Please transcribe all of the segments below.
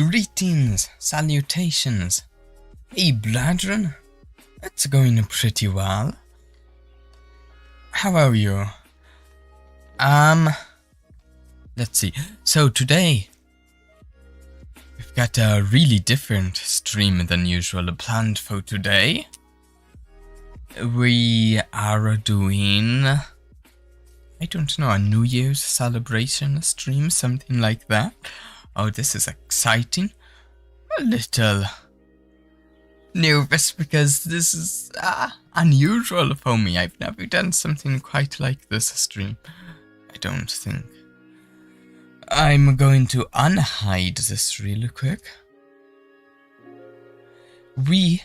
Greetings, salutations. Hey, brethren. It's going pretty well. How are you? Let's see. So today, we've got a really different stream than usual planned for today. We are doing, I don't know, a New Year's celebration stream, something like that. Oh, this is exciting. A little nervous because this is unusual for me. I've never done something quite like this stream, I don't think. I'm going to unhide this really quick. We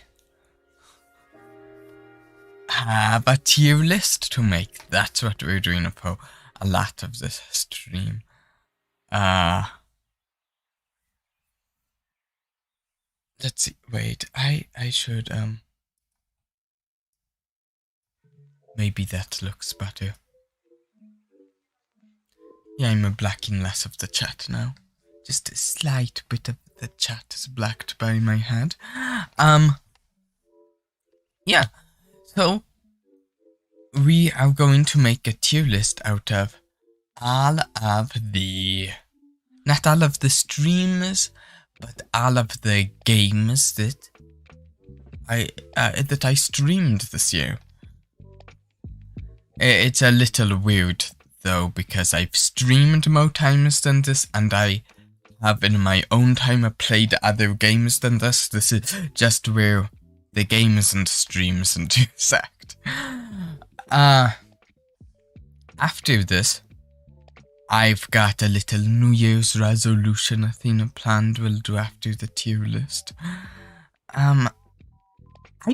have a tier list to make. That's what we're doing for a lot of this stream. Let's see, wait, I should, maybe that looks better. Yeah, I'm blacking less of the chat now. Just a slight bit of the chat is blacked by my head. Yeah, so we are going to make a tier list out of all of the, not all of the streams, but all of the games that I streamed this year. It's a little weird though, because I've streamed more times than this, and I have in my own time played other games than this. This is just where the games and streams intersect. After this, I've got a little New Year's resolution thing planned we'll do after the tier list. I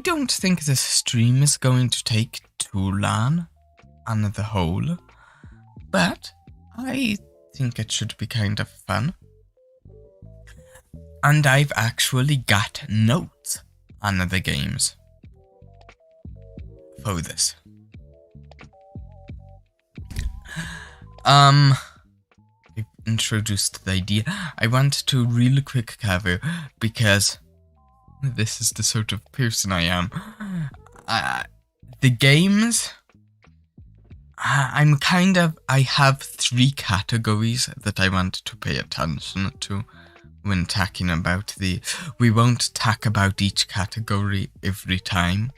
don't think this stream is going to take too long on the whole, but I think it should be kind of fun. And I've actually got notes on the games for this. I've introduced the idea. I want to really quick cover, because this is the sort of person I am. The games, I have 3 categories that I want to pay attention to when talking about we won't talk about each category every time.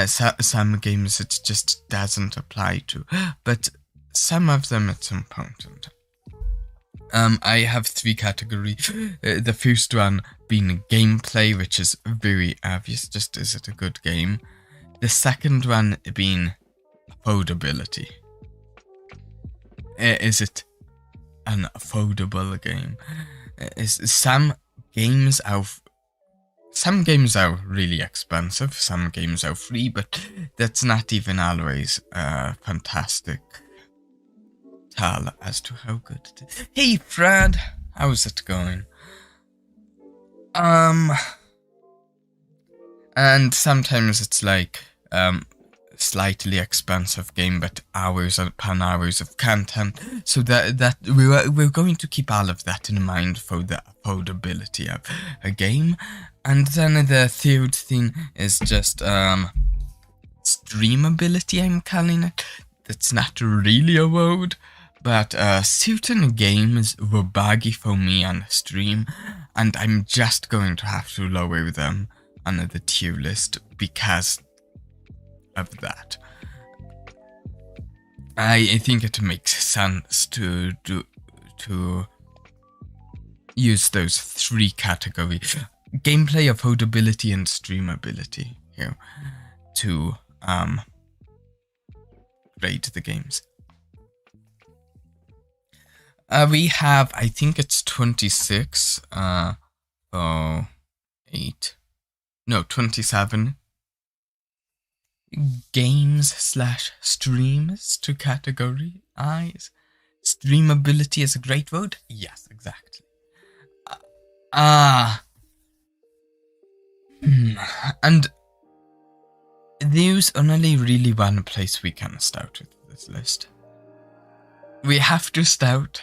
Some games it just doesn't apply to, but some of them it's important. I have 3 categories. The first one being gameplay, which is very obvious, just is it a good game? The second one being affordability. Is it an affordable game? Some games are really expensive, some games are free, but that's not even always a fantastic tell as to how good it is. Hey Fred, how's it going? And sometimes it's like slightly expensive game, but hours upon hours of content. So that we're going to keep all of that in mind for the affordability of a game. And then the third thing is just streamability, I'm calling it. That's not really a word, but certain games were buggy for me on the stream, and I'm just going to have to lower them on the tier list because of that. I think it makes sense to use those 3 categories: gameplay, affordability, and streamability here to rate the games. We have, I think it's 26, 27 games/streams to categorize. Streamability is a great word? Yes, exactly. And there's only really one place we can start with this list. We have to start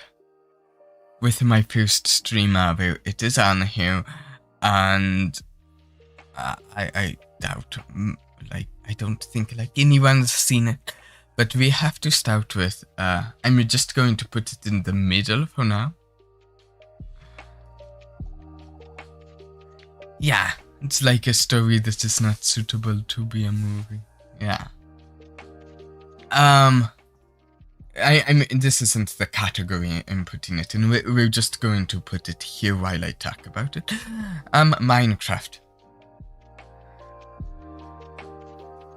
with my first stream ever. It is on here, and I doubt, I don't think anyone's seen it. But we have to start with, I'm just going to put it in the middle for now. Yeah, it's like a story that is not suitable to be a movie. Yeah. I mean, this isn't the category I'm putting it in. We're just going to put it here while I talk about it. Minecraft.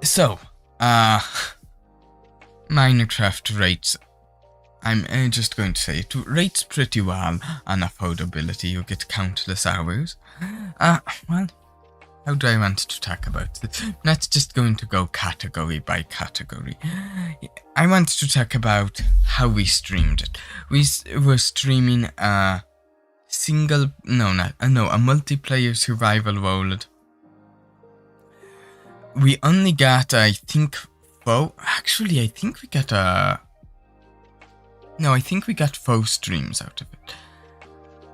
So, Minecraft rates. I'm just going to say it rates pretty well on affordability. You get countless hours. Well, how do I want to talk about this? Not just going to go category by category. I want to talk about how we streamed it. We were streaming a multiplayer survival world. We only got, I think we got 4 streams out of it.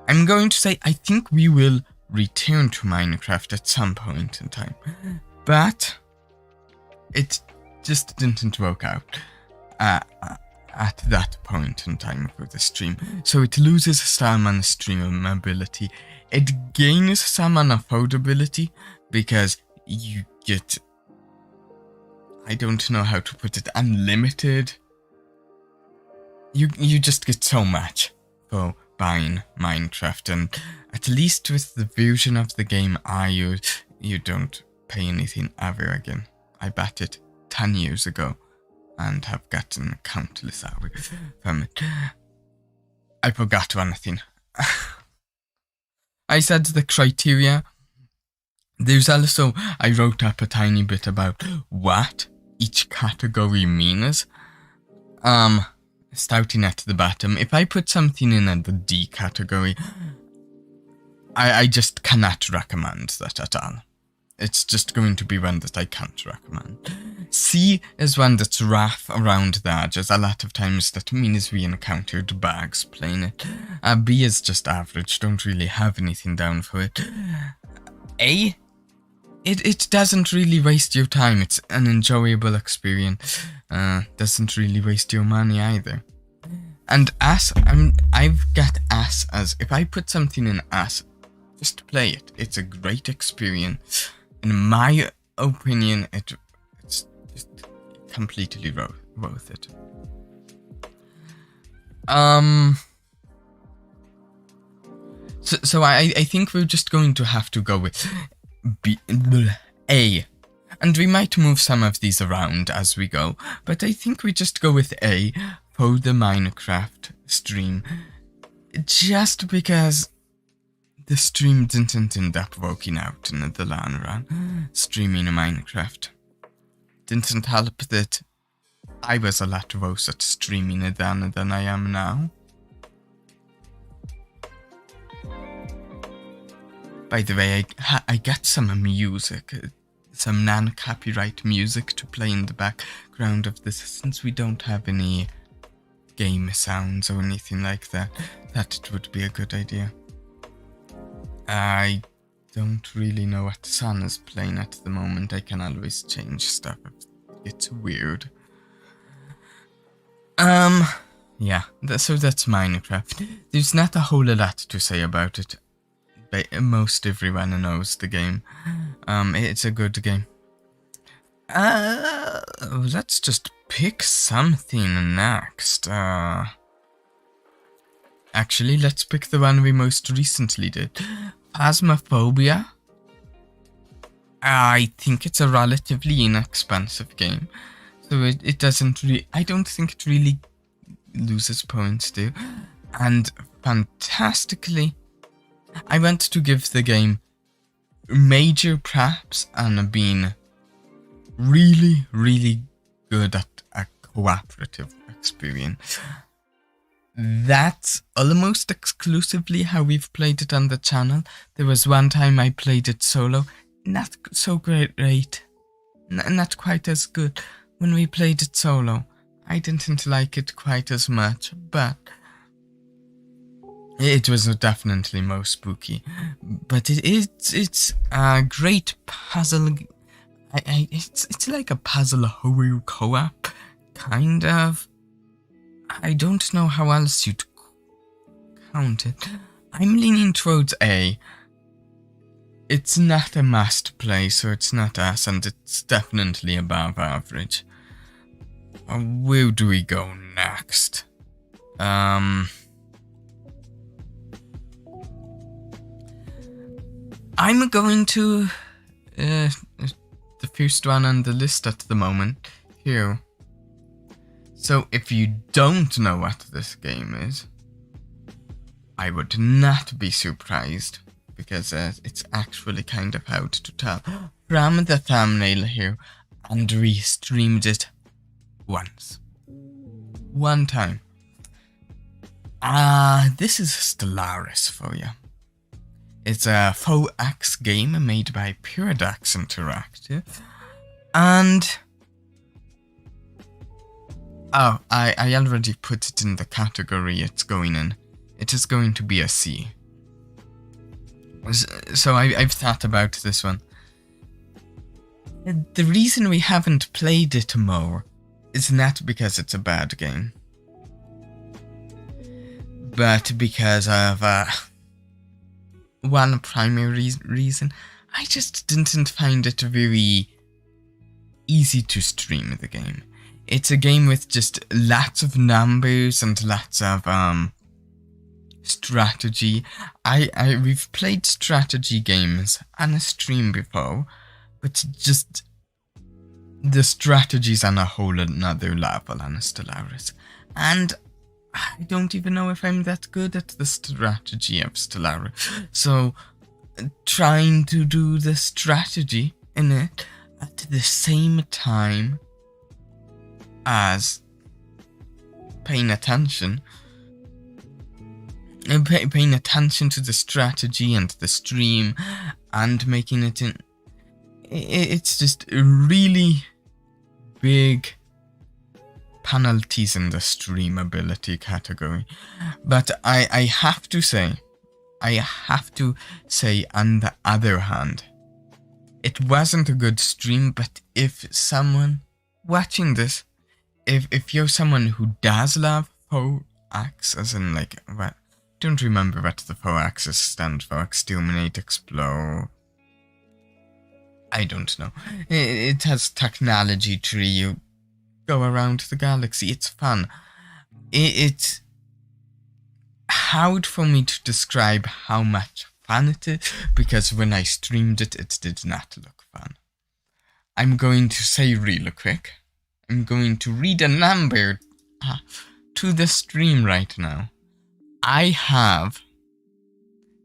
I'm going to say I think we will return to Minecraft at some point in time, but it just didn't work out at that point in time for the stream. So it loses some on streamability. It gains some on affordability because you get, I don't know how to put it, unlimited. You just get so much for buying Minecraft, and at least with the version of the game I use, you don't pay anything ever again. I bought it 10 years ago and have gotten countless hours from it. I forgot one thing. I said the criteria. There's also, I wrote up a tiny bit about what each category means. Starting at the bottom, if I put something in the D category, I just cannot recommend that at all. It's just going to be one that I can't recommend. C is one that's rough around the edges. A lot of times that means we encountered bugs playing it. B is just average, don't really have anything down for it. A, it doesn't really waste your time. It's an enjoyable experience. Doesn't really waste your money either. And S, I've got S as, if I put something in S, just play it. It's a great experience. In my opinion, it's just completely worth it. So I think we're just going to have to go with A. And we might move some of these around as we go, but I think we just go with A for the Minecraft stream. Just because the stream didn't end up working out in the long run. Streaming Minecraft didn't help that I was a lot worse at streaming it than I am now. By the way, I got some music, some non-copyright music to play in the background of this, since we don't have any game sounds or anything like that. That it would be a good idea. I don't really know what song is playing at the moment. I can always change stuff if it's weird. Yeah, so that's Minecraft. There's not a whole lot to say about it. Most everyone knows the game. It's a good game. Let's just pick something next. Actually, let's pick the one we most recently did. Phasmophobia. I think it's a relatively inexpensive game. So it doesn't really, I don't think it really loses points there. And fantastically, I want to give the game major props on being really, really good at a cooperative experience. That's almost exclusively how we've played it on the channel. There was one time I played it solo. Not so great. Not quite as good. When we played it solo, I didn't like it quite as much, but It was definitely most spooky, but it's a great puzzle. It's like a puzzle horror co-op, kind of. I don't know how else you'd count it. I'm leaning towards A. It's not a must play, so it's not S, and it's definitely above average. Where do we go next? I'm going to the first one on the list at the moment, here. So if you don't know what this game is, I would not be surprised, because it's actually kind of hard to tell from the thumbnail here, and re-streamed it once. One time. This is Stellaris for you. It's a 4X game made by Paradox Interactive, and oh, I already put it in the category it's going in. It is going to be a C. So I've thought about this one. The reason we haven't played it more is not because it's a bad game, but because of one primary reason. I just didn't find it very easy to stream the game. It's a game with just lots of numbers and lots of strategy. We've played strategy games on a stream before, but just the strategy's on a whole another level on Stellaris, and I don't even know if I'm that good at the strategy of Stellaris. So trying to do the strategy in it at the same time as paying attention to the strategy and the stream and making it in, it's just really big penalties in the streamability category. But I have to say on the other hand, it wasn't a good stream. But if someone watching this, if you're someone who does love 4X, as in like, what, don't remember what the 4X's stand for, exterminate, explore, I don't know. It has technology tree, you go around the galaxy, it's fun. It's hard for me to describe how much fun it is, because when I streamed it, it did not look fun. I'm going to say real quick, I'm going to read a number to the stream right now.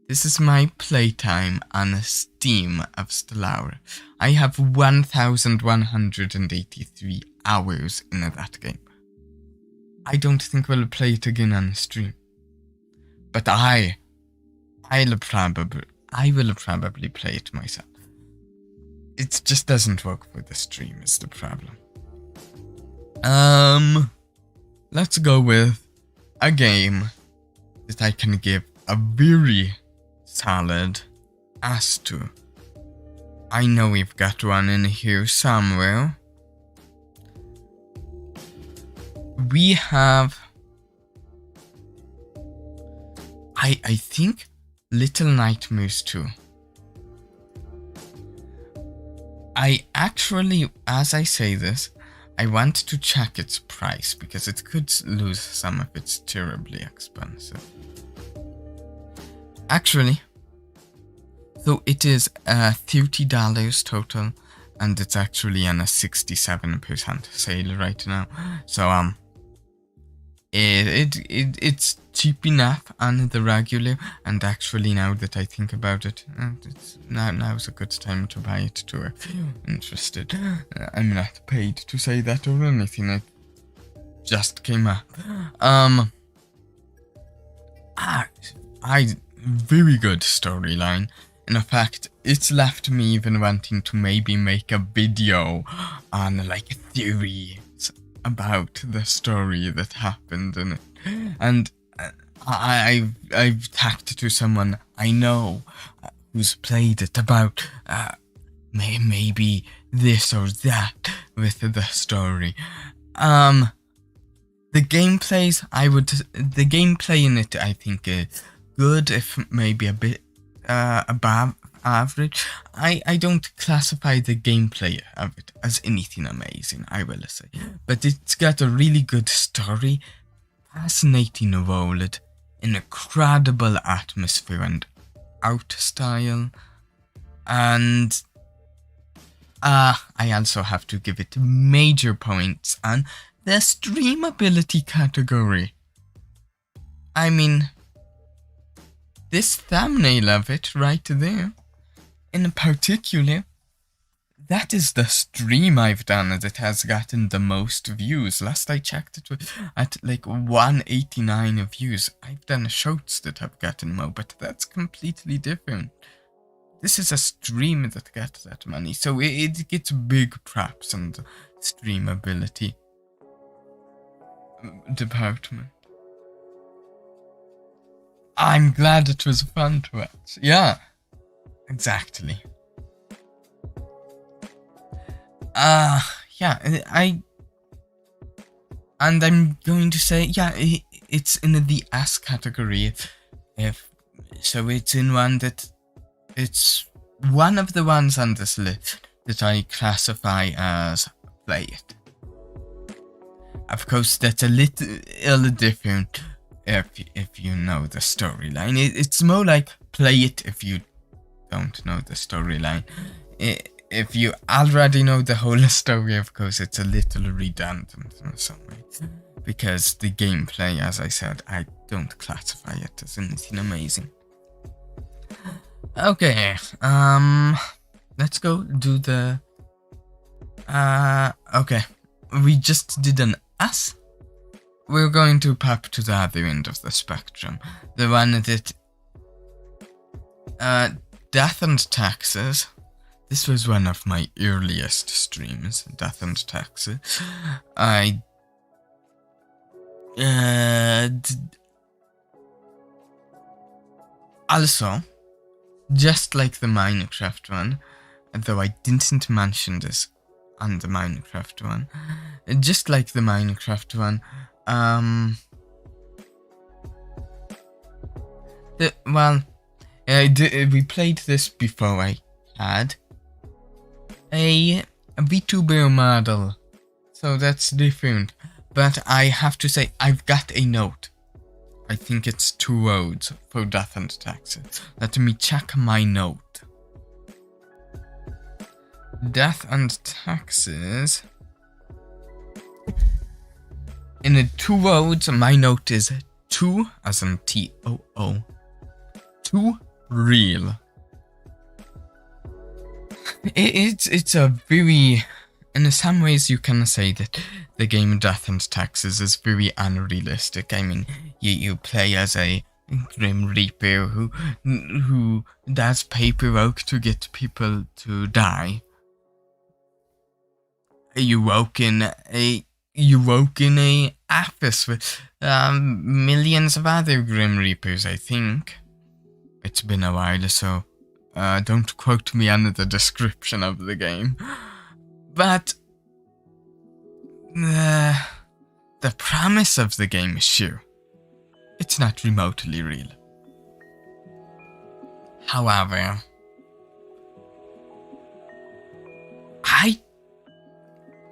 This is my playtime on Steam of Stellaris. I have 1,183 hours in that game. I don't think we'll play it again on the stream, but I will probably play it myself. It just doesn't work for the stream is the problem. Let's go with a game that I can give a very solid S to. I know we've got one in here somewhere. We have, I think, Little Nightmares 2. I actually, as I say this, I want to check its price, because it could lose some if it's terribly expensive. Actually, so it is $30 total, and it's actually on a 67% sale right now. So it's cheap enough on the regular, and actually now that I think about it, it's now's a good time to buy it too if you're interested. I'm not paid to say that or anything. It just came up. Very good storyline. In fact, it's left me even wanting to maybe make a video on like theories about the story that happened in it. And I've talked to someone I know who's played it about maybe this or that with the story. The gameplay in it, I think, is good, if maybe a bit above average. I don't classify the gameplay of it as anything amazing, I will say, but it's got a really good story, fascinating world, an incredible atmosphere and art style, and I also have to give it major points on the streamability category. I mean, this thumbnail of it right there, in particular, that is the stream I've done that has gotten the most views. Last I checked, it was at like 189 views. I've done shorts that have gotten more, but that's completely different. This is a stream that got that money, so it gets big props on the streamability department. I'm glad it was fun to watch. Yeah, exactly. Yeah, I'm going to say, yeah, it's in the S category. If so, it's in one that it's one of the ones on this list that I classify as play it. Of course, that's a little different if you know the storyline. It's more like play it if you don't know the storyline. If you already know the whole story, of course, it's a little redundant in some ways. Because the gameplay, as I said, I don't classify it as anything amazing. Okay, let's go do the... okay, we just did an S. We're going to pop to the other end of the spectrum. The one that... Death and Taxes. This was one of my earliest streams, Death and Taxes. Also, just like the Minecraft one, though I didn't mention this on the Minecraft one, just like the Minecraft one, we played this before I had a vtuber model, so that's different. But I have to say, I've got a note. I think it's 2 roads for Death and Taxes. Let me check my note. Death and Taxes. In the 2 roads, my note is 2, as in TOO. 2 real. It's a very... In some ways, you can say that the game Death and Taxes is very unrealistic. I mean, you play as a Grim Reaper who does paperwork to get people to die. You woke in a office with millions of other Grim Reapers, I think. It's been a while, so don't quote me on the description of the game. But the premise of the game is sure. It's not remotely real. However,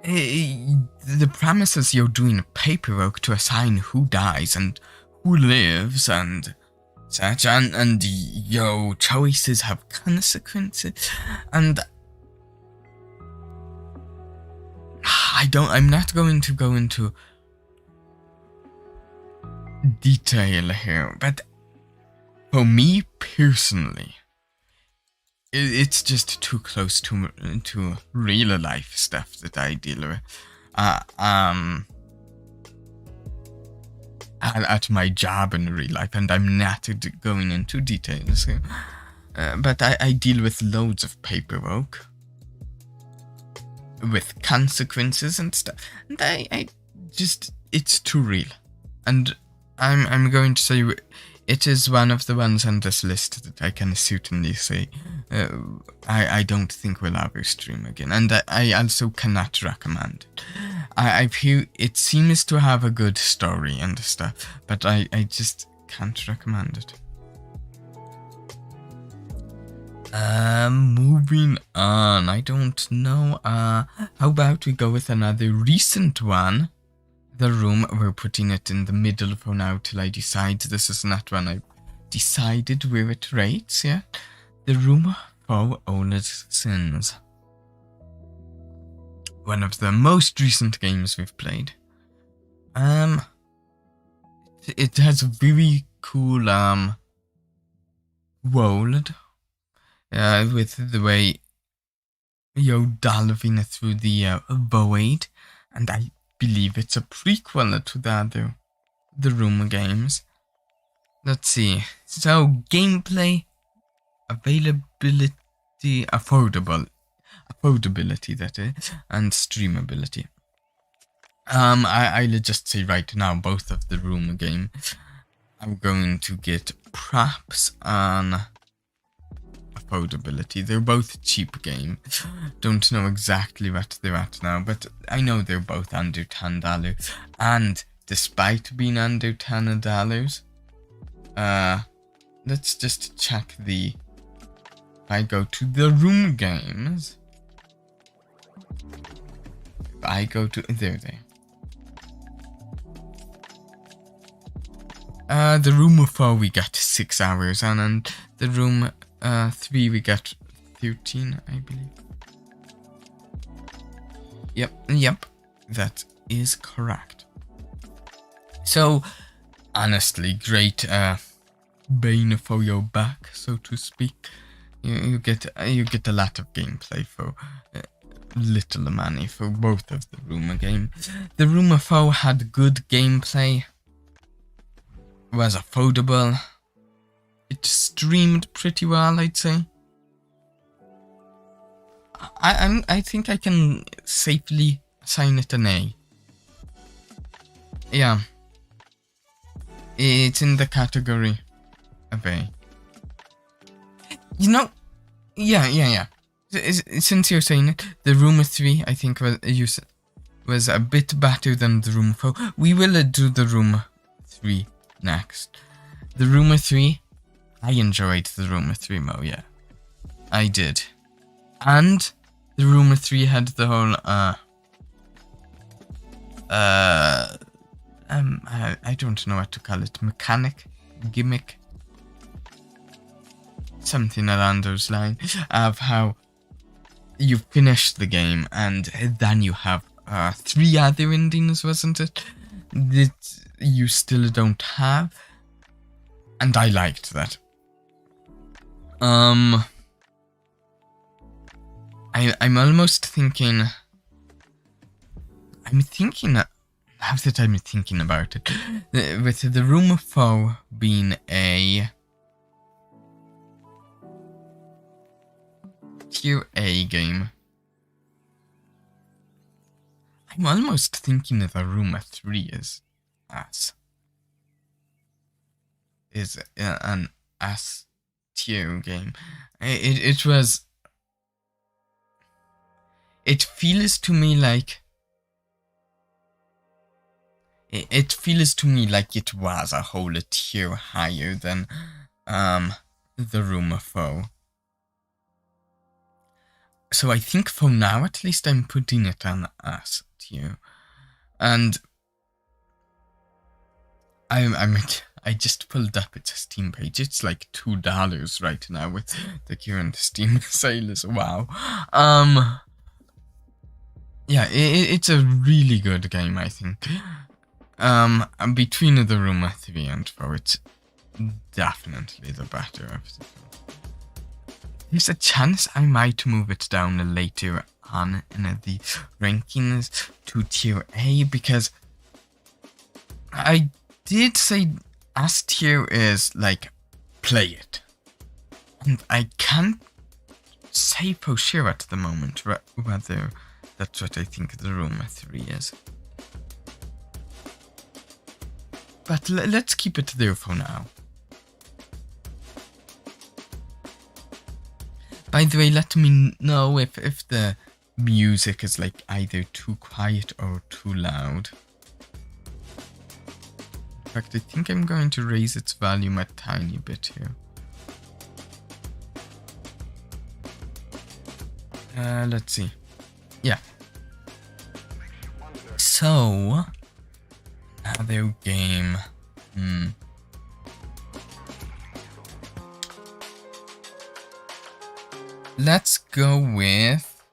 the premise is you're doing paperwork to assign who dies and who lives and such, and your choices have consequences, and I'm not going to go into detail here, but for me personally, it's just too close to real life stuff that I deal with. At my job in real life, and I'm not going into details here. But I deal with loads of paperwork with consequences and stuff, and I just, it's too real. And I'm going to say it is one of the ones on this list that I can certainly say I don't think we'll ever stream again, and I also cannot recommend it. I've heard it seems to have a good story and stuff, but I just can't recommend it. Moving on, I don't know, how about we go with another recent one? The room, we're putting it in the middle for now till I decide. This is not one I've decided where it rates yet. The Room for Ola's Sins. One of the most recent games we've played. It has a very cool, world. With the way you're delving through the void, and I believe it's a prequel to the Room games. Let's see. So gameplay, availability, affordability that is, and streamability. I'll just say right now, both of the Room game are going to get props on affordability. They're both cheap games. Don't know exactly what they're at now, but I know they're both under $10. And despite being under $10, let's just check if I go to the Room games. If I go to there. The Room 4 we got 6 hours on, and the Room 3 we got 13, I believe. Yep, that is correct. So, honestly, great bane for your buck, so to speak. You get a lot of gameplay for little money for both of the Room games. The Room 4 had good gameplay, was affordable. It streamed pretty well, I'd say. I think I can safely assign it an A. Yeah. It's in the category of A. You know, yeah. Since you're saying it, the Room 3, I think, was a bit better than the Room 4. We will do the Room 3 next. The Room 3, I enjoyed the Room 3 more, yeah. I did. And the Room 3 had the whole, I don't know what to call it, gimmick, something along those lines, of how you finish the game and then you have 3 other endings, wasn't it? That you still don't have, and I liked that. I'm almost thinking. Now that I'm thinking about it, with the Room 4 being a tier A game, I'm almost thinking that the Room 3 is an S tier game. It feels to me like it was a whole tier higher than the Room 4. So I think for now, at least, I'm putting it on S tier. And I just pulled up its Steam page. It's like $2 right now with the current Steam sales. Wow. Yeah, it's a really good game, I think. Between the Room 3 and 4, it's definitely the better of the two. There's a chance I might move it down later on in the rankings to tier A, because I did say S tier is like, play it. And I can't say for sure at the moment whether that's what I think the Room 3 is. But let's keep it there for now. By the way, let me know if the music is like either too quiet or too loud. In fact, I think I'm going to raise its volume a tiny bit here. Let's see. Yeah. So, another game. Let's go with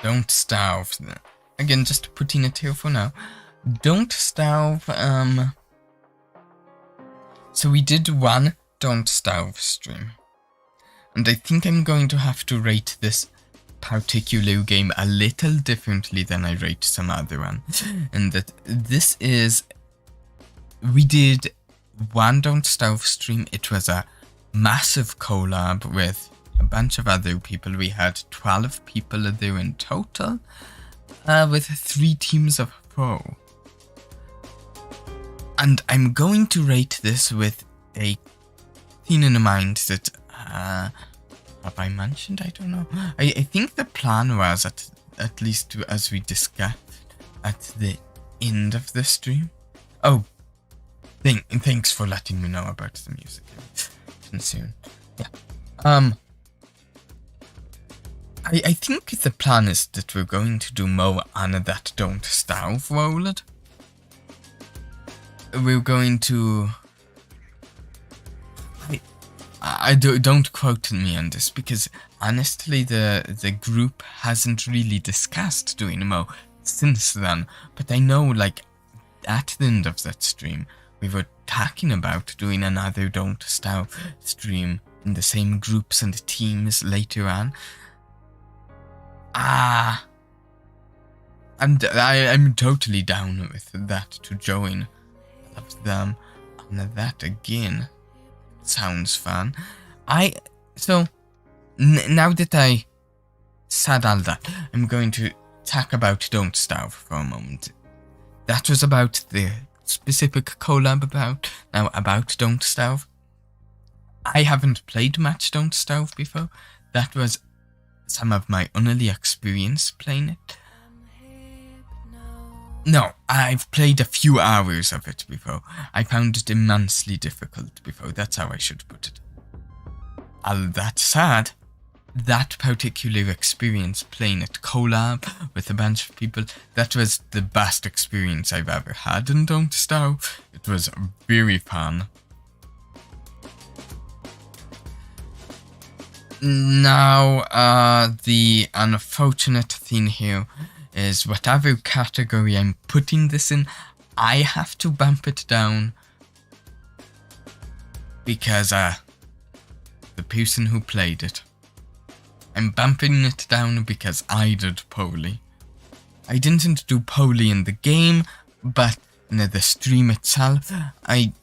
Don't Starve. Again, just putting it here for now. Don't Starve. So we did one Don't Starve stream. And I think I'm going to have to rate this particular game a little differently than I rate some other one. And that this is... We did one Don't Starve stream. It was a massive collab with a bunch of other people. We had 12 people there in total, with 3 teams of 4. And I'm going to rate this with a thing in mind that, have I mentioned? I don't know. I think the plan was, at least as we discussed at the end of the stream. Oh, thanks for letting me know about the music. Soon. Yeah. I think the plan is that we're going to do more on that Don't Starve world. We're going to... don't quote me on this, because honestly the group hasn't really discussed doing more since then. But I know, like, at the end of that stream, we were talking about doing another Don't Starve stream in the same groups and teams later on. I'm totally down with that to join them on that again. Sounds fun. So now that I said all that, I'm going to talk about Don't Starve for a moment. That was about the specific collab about Don't Starve. I haven't played much Don't Starve before. That was some of my only experience playing it. No, I've played a few hours of it before. I found it immensely difficult before. That's how I should put it. All that said, that particular experience playing at collab with a bunch of people, that was the best experience I've ever had in Don't Starve. It was very fun. Now, the unfortunate thing here is whatever category I'm putting this in, I have to bump it down because the person who played it. I'm bumping it down because I did poorly. I didn't do poorly in the game, but in the stream itself, I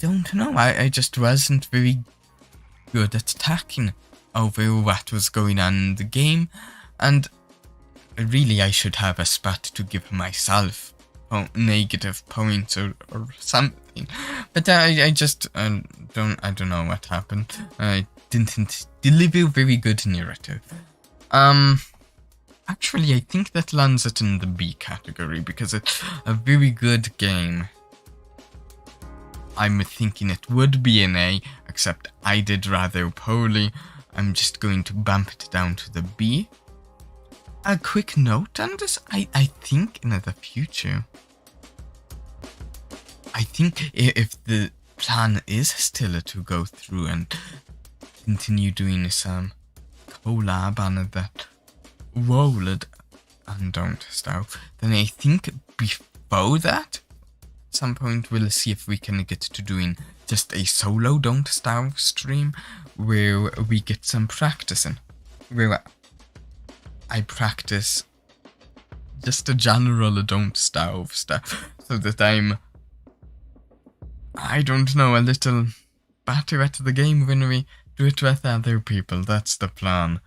don't know. I just wasn't very good at talking over what was going on in the game, and really I should have a spot to give myself negative points or something. But I just don't know what happened. I didn't deliver very good narrative. Actually, I think that lands it in the B category because it's a very good game. I'm thinking it would be an A, except I did rather poorly. I'm just going to bump it down to the B. A quick note on this, I think in the future, I think if the plan is still to go through and continue doing some collab on that world and Don't Starve, then I think before that, at some point we'll see if we can get to doing just a solo Don't Starve stream where we get some practice in, where I practice just a general Don't Starve stuff so that I don't know, a little better at the game when we do it with other people. That's the plan.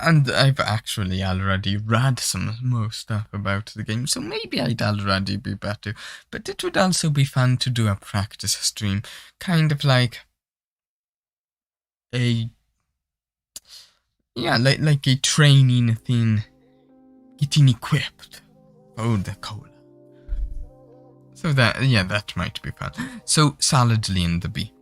And I've actually already read some more stuff about the game, so maybe I'd already be better. But it would also be fun to do a practice stream, kind of like a like a training thing, getting equipped for the cola. So that might be fun. So solidly in the B.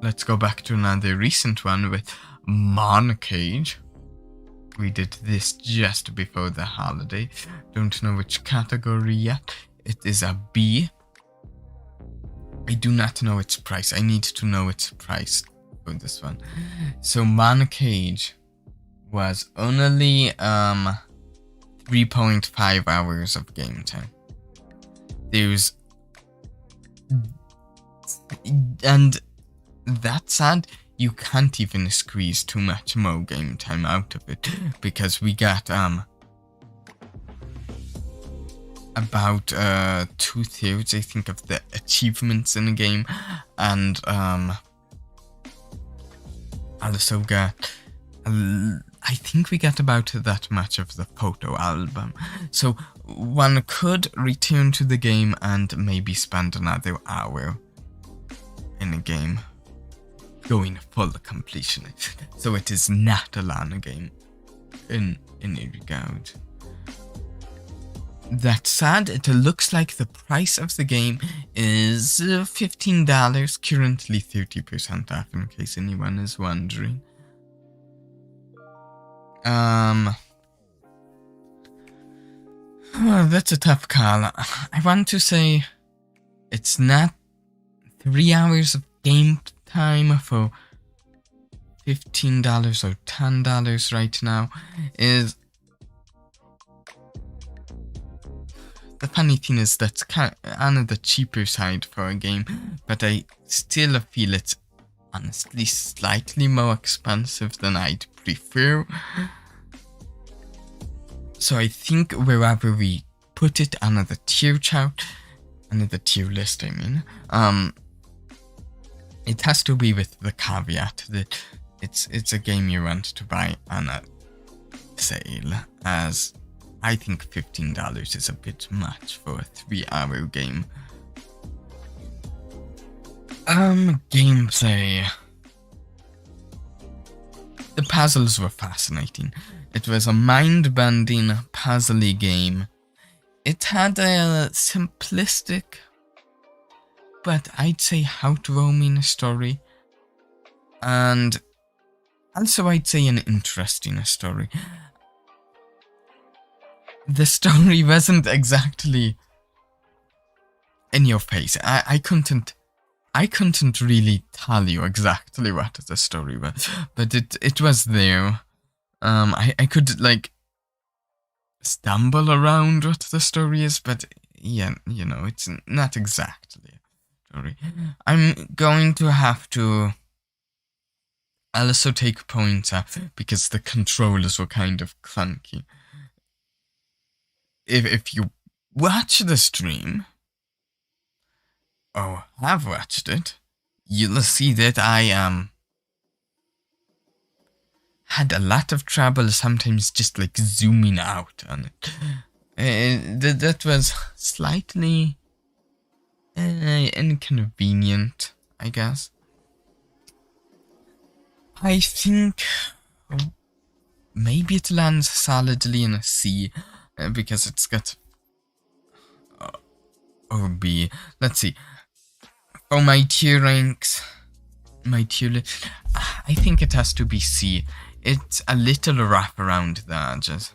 Let's go back to another recent one with Moncage. We did this just before the holiday. Don't know which category yet. It is a B. I do not know its price. I need to know its price for this one. So Moncage was only 3.5 hours of game time. And that said, you can't even squeeze too much more game time out of it, because we got about 2/3, I think, of the achievements in the game, and also got I think we got about that much of the photo album. So one could return to the game and maybe spend another hour in a game going full completion. So it is not a LAN game in any regard. That said, it looks like the price of the game is $15, currently 30% off, in case anyone is wondering. Well, that's a tough call. I want to say it's not 3 hours of game time for $15 or $10 right now. Is the funny thing is that's kind of on the cheaper side for a game, but I still feel it's honestly slightly more expensive than I'd prefer. So I think wherever we put it on the tier chart, on the tier list, I mean, it has to be with the caveat that it's a game you want to buy on a sale, as I think $15 is a bit much for a 3-hour game. Gameplay. The puzzles were fascinating. It was a mind-bending, puzzly game. It had a simplistic, but I'd say heartwarming story. And also I'd say an interesting story. The story wasn't exactly in your face. I couldn't really tell you exactly what the story was, but it was there. I could like stumble around what the story is, but yeah, you know, it's not exactly a story. I'm going to have to also take points off because the controllers were kind of clunky. If you watch the stream, or have watched it, you'll see that I had a lot of trouble sometimes just like zooming out on it. That was slightly inconvenient, I guess. I think maybe it lands solidly in a C, because it's got or B. Let's see. For my tier ranks, my tier list, I think it has to be C. It's a little rough around the edges.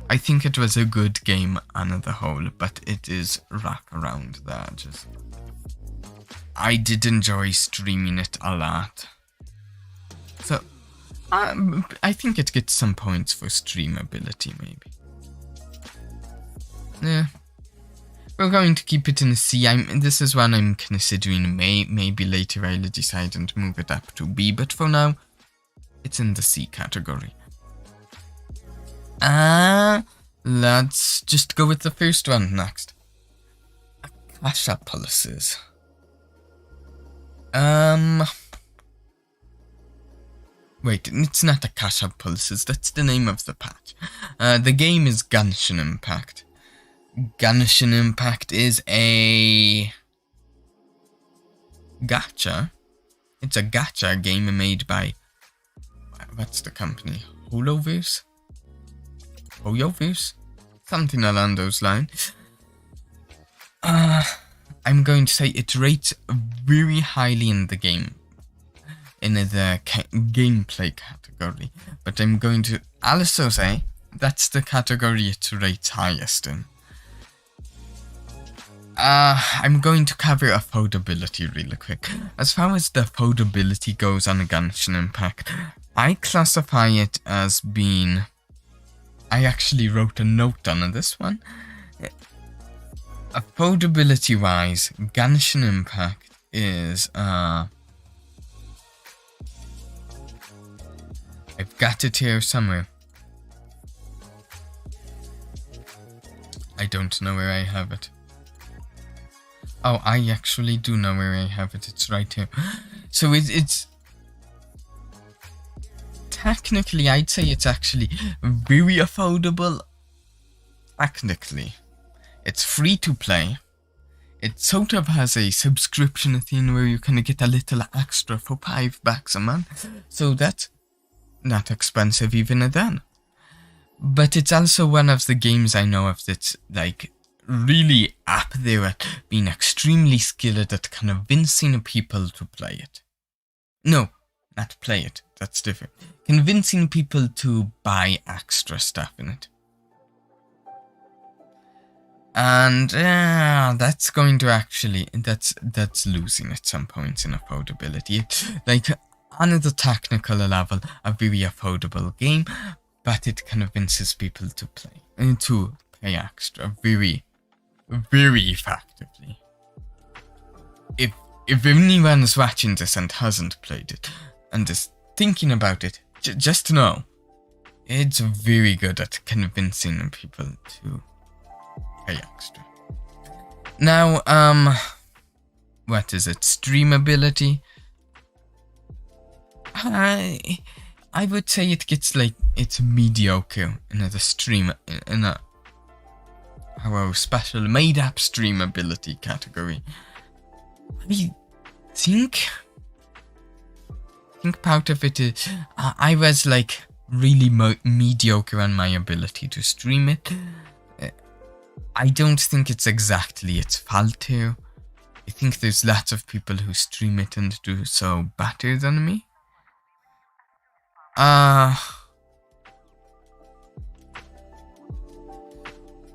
I think it was a good game on the whole, but it is rough around the edges. I did enjoy streaming it a lot. So, I think it gets some points for streamability, maybe. Yeah. We're going to keep it in a C. This is one I'm considering. Maybe later I'll decide and move it up to B, but for now, it's in the C category. Let's just go with the first one next. Akasha pulses. Wait, it's not a Cash of Pulses, that's the name of the patch. The game is Genshin Impact. Genshin Impact is a gacha. It's a gacha game made by, what's the company? Holoverse? Hoyoverse? Something along those lines. I'm going to say it rates very highly in the game. In the gameplay category. But I'm going to also say that's the category it rates highest in. I'm going to cover affordability really quick. As far as the affordability goes on Genshin Impact, I classify it as being... I actually wrote a note on this one. Affordability wise, Genshin Impact is... I've got it here somewhere. I don't know where I have it. Oh, I actually do know where I have it. It's right here. So it's... Technically, I'd say it's actually very affordable. Technically. It's free to play. It sort of has a subscription thing where you can get a little extra for $5 a month. So that's not expensive even then. But it's also one of the games I know of that's like really up there at being extremely skilled at convincing people to play it. No, not play it, that's different. Convincing people to buy extra stuff in it. And that's going to actually, that's losing at some points in affordability. Like, on the technical level, a very affordable game, but it convinces people to play and to pay extra very, very effectively. If anyone is watching this and hasn't played it and is thinking about it, just know it's very good at convincing people to pay extra. Now, what is it? Streamability. I would say it gets like it's mediocre in the stream in a our special made up streamability category. I think part of it is I was like really mediocre on my ability to stream it. I don't think it's exactly its fault here. I think there's lots of people who stream it and do so better than me.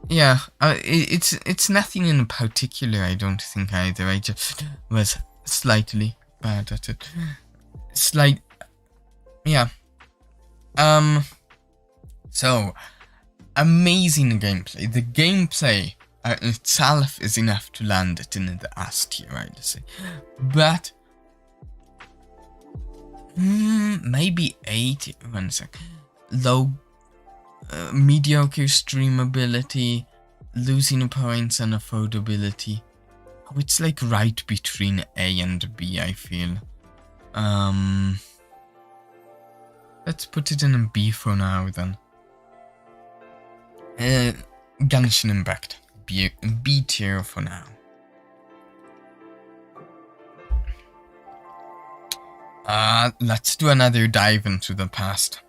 Yeah, it's nothing in particular, I don't think either. I just was slightly bad at it. Yeah. So, amazing gameplay. The gameplay itself is enough to land it in the S tier, I'd say. But maybe 8. 1 sec. Low, mediocre streamability, losing points and affordability. Oh, it's like right between A and B, I feel. Let's put it in B for now then. Genshin Impact, B tier for now. Let's do another dive into the past.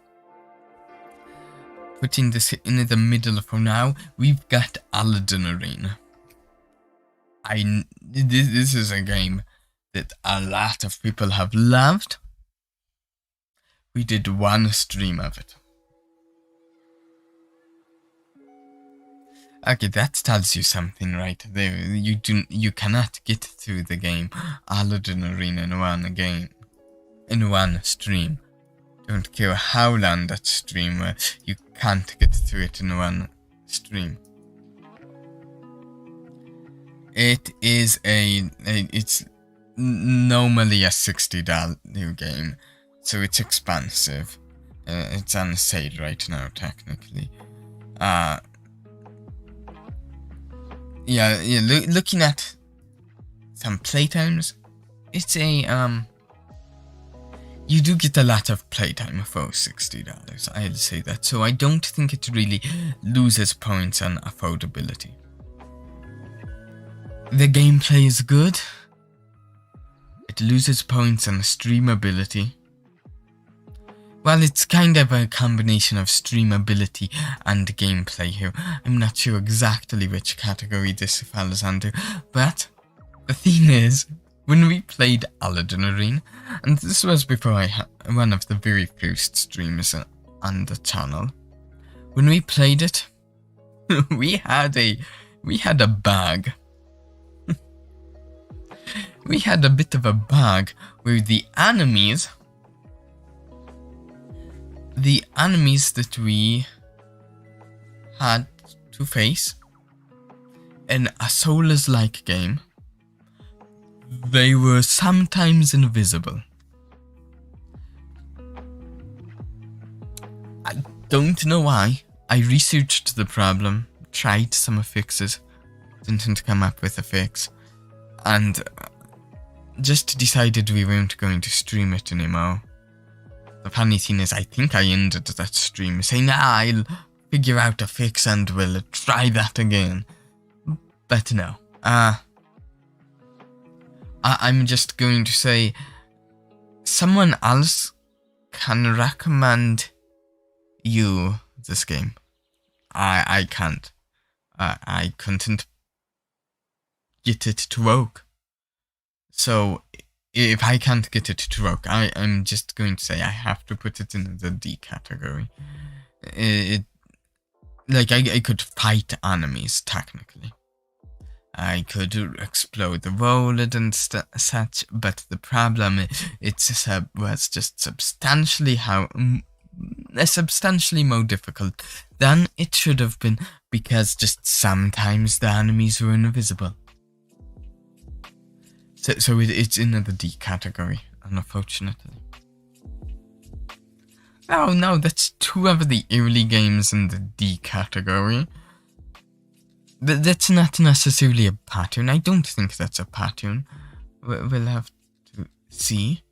Putting this in the middle for now, we've got Elden Ring. This is a game that a lot of people have loved. We did one stream of it. Okay, that tells you something right there. You cannot get through the game Elden Ring in one stream. Don't care how long that stream was, you can't get through it in one stream. It is it's normally a $60 game, so it's expensive. It's on sale right now, technically. Looking at some playtimes, it's a you do get a lot of playtime for $60. I'll say that. So I don't think it really loses points on affordability. The gameplay is good. It loses points on streamability. Well, it's kind of a combination of streamability and gameplay here. I'm not sure exactly which category this falls under, but the thing is, when we played Aladdin Arena, and this was before I had one of the very first streams on the channel, when we played it, we had a bug. We had a bit of a bug where the enemies that we had to face in a Souls-like game, they were sometimes invisible. I don't know why. I researched the problem, tried some fixes, didn't come up with a fix, and just decided we weren't going to stream it anymore. The funny thing is, I think I ended that stream saying, I'll figure out a fix and we'll try that again. But no. I'm just going to say, someone else can recommend you this game. I can't. I couldn't get it to work. So if I can't get it to work, I'm just going to say I have to put it in the D category. I could fight enemies, technically. I could explode the world and such, but the problem was just substantially more difficult than it should have been, because just sometimes the enemies were invisible. So it's in the D category, unfortunately. Oh no, that's 2 of the early games in the D category. That's not necessarily a pattern. I don't think that's a pattern. We'll have to see.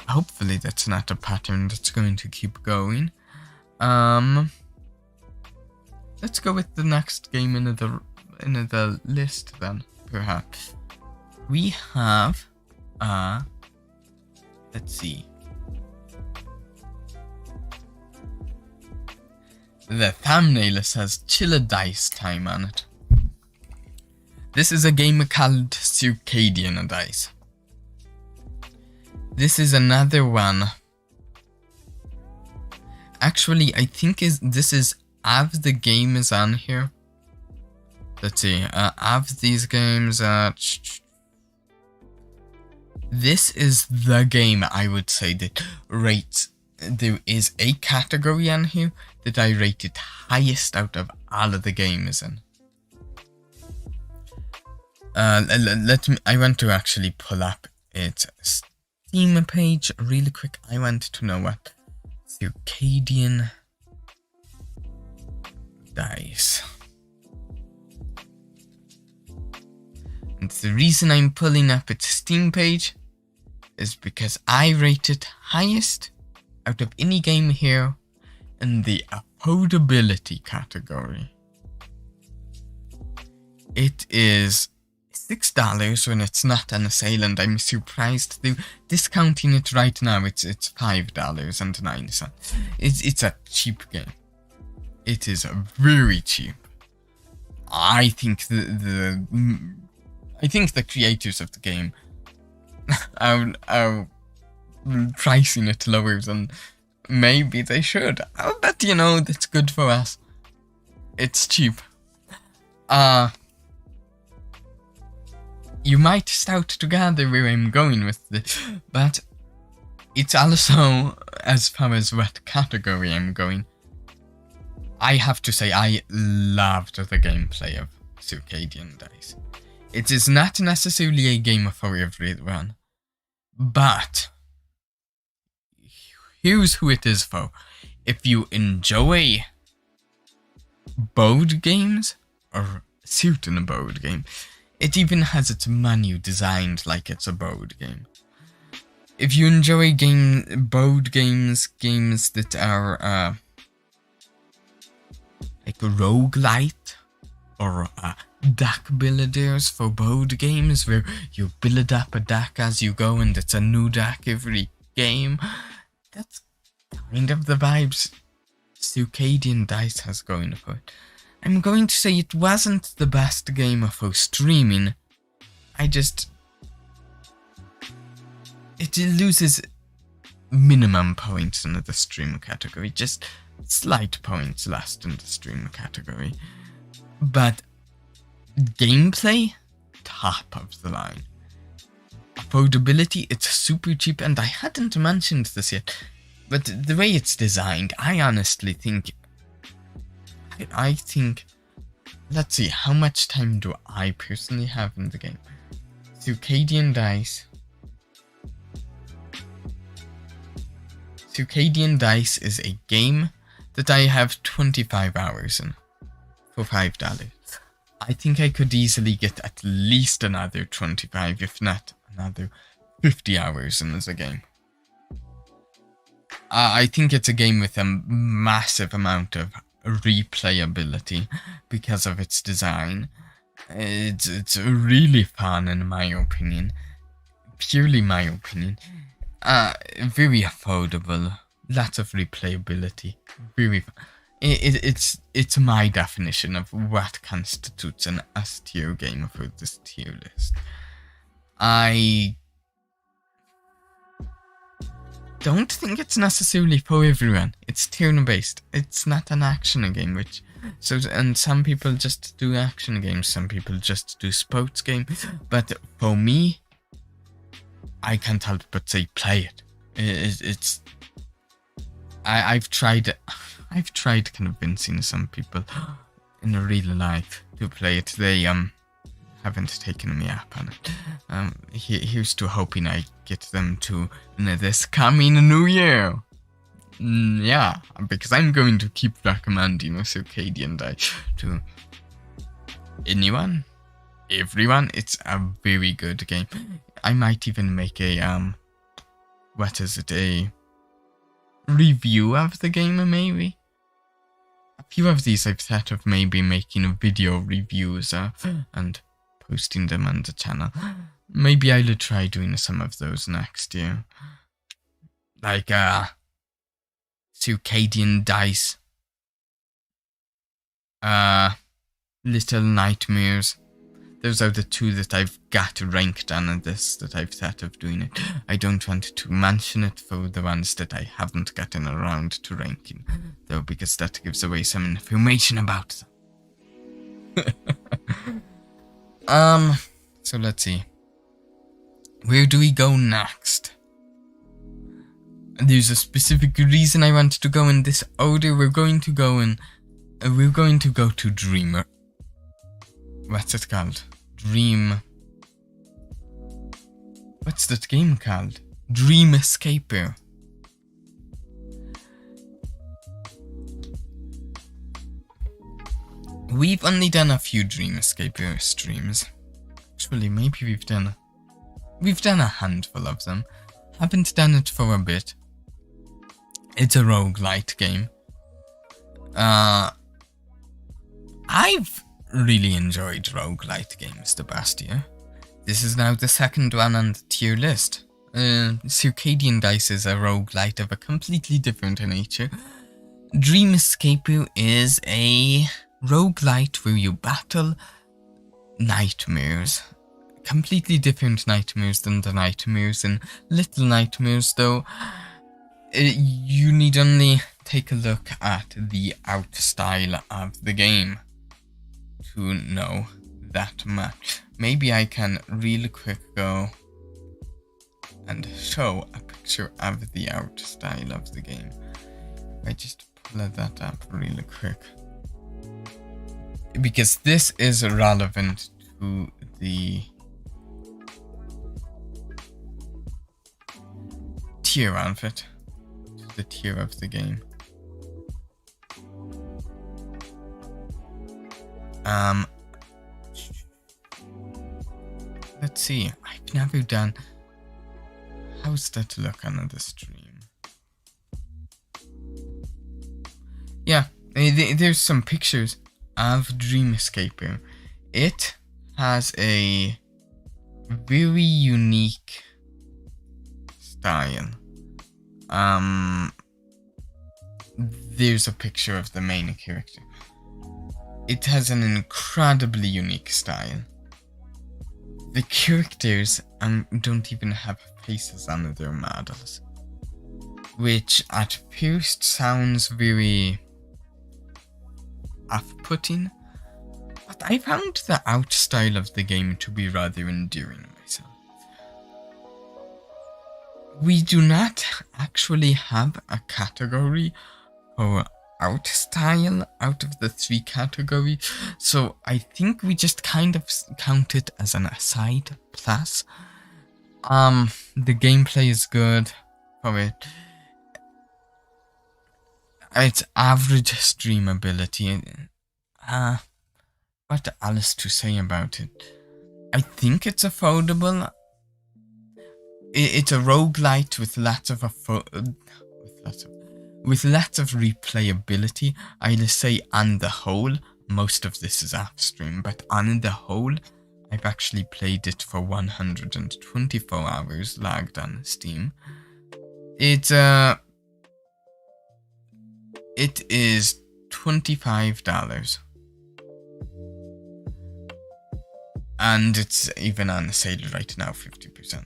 Hopefully that's not a pattern that's going to keep going. Let's go with the next game in the list then, perhaps. We have, let's see. The thumbnail says Chilla Dice Time on it. This is a game called Circadian Dice. This is another one. Actually, I think this is of the games on here. Let's see, of these games, this is the game I would say that rates. There is a category on here that I rated highest out of all of the games in. I want to actually pull up its Steam page really quick. I want to know what Circadian Dice. And the reason I'm pulling up its Steam page is because I rate it highest out of any game here in the affordability category. It is $6 when it's not on a sale, and I'm surprised they're discounting it right now. It's $5.09. It's a cheap game. It is very cheap. I think the creators of the game are pricing it lower than maybe they should. But you know, that's good for us. It's cheap. You might start to gather where I'm going with this, but it's also, as far as what category I'm going, I have to say I loved the gameplay of Circadian Dice. It is not necessarily a game for everyone, but here's who it is for. If you enjoy board games, or certain board game, It even has its menu designed like it's a board game. If you enjoy board games that are like roguelite or deck builders for board games where you build up a deck as you go and it's a new deck every game, that's kind of the vibes Circadian Dice has going for it. I'm going to say it wasn't the best game for streaming. It loses minimum points in the stream category, just slight points lost in the stream category. But gameplay, top of the line. Affordability, it's super cheap, and I hadn't mentioned this yet, but the way it's designed, I honestly think... I think... Let's see, how much time do I personally have in the game? Circadian Dice. Circadian Dice is a game that I have 25 hours in for $5. I think I could easily get at least another 25, if not another 50 hours in the game. I think it's a game with a massive amount of replayability because of its design. It's really fun in my opinion. Purely my opinion. Very affordable. Lots of replayability. Very fun. It's my definition of what constitutes an S tier game for this tier list. I don't think it's necessarily for everyone. It's turn-based. It's not an action game, and some people just do action games, some people just do sports games. But for me, I can't help but say play it. I've tried convincing some people in real life to play it. They haven't taken me up on it. Here's to hoping I get them to this coming new year. Yeah, because I'm going to keep recommending Circadian Dice to anyone, everyone. It's a very good game. I might even make a a review of the game, maybe. A few of these I've thought of maybe making video reviews of and posting them on the channel. Maybe I'll try doing some of those next year. Like Circadian Dice, Little Nightmares. Those are the two that I've got ranked on this, that I've thought of doing it. I don't want to mention it for the ones that I haven't gotten around to ranking, though, because that gives away some information about them. So let's see. Where do we go next? There's a specific reason I want to go in this order. We're going to go to Dreamer. What's it called? What's that game called? Dream Escaper. We've only done a few Dream Escaper streams. Actually, maybe we've done a handful of them. Haven't done it for a bit. It's a roguelite game. I've really enjoyed roguelite games the past year. This is now the second one on the tier list. Circadian Dice is a roguelite of a completely different nature. Dream Escaper is a roguelite where you battle nightmares. Completely different nightmares than the nightmares in Little Nightmares, though. You need only take a look at the art style of the game to know that much. Maybe I can real quick go and show a picture of the art style of the game. I just pull that up really quick, because this is relevant to the tier of it, to the tier of the game. let's see. I've never done. How's that look on the stream? Yeah, there's some pictures of Dreamscaper. It has a very unique style. There's a picture of the main character. It has an incredibly unique style. The characters don't even have faces on their models, which at first sounds very off-putting, but I found the art style of the game to be rather endearing myself. We do not actually have a category for art style out of the 3 categories, so I think we just kind of count it as an aside plus. The gameplay is good for it. It's average streamability. What else to say about it? I think it's affordable. It's a roguelite with lots of replayability. I'll say on the whole, most of this is off stream, but on the whole, I've actually played it for 124 hours logged on Steam. It is $25. And it's even on sale right now, 50%.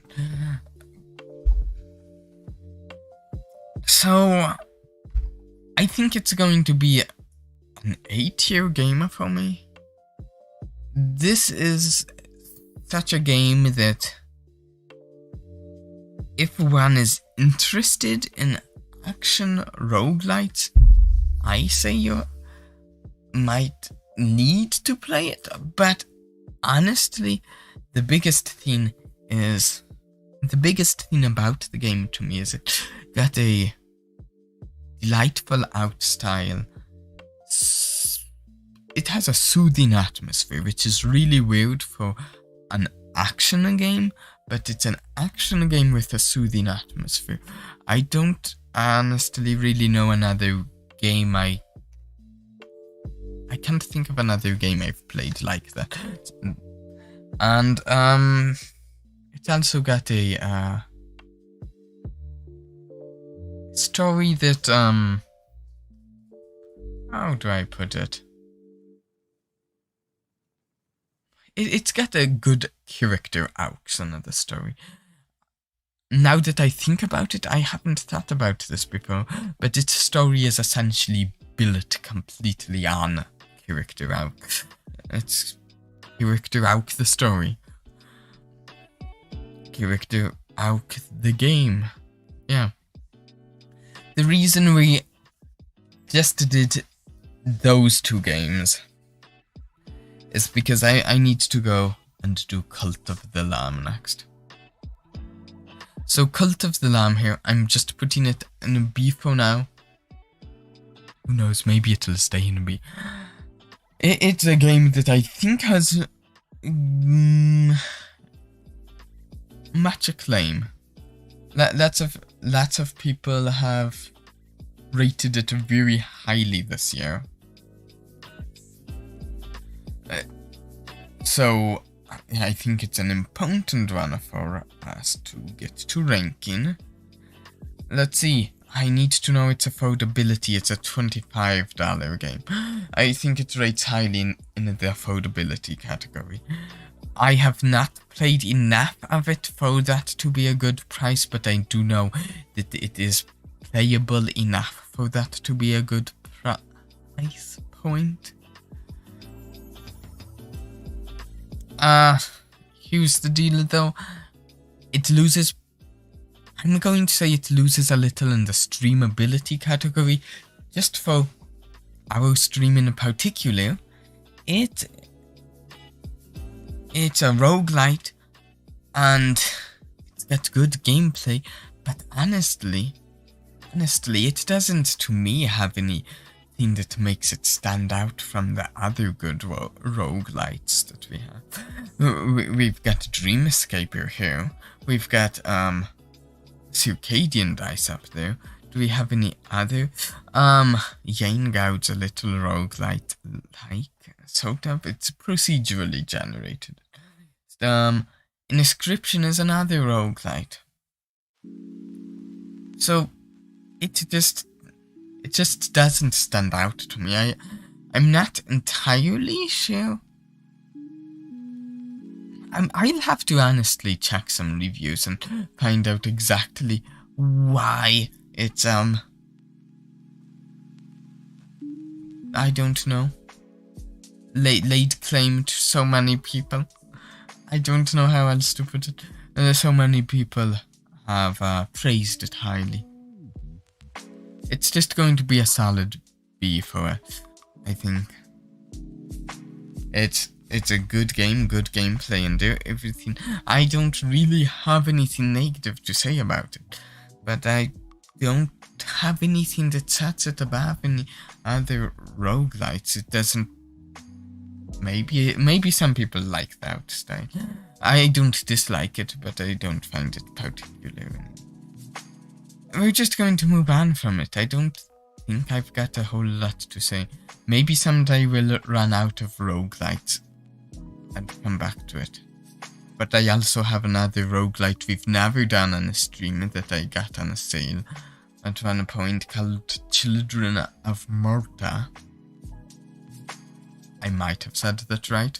So, I think it's going to be an A-tier game for me. This is such a game that if one is interested in action roguelites, I say you might need to play it, but honestly, the biggest thing about the game to me is it got a delightful art style. It has a soothing atmosphere, which is really weird for an action game, but it's an action game with a soothing atmosphere. I don't honestly really know another game I can't think of another game I've played like that. And it's also got a story that how do I put it? It's got a good character arcs in the story. Now that I think about it, I haven't thought about this before, but its story is essentially built completely on character arc. It's character arc the story. Character arc the game. Yeah. The reason we just did those 2 games is because I need to go and do Cult of the Lamb next. So Cult of the Lamb here, I'm just putting it in a B for now. Who knows, maybe it'll stay in a B. It's a game that I think has much acclaim. Lots of people have rated it very highly this year. So I think it's an important one for us to get to ranking. Let's see. I need to know its affordability. It's a $25 game. I think it rates highly in the affordability category. I have not played enough of it for that to be a good price, but I do know that it is playable enough for that to be a good price point. Here's the deal though. I'm going to say it loses a little in the streamability category. Just for our stream in particular, it's a roguelite and it's got good gameplay, but honestly, it doesn't to me have any thing that makes it stand out from the other good roguelites that we have. We've got Dream Escaper here. We've got Circadian Dice up there. Do we have any other? Yangoud's a little roguelite like, sort of. It's procedurally generated. Inscription is another roguelite. So it just doesn't stand out to me. I'm not entirely sure. I'll have to honestly check some reviews and find out exactly why it's I don't know, laid claim to so many people. I don't know how else to put it. So many people have praised it highly. It's just going to be a solid B for it, I think. It's a good game, good gameplay, and everything. I don't really have anything negative to say about it, but I don't have anything that sets it above any other roguelites. It doesn't. Maybe some people like the art style. I don't dislike it, but I don't find it particular. We're just going to move on from it. I don't think I've got a whole lot to say. Maybe someday we'll run out of roguelites and come back to it. But I also have another roguelite we've never done on a stream that I got on a sale at one point called Children of Morta. I might have said that right.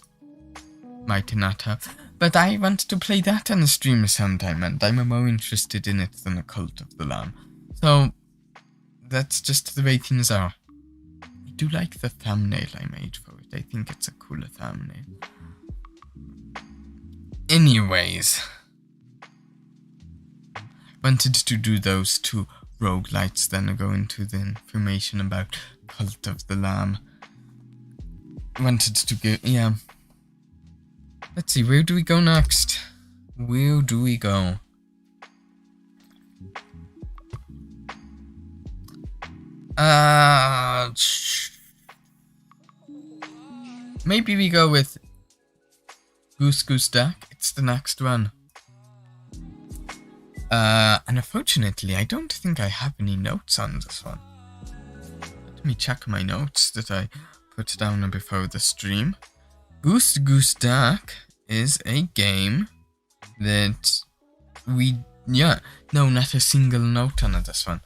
Might not have. But I want to play that on a stream sometime, and I'm more interested in it than a Cult of the Lamb. So, that's just the way things are. I do like the thumbnail I made for it. I think it's a cooler thumbnail. Anyways, wanted to do those two roguelites, then go into the information about Cult of the Lamb. Wanted to go, yeah. Let's see, where do we go next? Where do we go? Maybe we go with Goose Goose Duck. It's the next one. And unfortunately, I don't think I have any notes on this one. Let me check my notes that I put down before the stream. Goose Goose Duck is a game that no, not a single note on this one.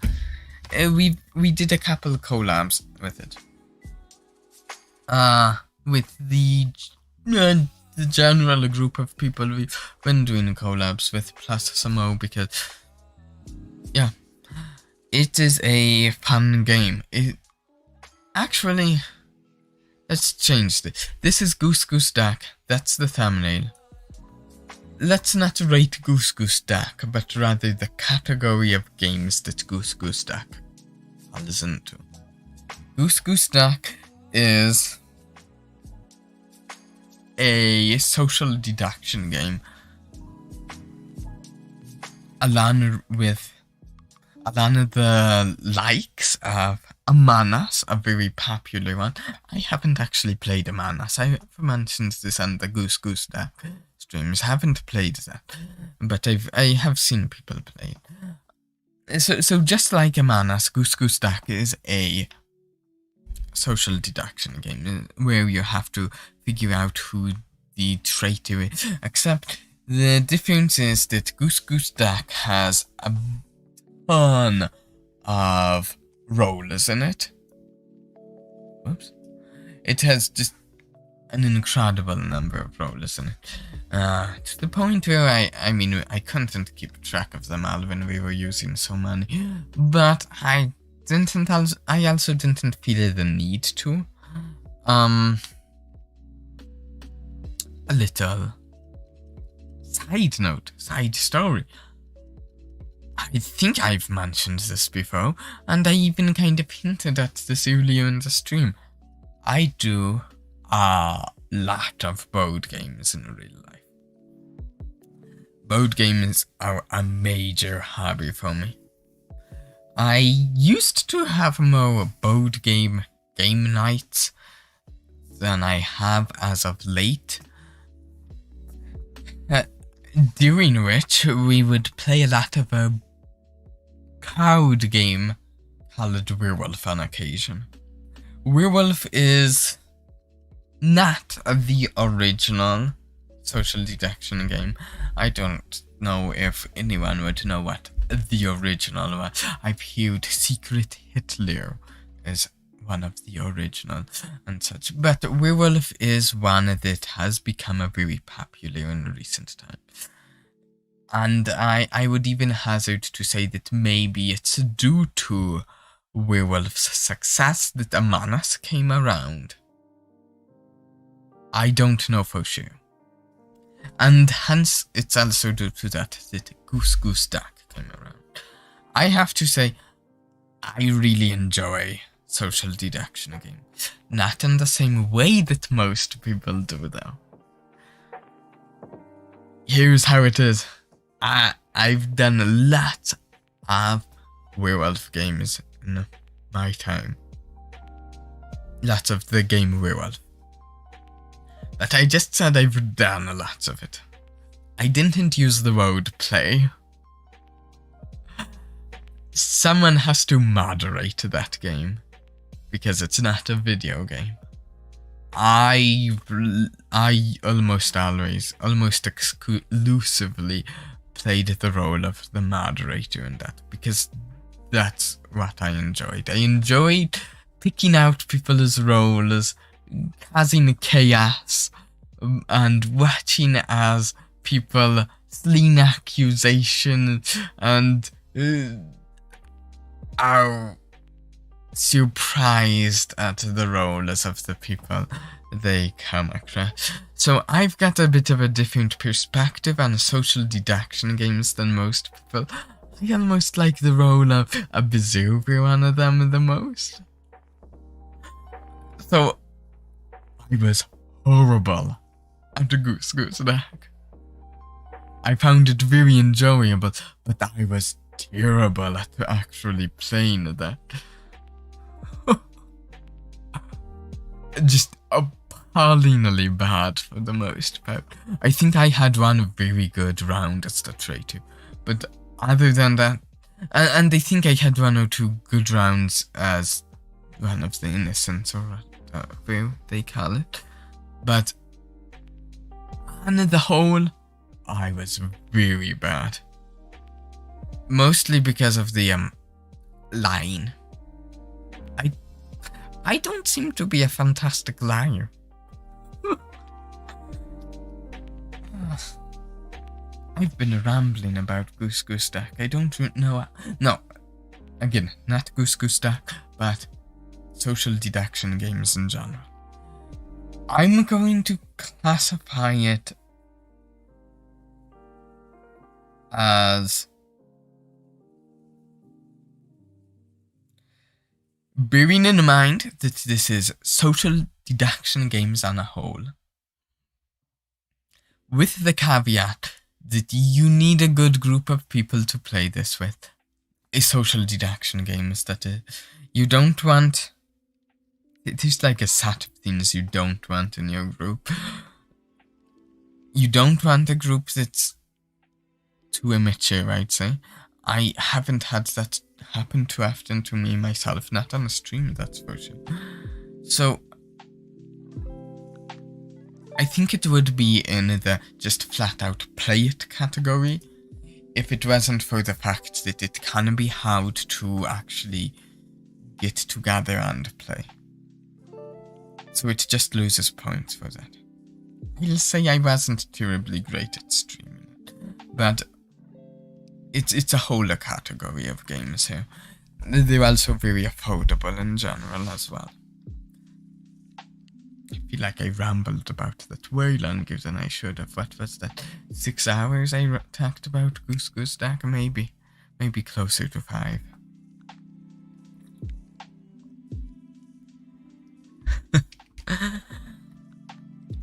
We did a couple collabs with it. With the general group of people we've been doing collabs with, plus some more, because yeah, it is a fun game. Actually, let's change this. This is Goose Goose Duck. That's the thumbnail. Let's not rate Goose Goose Duck, but rather the category of games that Goose Goose Duck falls into. Goose Goose Duck is a social deduction game, along with the likes of Among Us, a very popular one. I haven't actually played Among Us. I've mentioned this on the Goose Goose Duck streams. Haven't played that, but I have seen people play it. So just like Among Us, Goose Goose Duck is a social deduction game where you have to figure out who the traitor is. Except the difference is that Goose Goose Duck has a ton of rollers in it. Whoops. It has just an incredible number of rollers in it. To the point where I couldn't keep track of them all when we were using so many. But I also didn't feel the need to. A little side story. I think I've mentioned this before, and I even kind of hinted at this earlier in the stream. I do a lot of board games in real life. Board games are a major hobby for me. I used to have more board game game nights than I have as of late. During which we would play a lot of a card game called Werewolf on occasion. Werewolf is not the original social deduction game. I don't know if anyone would know what the original was. I've heard Secret Hitler is one of the original and such, but Werewolf is one that has become a very popular in recent times. And I would even hazard to say that maybe it's due to Werewolf's success that Among Us came around. I don't know for sure. And hence it's also due to that Goose Goose Duck came around. I have to say, I really enjoy social deduction games. Not in the same way that most people do though. Here's how it is. I've done lots of werewolf games in my time. Lots of the game Werewolf. But I just said I've done lots of it. I didn't use the word play. Someone has to moderate that game, because it's not a video game. I almost exclusively played the role of the moderator in that, because that's what I enjoyed. I enjoyed picking out people's roles, causing chaos, and watching as people sling accusations and are surprised at the roles of the people they come across. So I've got a bit of a different perspective on social deduction games than most people. I almost like the role of a vtuber one of them the most. So I was horrible at the Goose Goose Duck. I found it very enjoyable, but I was terrible at actually playing that. Just appallingly bad for the most part. I think I had one very good round as the traitor, but other than that, and I think I had one or two good rounds as one of the innocents, or whatever they call it, but on the whole, I was very bad. Mostly because of the lying. I don't seem to be a fantastic liar. I've been rambling about Goose Goose Duck. I don't know. No, again, not Goose Goose Duck, but social deduction games in general. I'm going to classify it as bearing in mind that this is social deduction games on a whole, with the caveat that you need a good group of people to play this with. A social deduction game is that you don't want... There's like a set of things you don't want in your group. You don't want a group that's too immature, I'd say. I haven't had that happen too often to me myself, not on a stream, that's for sure. So I think it would be in the just flat out play it category if it wasn't for the fact that it can be hard to actually get together and play. So it just loses points for that. I'll say I wasn't terribly great at streaming it, but it's a whole category of games here. They're also very affordable in general as well. I feel like I rambled about that way longer than I should have. What was that? 6 hours I talked about Goose Goose Duck? Maybe closer to 5.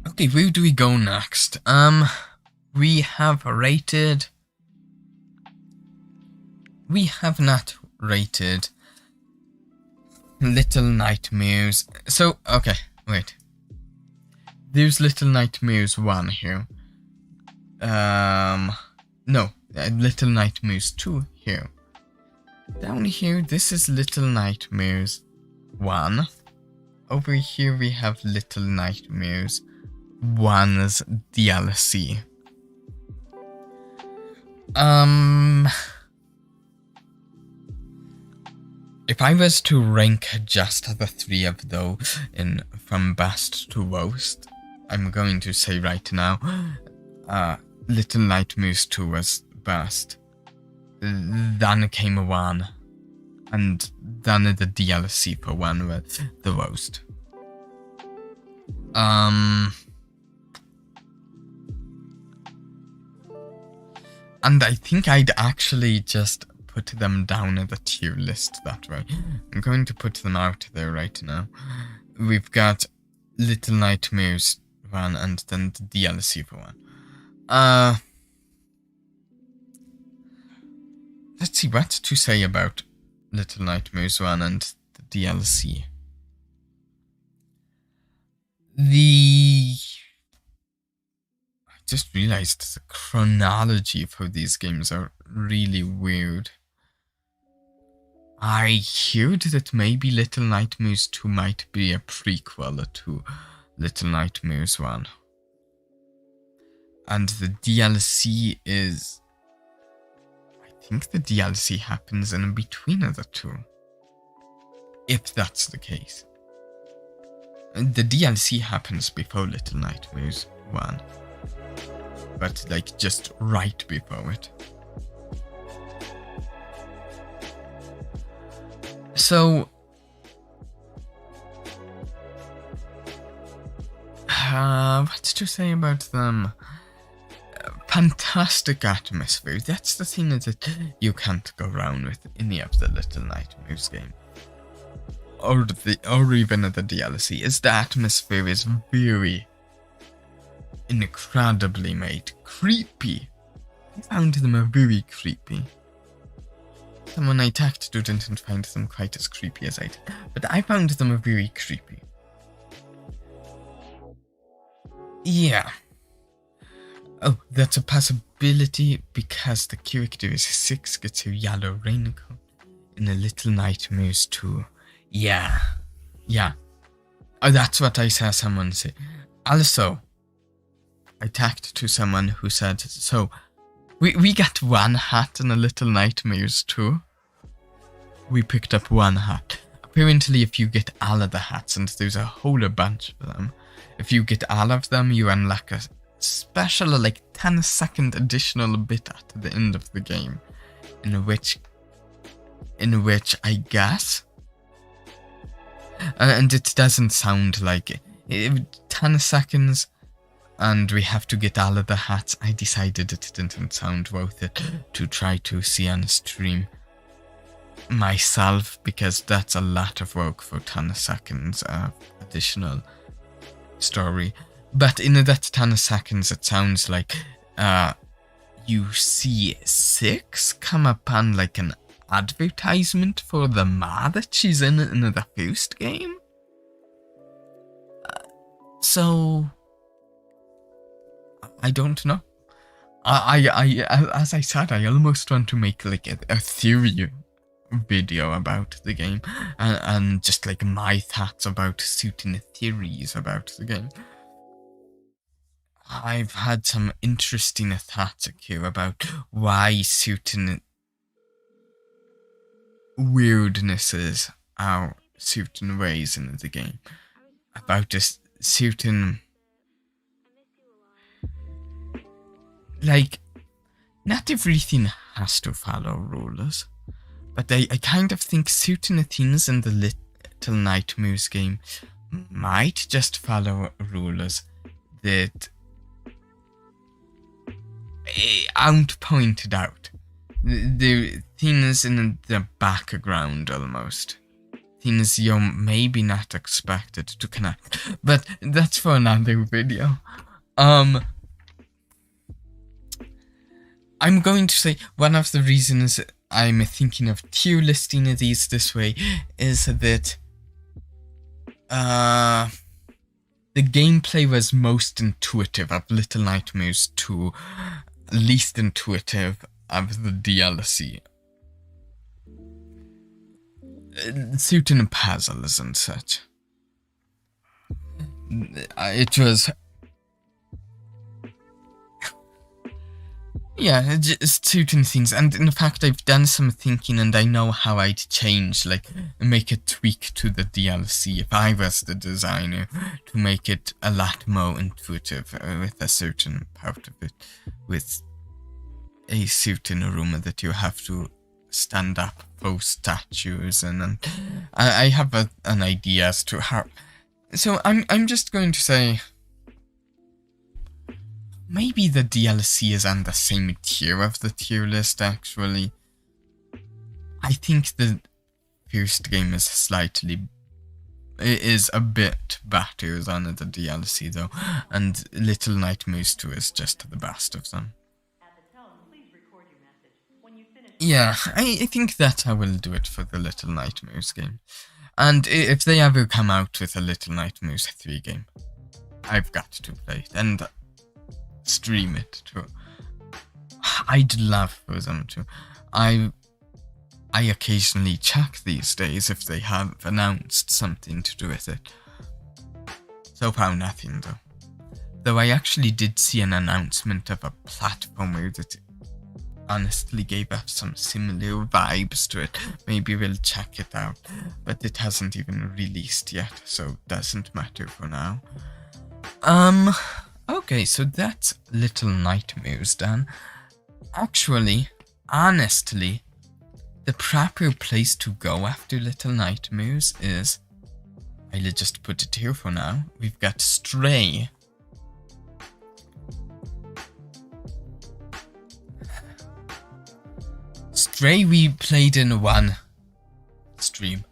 Okay, where do we go next? We have rated... We have not rated Little Nightmares. So, okay, wait. There's Little Nightmares 1 here. No, Little Nightmares 2 here. Down here, this is Little Nightmares 1. Over here we have Little Nightmares 1's DLC. If I was to rank just the 3 of those from best to worst, I'm going to say right now, Little Nightmares 2 was best. Then came 1, and then the DLC for 1 was the worst. And I think I'd actually just put them down in the tier list that way. I'm going to put them out there right now. We've got Little Nightmares 1 and then the DLC for 1. Let's see what to say about Little Nightmares 1 and the DLC. I just realized the chronology for these games are really weird. I heard that maybe Little Nightmares 2 might be a prequel to Little Nightmares 1. And the DLC is... I think the DLC happens in between the two. If that's the case. The DLC happens before Little Nightmares 1. But like just right before it. So, what to say about them? Fantastic atmosphere. That's the thing that you can't go wrong with any of the Little Nightmares game. Or even the DLC. Is the atmosphere is very incredibly made. Creepy. I found them very creepy. Someone I talked to didn't find them quite as creepy as I did, but I found them very creepy. Yeah. Oh, that's a possibility because the character is 6, gets a yellow raincoat in a Little Nightmares 2. Yeah. Oh, that's what I saw someone say. Also, I talked to someone who said, so, we got 1 hat in a Little Nightmares 2. We picked up 1 hat. Apparently, if you get all of the hats, and there's a whole bunch of them, if you get all of them, you unlock a special, like, 10-second additional bit at the end of the game, in which I guess, and it doesn't sound like it, 10 seconds, and we have to get all of the hats. I decided it didn't sound worth it to try to see on stream myself, because that's a lot of work for 10 seconds of additional story. But in that 10 seconds, it sounds like you see 6 come upon like an advertisement for the mod that she's in the first game. So I don't know. I as I said, I almost want to make like a theory video about the game and just like my thoughts about certain theories about the game. I've had some interesting thoughts here about why certain weirdnesses are certain ways in the game. About a certain, like, not everything has to follow rules, but I kind of think certain things in the Little Nightmares game might just follow rules that aren't pointed out. The things in the background almost. Things you're maybe not expected to connect. But that's for another video. I'm going to say one of the reasons I'm thinking of tier listing these this way is that the gameplay was most intuitive of Little Nightmares 2, least intuitive of the DLC. Certain puzzles and such. It was... yeah, just certain things, and in fact I've done some thinking and I know how I'd change, like, make a tweak to the DLC if I was the designer, to make it a lot more intuitive with a certain part of it, with a certain room that you have to stand up for statues, and I have an idea as to how. So I'm just going to say, maybe the DLC is on the same tier of the tier list, actually. I think the first game is a bit better than the DLC, though, and Little Nightmares 2 is just the best of them. Yeah, I think that I will do it for the Little Nightmares game. And if they ever come out with a Little Nightmares 3 game, I've got to play it and stream it too. I'd love for them to. I occasionally check these days if they have announced something to do with it. So far nothing though. Though I actually did see an announcement of a platformer that honestly gave us some similar vibes to it. Maybe we'll check it out, but it hasn't even released yet, so it doesn't matter for now. Okay, so that's Little Nightmares done. Actually, honestly, the proper place to go after Little Nightmares is, I'll just put it here for now, we've got Stray. Stray we played in one stream.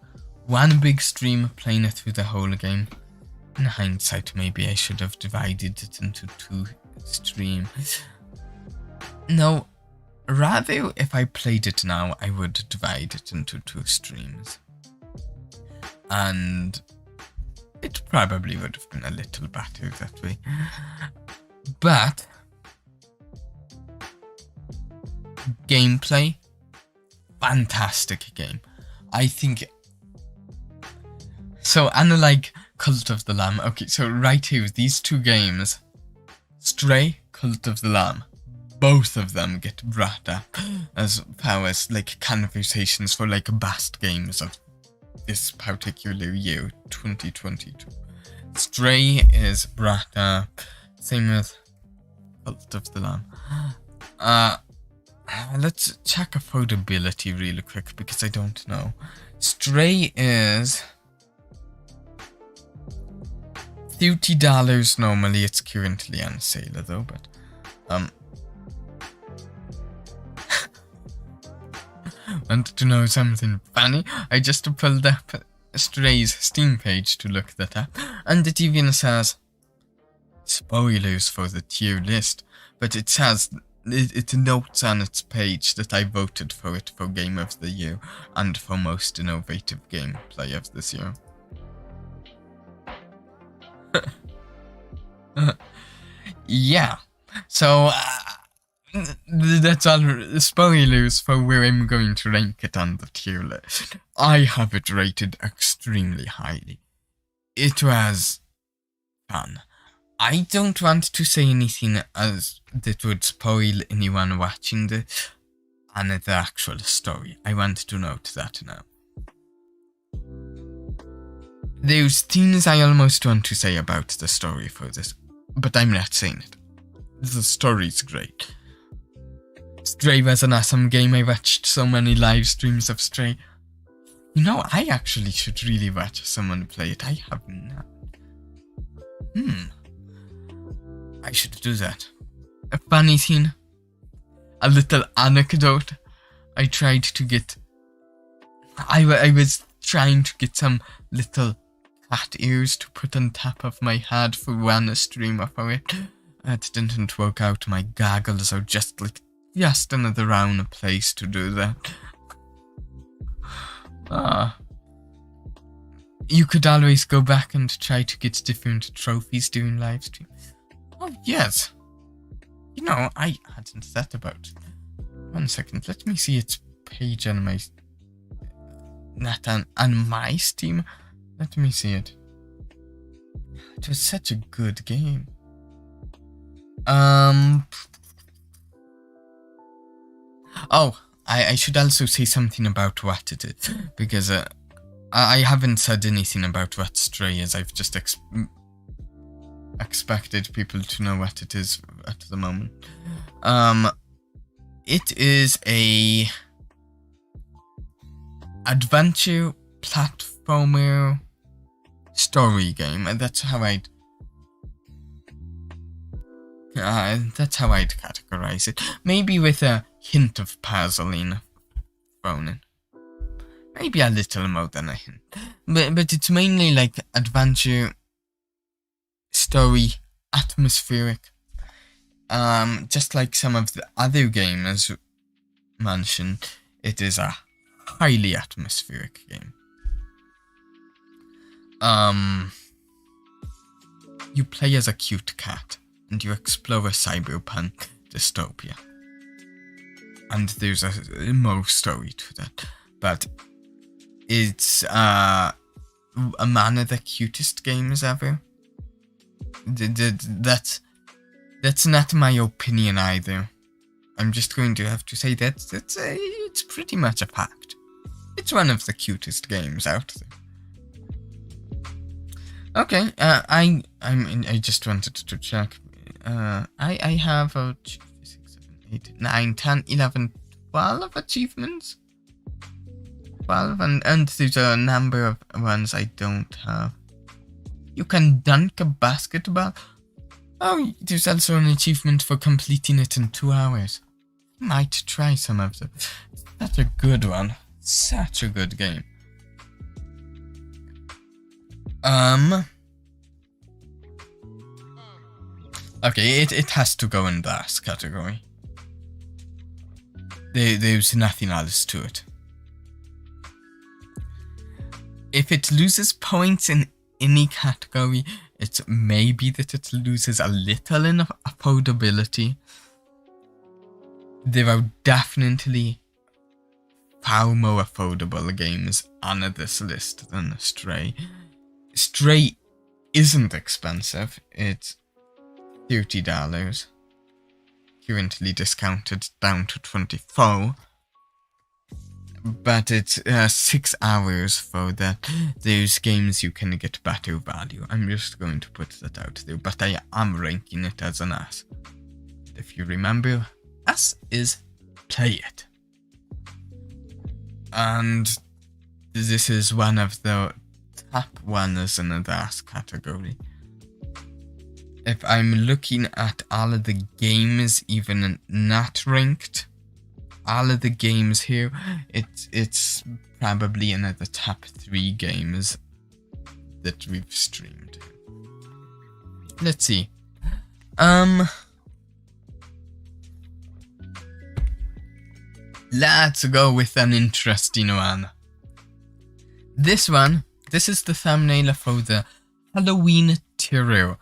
One big stream, playing it through the whole game. In hindsight, maybe I should have divided it into 2 streams. No, rather, if I played it now, I would divide it into 2 streams. And it probably would have been a little better that way. But gameplay, fantastic game. I think so. Unlike Cult of the Lamb, okay, so right here, these 2 games, Stray, Cult of the Lamb, both of them get brought up as far as like conversations for like best games of this particular year, 2022. Stray is brought up, same with Cult of the Lamb. Let's check affordability really quick because I don't know. Stray is $30 normally. It's currently on sale though, but want to know something funny? I just pulled up Stray's Steam page to look that up, and it even says spoilers for the tier list, but it says it notes on its page that I voted for it for Game of the Year and for Most Innovative Gameplay of this year. Yeah, so that's all spoilers for where I'm going to rank it on the tier list. I have it rated extremely highly. It was fun. I don't want to say anything as that would spoil anyone watching the actual story. I want to note that now. There's things I almost want to say about the story for this, but I'm not saying it. The story's great. Stray was an awesome game. I watched so many live streams of Stray. You know, I actually should really watch someone play it. I have not. I should do that. A funny thing, a little anecdote. I was trying to get some little cat ears to put on top of my head for one streamer for it. It didn't work out. My goggles are just in the wrong place to do that. you could always go back and try to get different trophies during live stream. Oh, yes. You know, I hadn't thought about it. 1 second, let me see its page on my... Not on my Steam. Let me see it. It was such a good game. Oh, I should also say something about what it is, because I haven't said anything about what Stray is. I've just expected people to know what it is at the moment. It is a adventure platformer story game, and that's how I'd categorize it. Maybe with a hint of puzzling thrown in. Maybe a little more than a hint. But it's mainly like adventure, story, atmospheric. Just like some of the other games mentioned, it is a highly atmospheric game. You play as a cute cat, and you explore a cyberpunk dystopia. And there's a more story to that, but it's one of the cutest games ever. That's not my opinion either. I'm just going to have to say that it's pretty much a fact. It's one of the cutest games out there. Okay, I just wanted to check. I have 2, 3, 6, 7, 8, 9, 10, 11, 12 achievements. 12, and there's a number of ones I don't have. You can dunk a basketball. Oh, there's also an achievement for completing it in 2 hours. Might try some of them. Such a good one. Such a good game. Okay, it has to go in that category. There's nothing else to it. If it loses points in any category, it's maybe that it loses a little in affordability. There are definitely far more affordable games on this list than Stray. Stray isn't expensive. It's $30, currently discounted down to $24. But it's 6 hours for that. There's games you can get better value. I'm just going to put that out there, but I am ranking it as an S. If you remember, S is play it. And this is one of the top ones in the S category. If I'm looking at all of the games, even not ranked, all of the games here, it's probably in the top 3 games that we've streamed. Let's see. Let's go with an interesting one. This is the thumbnail for the Halloween Terror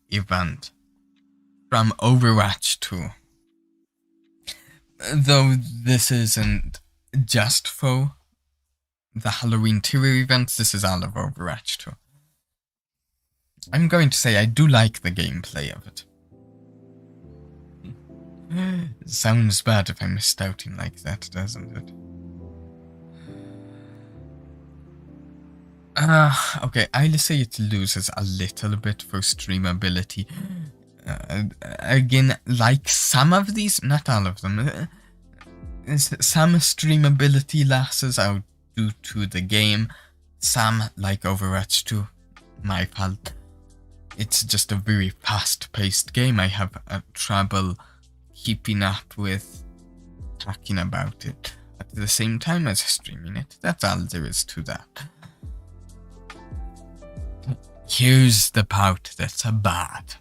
event from Overwatch 2. Though this isn't just for the Halloween Terror event, this is all of Overwatch 2. I'm going to say I do like the gameplay of it. It sounds bad if I'm stouting like that, doesn't it? Okay, I'll say it loses a little bit for streamability. Again, like some of these, not all of them, some streamability losses are due to the game. Some, like Overwatch 2, my fault. It's just a very fast-paced game. I have trouble keeping up with talking about it at the same time as streaming it. That's all there is to that. Here's the part that's bad.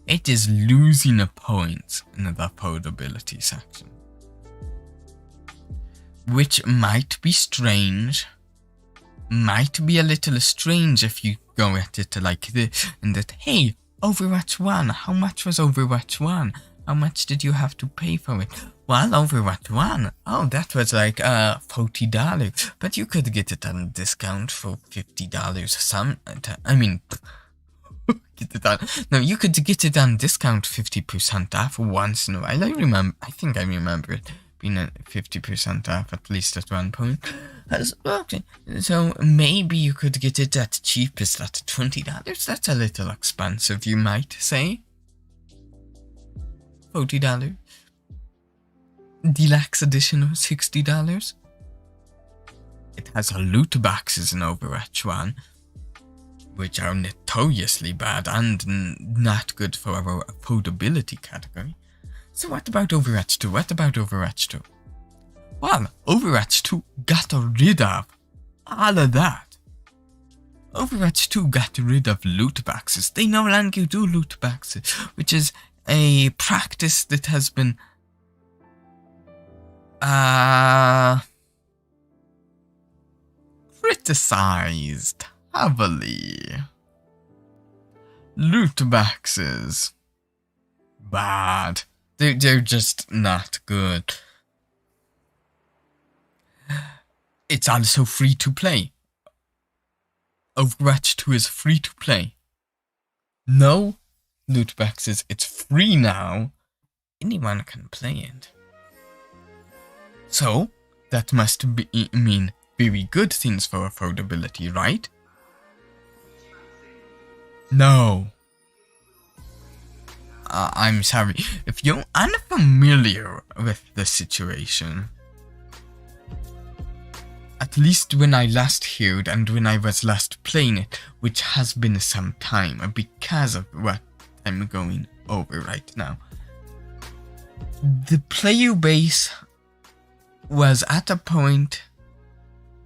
It is losing a point in the affordability section. Which might be strange, might be a little strange if you go at it like this, and that, hey, Overwatch 1, how much was Overwatch 1? How much did you have to pay for it? Well, Overwatch 1, oh, that was like $40, but you could get it on discount for $50 get it on. No, you could get it on discount 50% off once in a while. I think I remember it being at 50% off at least at one point. Okay, so maybe you could get it at cheapest at $20. That's a little expensive, you might say. $40. Deluxe edition of $60. It has loot boxes in Overwatch 1, which are notoriously bad and not good for our affordability category. So what about Overwatch 2? Well, Overwatch 2 got rid of all of that. Overwatch 2 got rid of loot boxes. They no longer do loot boxes, which is a practice that has been criticized heavily. Loot boxes. Bad. They're just not good. It's also free to play. Overwatch 2 is free to play. No loot boxes. It's free now. Anyone can play it. So, that must mean very good things for affordability, right? No. I'm sorry. If you're unfamiliar with the situation, at least when I last heard and when I was last playing it, which has been some time because of what I'm going over right now, the player base was at a point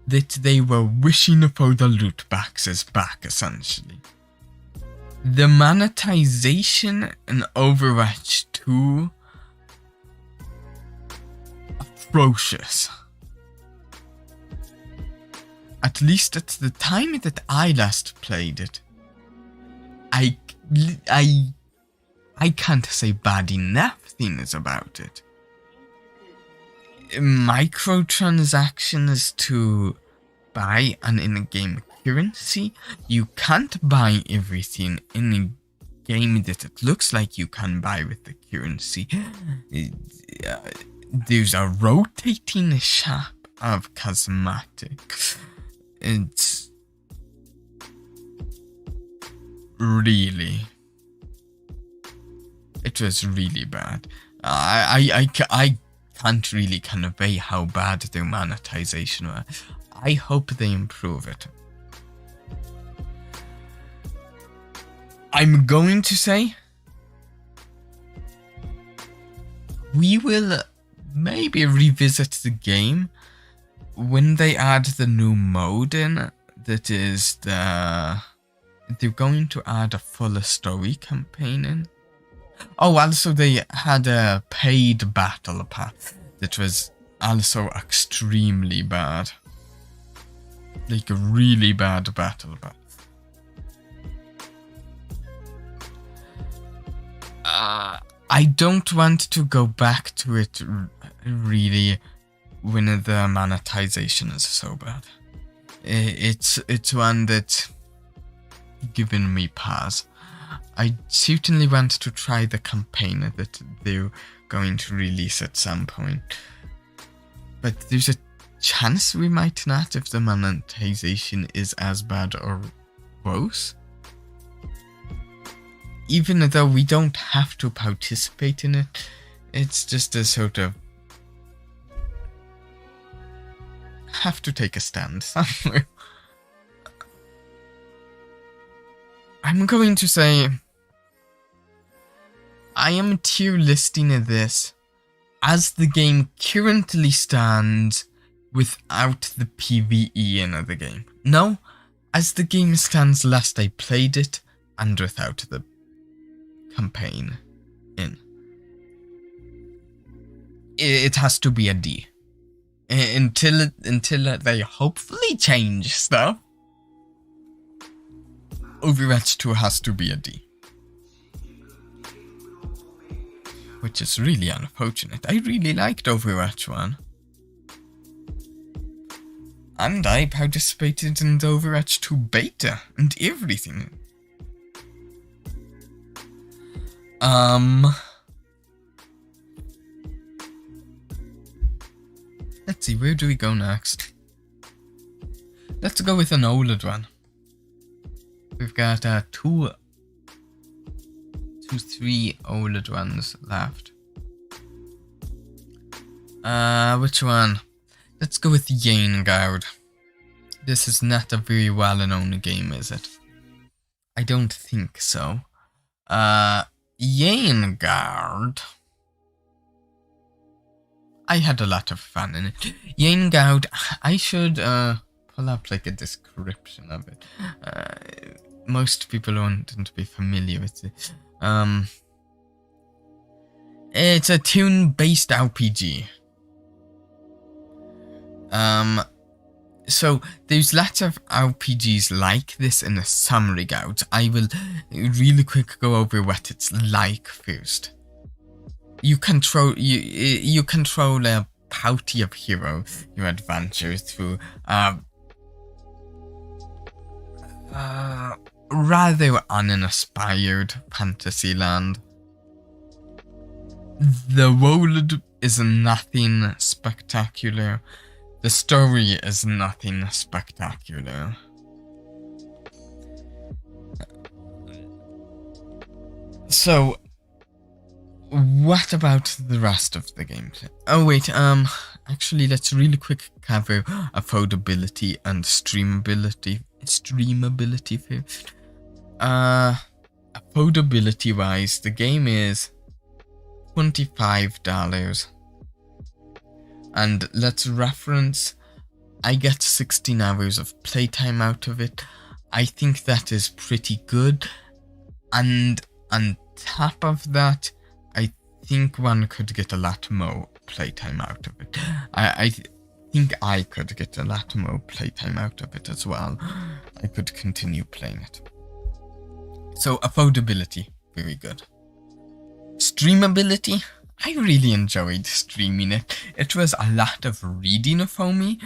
that they were wishing for the loot boxes back, essentially. The monetization in Overwatch 2, atrocious. At least at the time that I last played it, I can't say bad enough things about it. Microtransactions to buy an in-game currency. You can't buy everything in a game that it looks like you can buy with the currency. There's a rotating shop of cosmetics. It's really... It was really bad. I can't really convey how bad their monetization was. I hope they improve it. I'm going to say we will maybe revisit the game when they add the new mode in. That is they're going to add a full story campaign in. Oh, also they had a paid battle pass that was also extremely bad. Like a really bad battle pass. I don't want to go back to it really when the monetization is so bad. It's one that's given me pause. I certainly want to try the campaign that they're going to release at some point. But there's a chance we might not if the monetization is as bad or worse. Even though we don't have to participate in it, it's just a sort of have to take a stand somewhere. I'm going to say I am tier listing this as the game currently stands without the PvE in the game. No, as the game stands last I played it and without the campaign in. It has to be a D. until they hopefully change stuff. Overwatch 2 has to be a D. Which is really unfortunate. I really liked Overwatch 1. And I participated in the Overwatch 2 beta and everything. Let's see, where do we go next? Let's go with an OLED one. We've got 3 OLED ones left. Which one? Let's go with Vanguard. This is not a very well-known game, is it? I don't think so. Vanguard. I had a lot of fun in it. Vanguard, I should pull up like a description of it. Most people wouldn't be familiar with it. It's a tune-based RPG. So there's lots of RPGs like this in some regards. I will really quick go over what it's like first. You control a party of heroes. You adventure through rather uninspired fantasy land. The world is nothing spectacular. The story is nothing spectacular. So, what about the rest of the gameplay? Oh wait, actually let's really quick cover affordability and streamability first. Affordability wise, the game is $25. And let's reference, I get 16 hours of playtime out of it. I think that is pretty good. And on top of that, I think one could get a lot more playtime out of it. I think I could get a lot more playtime out of it as well. I could continue playing it. So affordability, very good. Streamability, I really enjoyed streaming it. It was a lot of reading for me,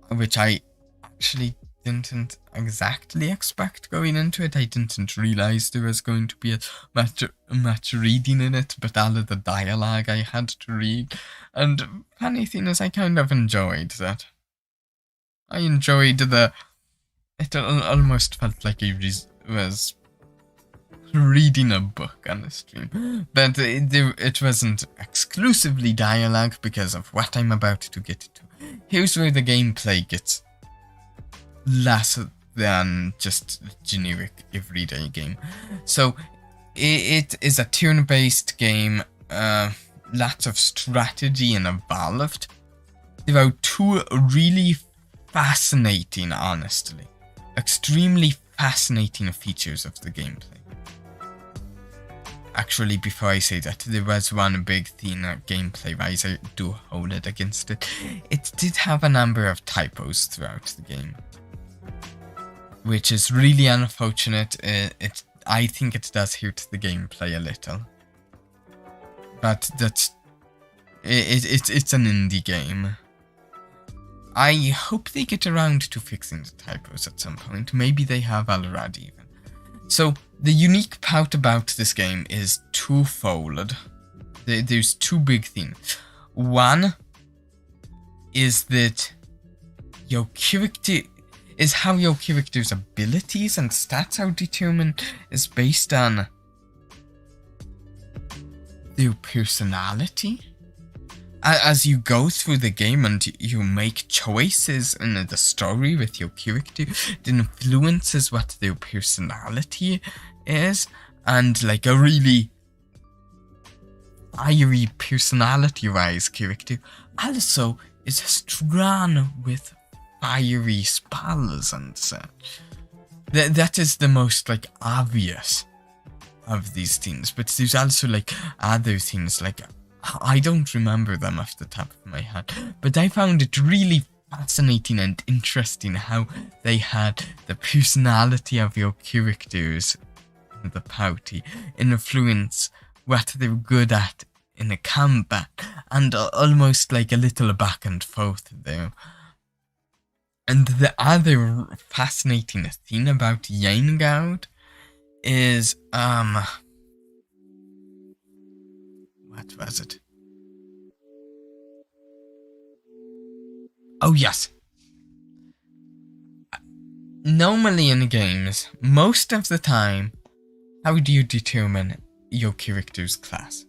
which I actually didn't exactly expect going into it. I didn't realize there was going to be much reading in it, but all of the dialogue I had to read. And funny thing is, I kind of enjoyed that. I enjoyed it almost felt like I was reading a book on the stream, but it wasn't exclusively dialogue because of what I'm about to get to. Here's where the gameplay gets less than just a generic everyday game. So it is a turn-based game, lots of strategy and evolved. There are two really fascinating, honestly, extremely fascinating features of the gameplay. Actually, before I say that, there was one big thing gameplay-wise I do hold it against it. It did have a number of typos throughout the game, which is really unfortunate. I think it does hurt the gameplay a little, but it's an indie game. I hope they get around to fixing the typos at some point. Maybe they have already even. So, the unique part about this game is twofold. There's two big things. One is that your character is how your character's abilities and stats are determined is based on their personality. As you go through the game and you make choices in the story with your character, it influences what their personality is, and like a really fiery personality-wise character also is strong with fiery spells and such. That is the most like obvious of these things, but there's also like other things like I don't remember them off the top of my head, but I found it really fascinating and interesting how they had the personality of your characters in the party influence what they were good at in a combat, and almost like a little back and forth there. And the other fascinating thing about Yangard is, what was it? Oh yes. Normally in games, most of the time, how do you determine your character's class?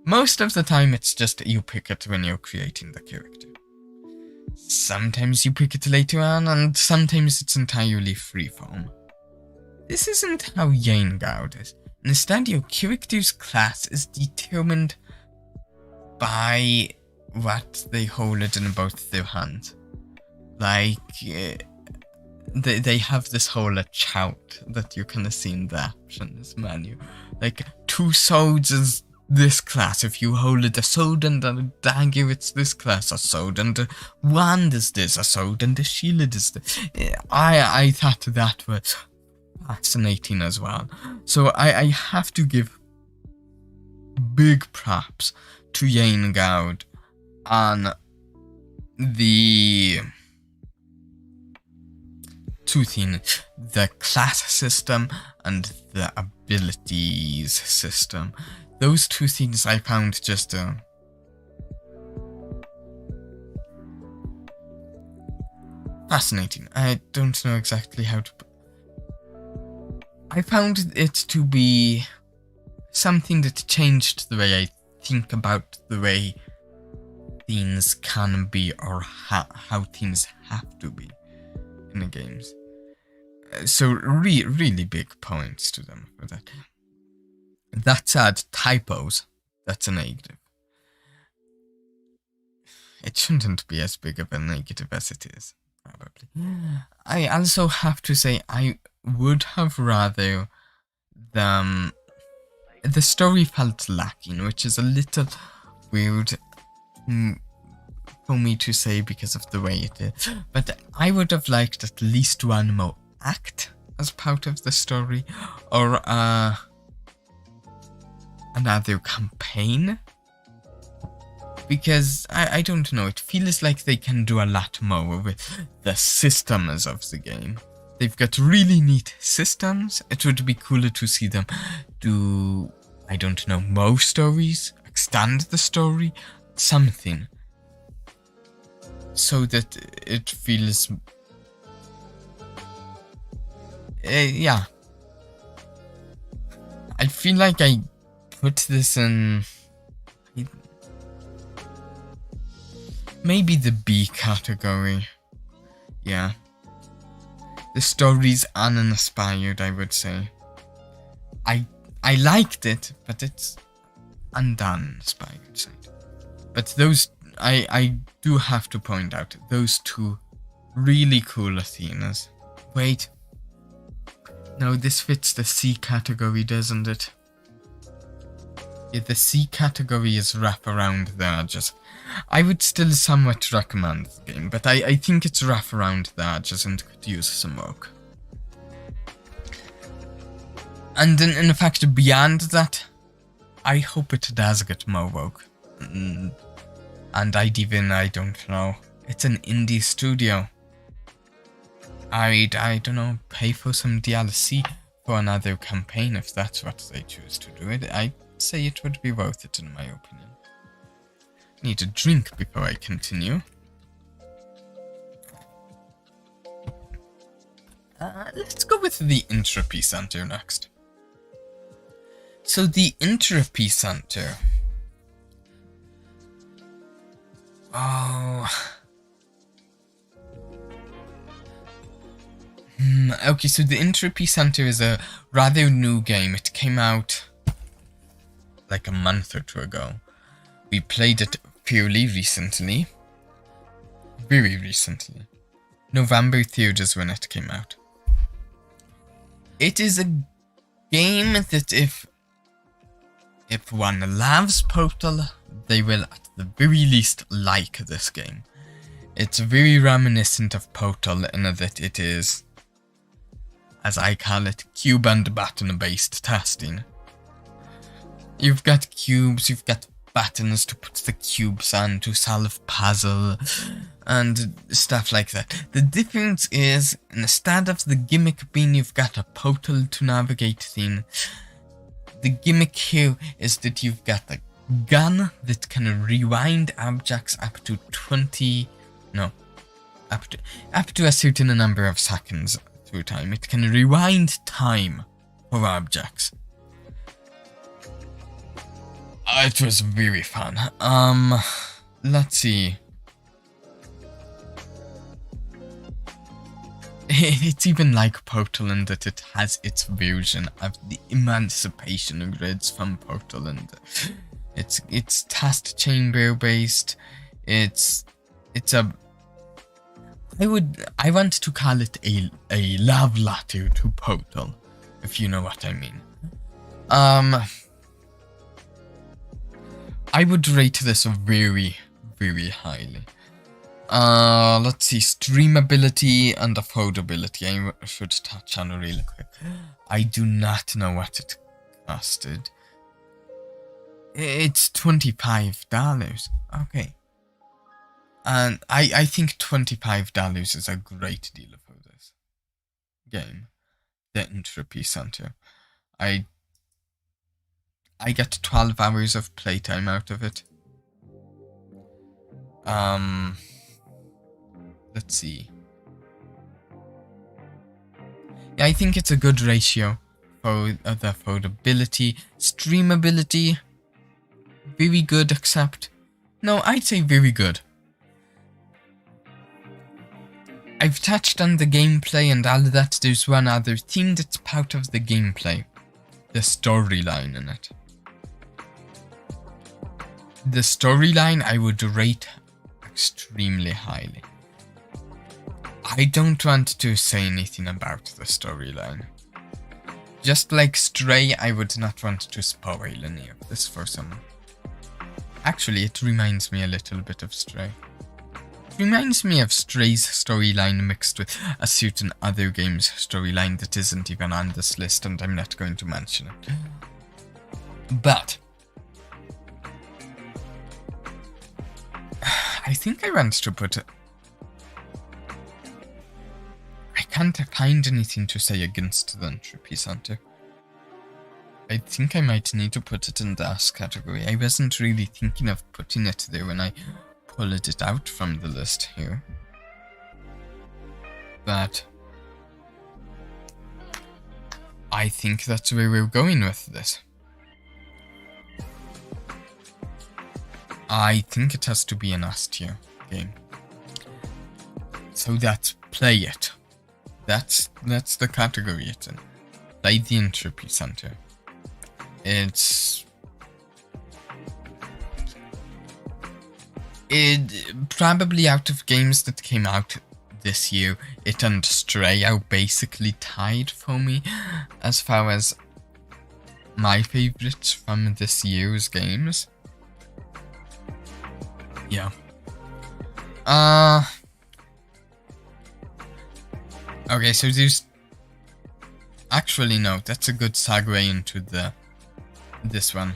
Most of the time it's just you pick it when you're creating the character. Sometimes you pick it later on, and sometimes it's entirely freeform. This isn't how Yangard is. Instead, your character's class is determined by what they hold in both their hands. Like, they have this whole chart that you can see in the options menu. Like, 2 swords is this class. If you hold a sword and a dagger, it's this class. A sword and a wand is this. A sword and a shield is this. I thought that was fascinating as well. So I have to give big props to Yangard on the 2 things, the class system and the abilities system. Those 2 things I found just fascinating. I don't know exactly how to I found it to be something that changed the way I think about the way things can be, or how things have to be in the games. So really big points to them for that. That said, typos, that's a negative. It shouldn't be as big of a negative as it is, probably. I also have to say I would have rather the story felt lacking, which is a little weird for me to say because of the way it is. But I would have liked at least 1 more act as part of the story, or another campaign. Because I don't know, it feels like they can do a lot more with the systems of the game. They've got really neat systems. It would be cooler to see them do, I don't know, more stories, extend the story, something. So that it feels... yeah. I feel like I put this in... maybe the B category. Yeah. The story's uninspired, I would say. I liked it, but it's on the uninspired side. But those, I do have to point out, those 2 really cool Athenas. Wait. No, this fits the C category, doesn't it? Yeah, the C category is wrap around the edges. I would still somewhat recommend the game, but I think it's rough around the edges and could use some work. And in fact, beyond that, I hope it does get more work. And I don't know. It's an indie studio. I don't know, pay for some DLC for another campaign if that's what they choose to do. I'd say it would be worth it in my opinion. Need a drink before I continue. Let's go with the Entropy Center next. So the Entropy Center. Oh. Okay, so the Entropy Center is a rather new game. It came out like a month or 2 ago. We played it fairly recently. Very recently. November 3rd is when it came out. It is a game that if If one loves Portal, they will at the very least like this game. It's very reminiscent of Portal in that it is, as I call it, cube and button based testing. You've got cubes, you've got buttons to put the cubes on to solve puzzle and stuff like that. The difference is, instead of the gimmick being you've got a portal to navigate thing, the gimmick here is that you've got a gun that can rewind objects up to up to a certain number of seconds through time. It can rewind time for objects. It was very fun. Let's see. It's even like Portal in that it has its version of the emancipation grids from Portal, and it's test chamber based. I want to call it a love letter to Portal, if you know what I mean. I would rate this very, very highly. Let's see, streamability and affordability. I should touch on really quick. I do not know what it costed. It's $25. Okay. And I think $25 is a great deal for this game. The Entropy Center. I get 12 hours of playtime out of it. Let's see. Yeah, I think it's a good ratio for the affordability. Streamability, very good, except... No, I'd say very good. I've touched on the gameplay and all that. There's one other thing that's part of the gameplay. The storyline in it. The storyline I would rate extremely highly. I don't want to say anything about the storyline. Just like Stray, I would not want to spoil any of this for someone. Actually, it reminds me a little bit of Stray. It reminds me of Stray's storyline mixed with a certain other game's storyline that isn't even on this list, and I'm not going to mention it. But I think I want to put it... I can't find anything to say against the Entropy Center. I think I might need to put it in the S category. I wasn't really thinking of putting it there when I pulled it out from the list here. But I think that's where we're going with this. I think it has to be an S tier game. So that's play it. That's the category it's in. Play the Entropy Center. It probably, out of games that came out this year, it and Stray are basically tied for me as far as my favorites from this year's games. Yeah. Okay, so there's... Actually, no, that's a good segue into this one.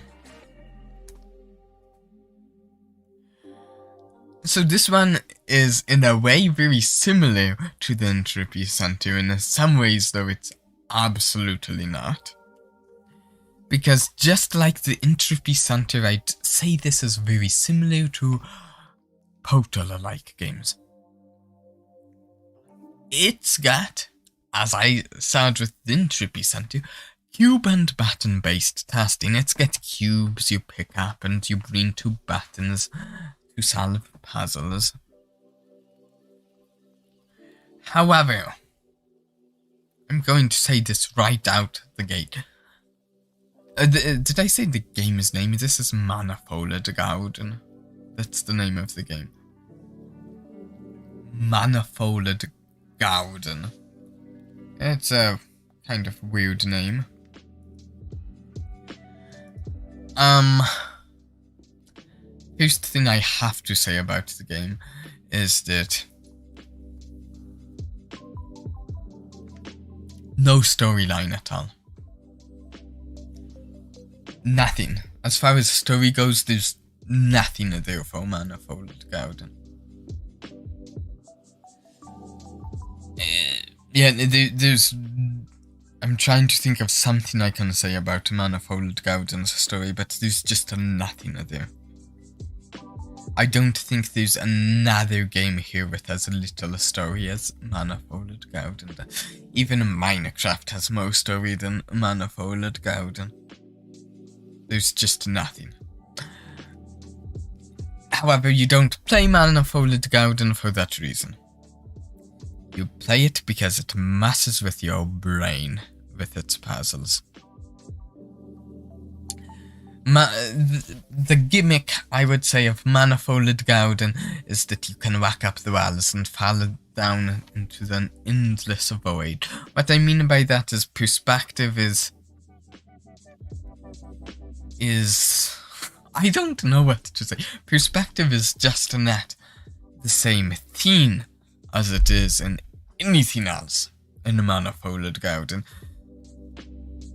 So this one is in a way very similar to the Entropy Center. In some ways, though, it's absolutely not. Because just like the Entropy Center, I'd say this is very similar to Portal-like games. It's got, as I said with the Entropy Center, cube and button based testing. It's got cubes you pick up and you bring to buttons to solve puzzles. However, I'm going to say this right out the gate. Did I say the game's name? This is Manifolded Garden. That's the name of the game. Manifolded Garden. It's a kind of weird name. First thing I have to say about the game is that no storyline at all. Nothing. As far as the story goes, there's nothing there for Manifolded Garden. There's... I'm trying to think of something I can say about Manifolded Garden's story, but there's just nothing there. I don't think there's another game here with as little story as Manifolded Garden. Even Minecraft has more story than Manifolded Garden. There's just nothing. However, you don't play Manifolded Garden for that reason. You play it because it messes with your brain with its puzzles. The gimmick, I would say, of Manifolded Garden is that you can rack up the walls and fall down into the endless void. What I mean by that is perspective is I don't know what to say. Perspective is just not the same thing as it is in anything else in the Manifolded Garden.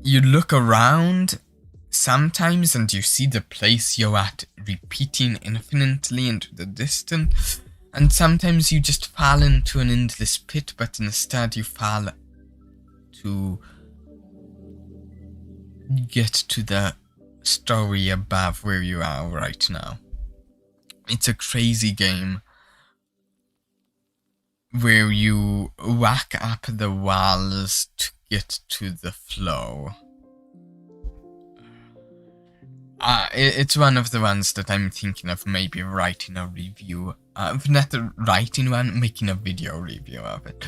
You look around sometimes and you see the place you're at repeating infinitely into the distance, and sometimes you just fall into an endless pit, but instead you fall to get to the story above where you are right now. It's a crazy game where you rack up the walls to get to the flow. It's one of the ones that I'm thinking of maybe writing a review of, not writing one, making a video review of it.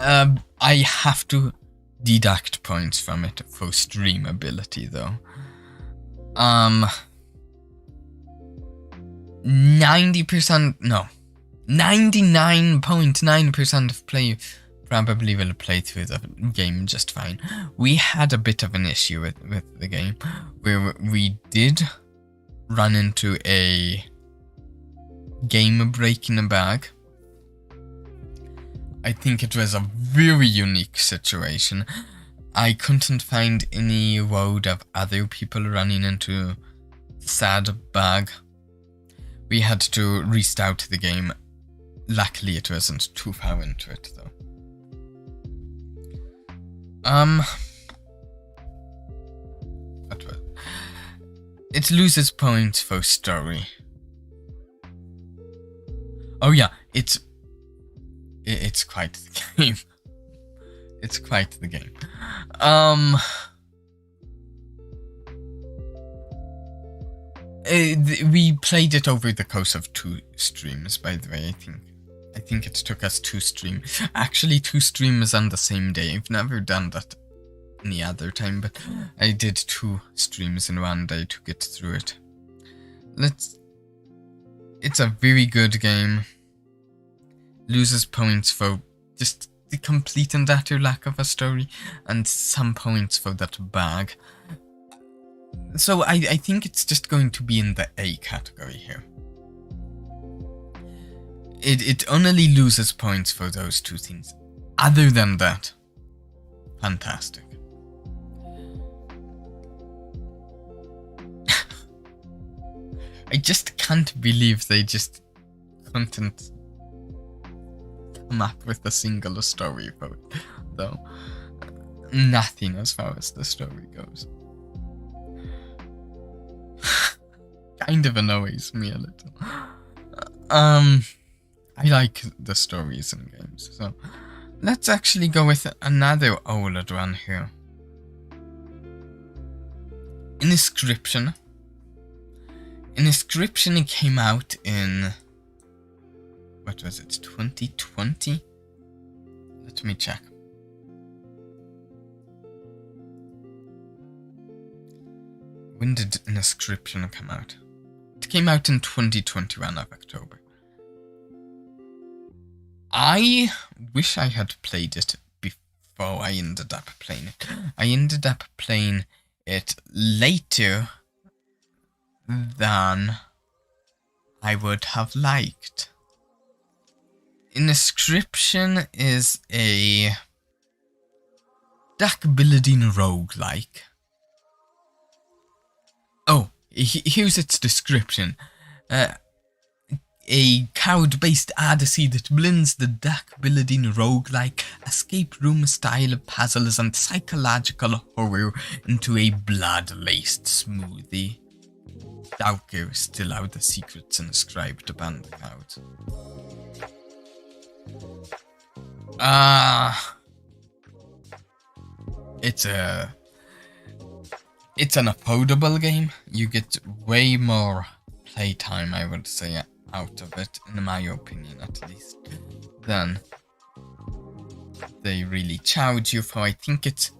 I have to deduct points from it for streamability though. 99.9% of players probably will play through the game just fine. We had a bit of an issue with the game where we did run into a game break in a bag. I think it was a very unique situation. I couldn't find any road of other people running into said bag. We had to restart the game. Luckily it wasn't too far into it though. It loses points for story. Oh yeah, it's quite the game. It's quite the game. We played it over the course of 2 streams, by the way, I think it took us 2 streams. Actually, 2 streams on the same day. I've never done that any other time, but I did 2 streams in one day to get through it. It's a very good game. Loses points for just the complete and utter lack of a story, and some points for that bag. So I think it's just going to be in the A category here. It only loses points for those 2 things. Other than that, fantastic. I just can't believe they just couldn't come up with a single story for it, though. Nothing as far as the story goes. Kind of annoys me a little. I like the stories in games, so let's actually go with another old one here. Inscription. Inscription came out in, what was it, 2020? Let me check. When did Inscription come out? It came out in 2021 of October. I wish I had played it before I ended up playing it. I ended up playing it later than I would have liked. Inscription is a deck building roguelike. Oh, here's its description. A card-based odyssey that blends the deck-building roguelike, escape room-style puzzles and psychological horror into a blood-laced smoothie. Dellog still out the secrets inscribed upon the cards. It's an affordable game. You get way more playtime, I would say, out of it, in my opinion at least, than they really charge you for. I think it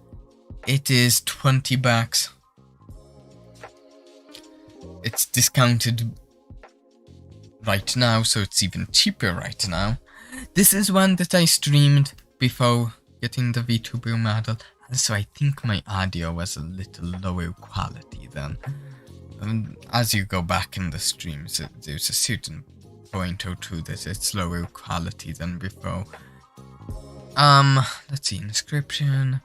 is $20. It's discounted right now, so it's even cheaper right now. This is one that I streamed before getting the VTuber model, and so I think my audio was a little lower quality than. As you go back in the streams, there's a certain point or two that it's lower quality than before. Let's see, inscription.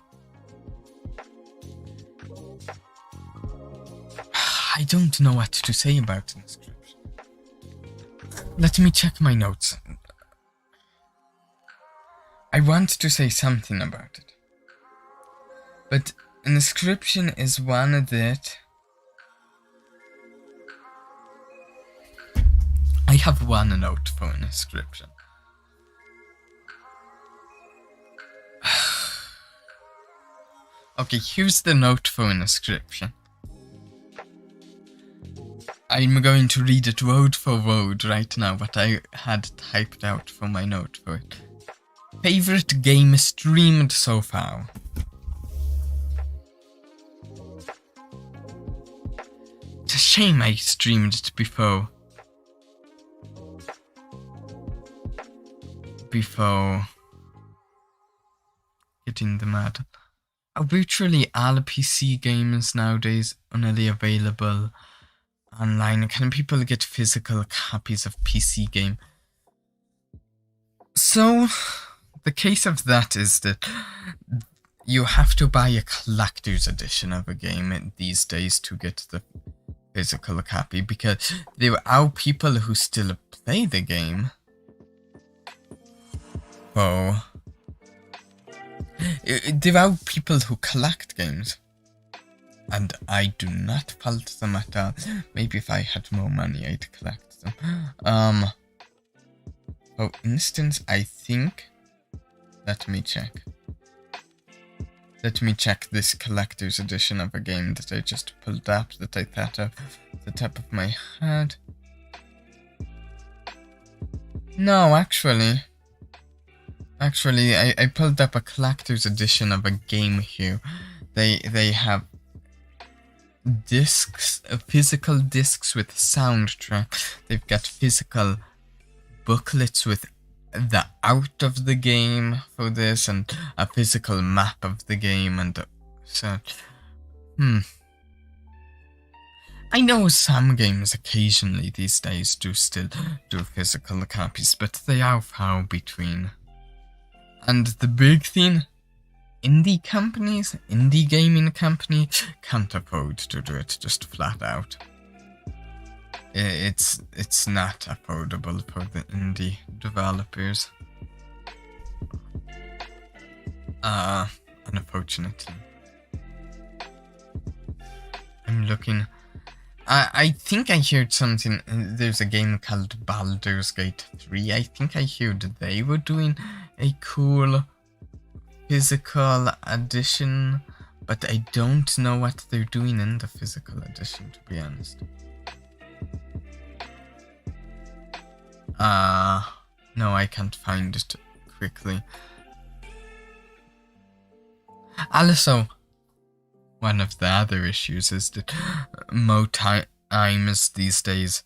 I don't know what to say about inscription. Let me check my notes. I want to say something about it, but inscription is one that I have one note for an inscription. Okay, here's the note for an inscription. I'm going to read it word for word right now, what I had typed out for my note for it. Favorite game streamed so far? It's a shame I streamed it before getting the Mado. Virtually all PC games nowadays only available online. Can people get physical copies of PC game? So the case of that is that you have to buy a collector's edition of a game these days to get the physical copy, because there are people who still play the game. Oh, there are people who collect games, and I do not fault them at all. Maybe if I had more money, I'd collect them. For instance, I think. Let me check. Let me check this collector's edition of a game that I just pulled up, that I thought of the top of my head. No, actually, I pulled up a collector's edition of a game here. They have discs, physical discs with soundtrack. They've got physical booklets with the art of the game for this, and a physical map of the game, and such. I know some games occasionally these days do still do physical copies, but they are far between. And the big thing, indie gaming companies can't afford to do it just flat out. It's not affordable for the indie developers. Unfortunately. I'm looking. I think I heard something. There's a game called Baldur's Gate 3. I think I heard they were doing a cool physical edition, but I don't know what they're doing in the physical edition, to be honest. No, I can't find it quickly. Also, one of the other issues is that most times these days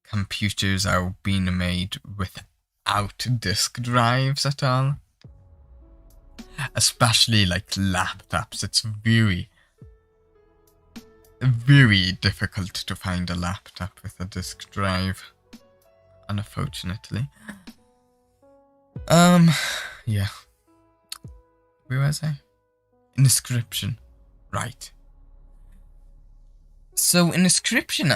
computers are being made without disk drives at all. Especially like laptops, it's very very difficult to find a laptop with a disk drive, unfortunately. Yeah. Where was I? Inscription. Right. So Inscription,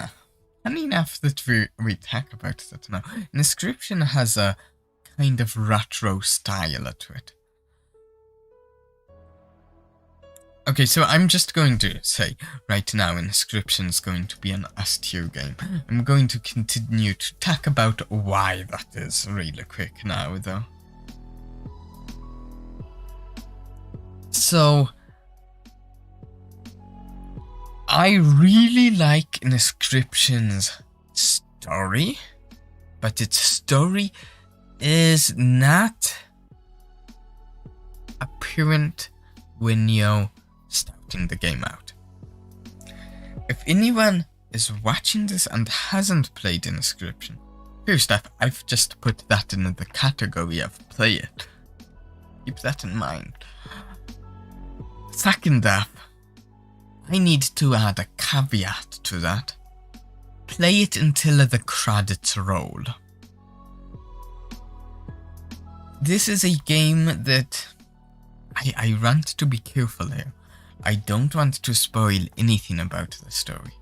funny enough that we talk about that now. Inscription has a kind of retro style to it. Okay, so I'm just going to say right now Inscription is going to be an S-tier game. I'm going to continue to talk about why that is really quick now though. So I really like Inscription's story, but its story is not apparent when you're starting the game out. If anyone is watching this and hasn't played Inscription, first off, I've just put that in the category of play it. Keep that in mind. Second off, I need to add a caveat to that. Play it until the credits roll. This is a game that I want to be careful here. I don't want to spoil anything about the story.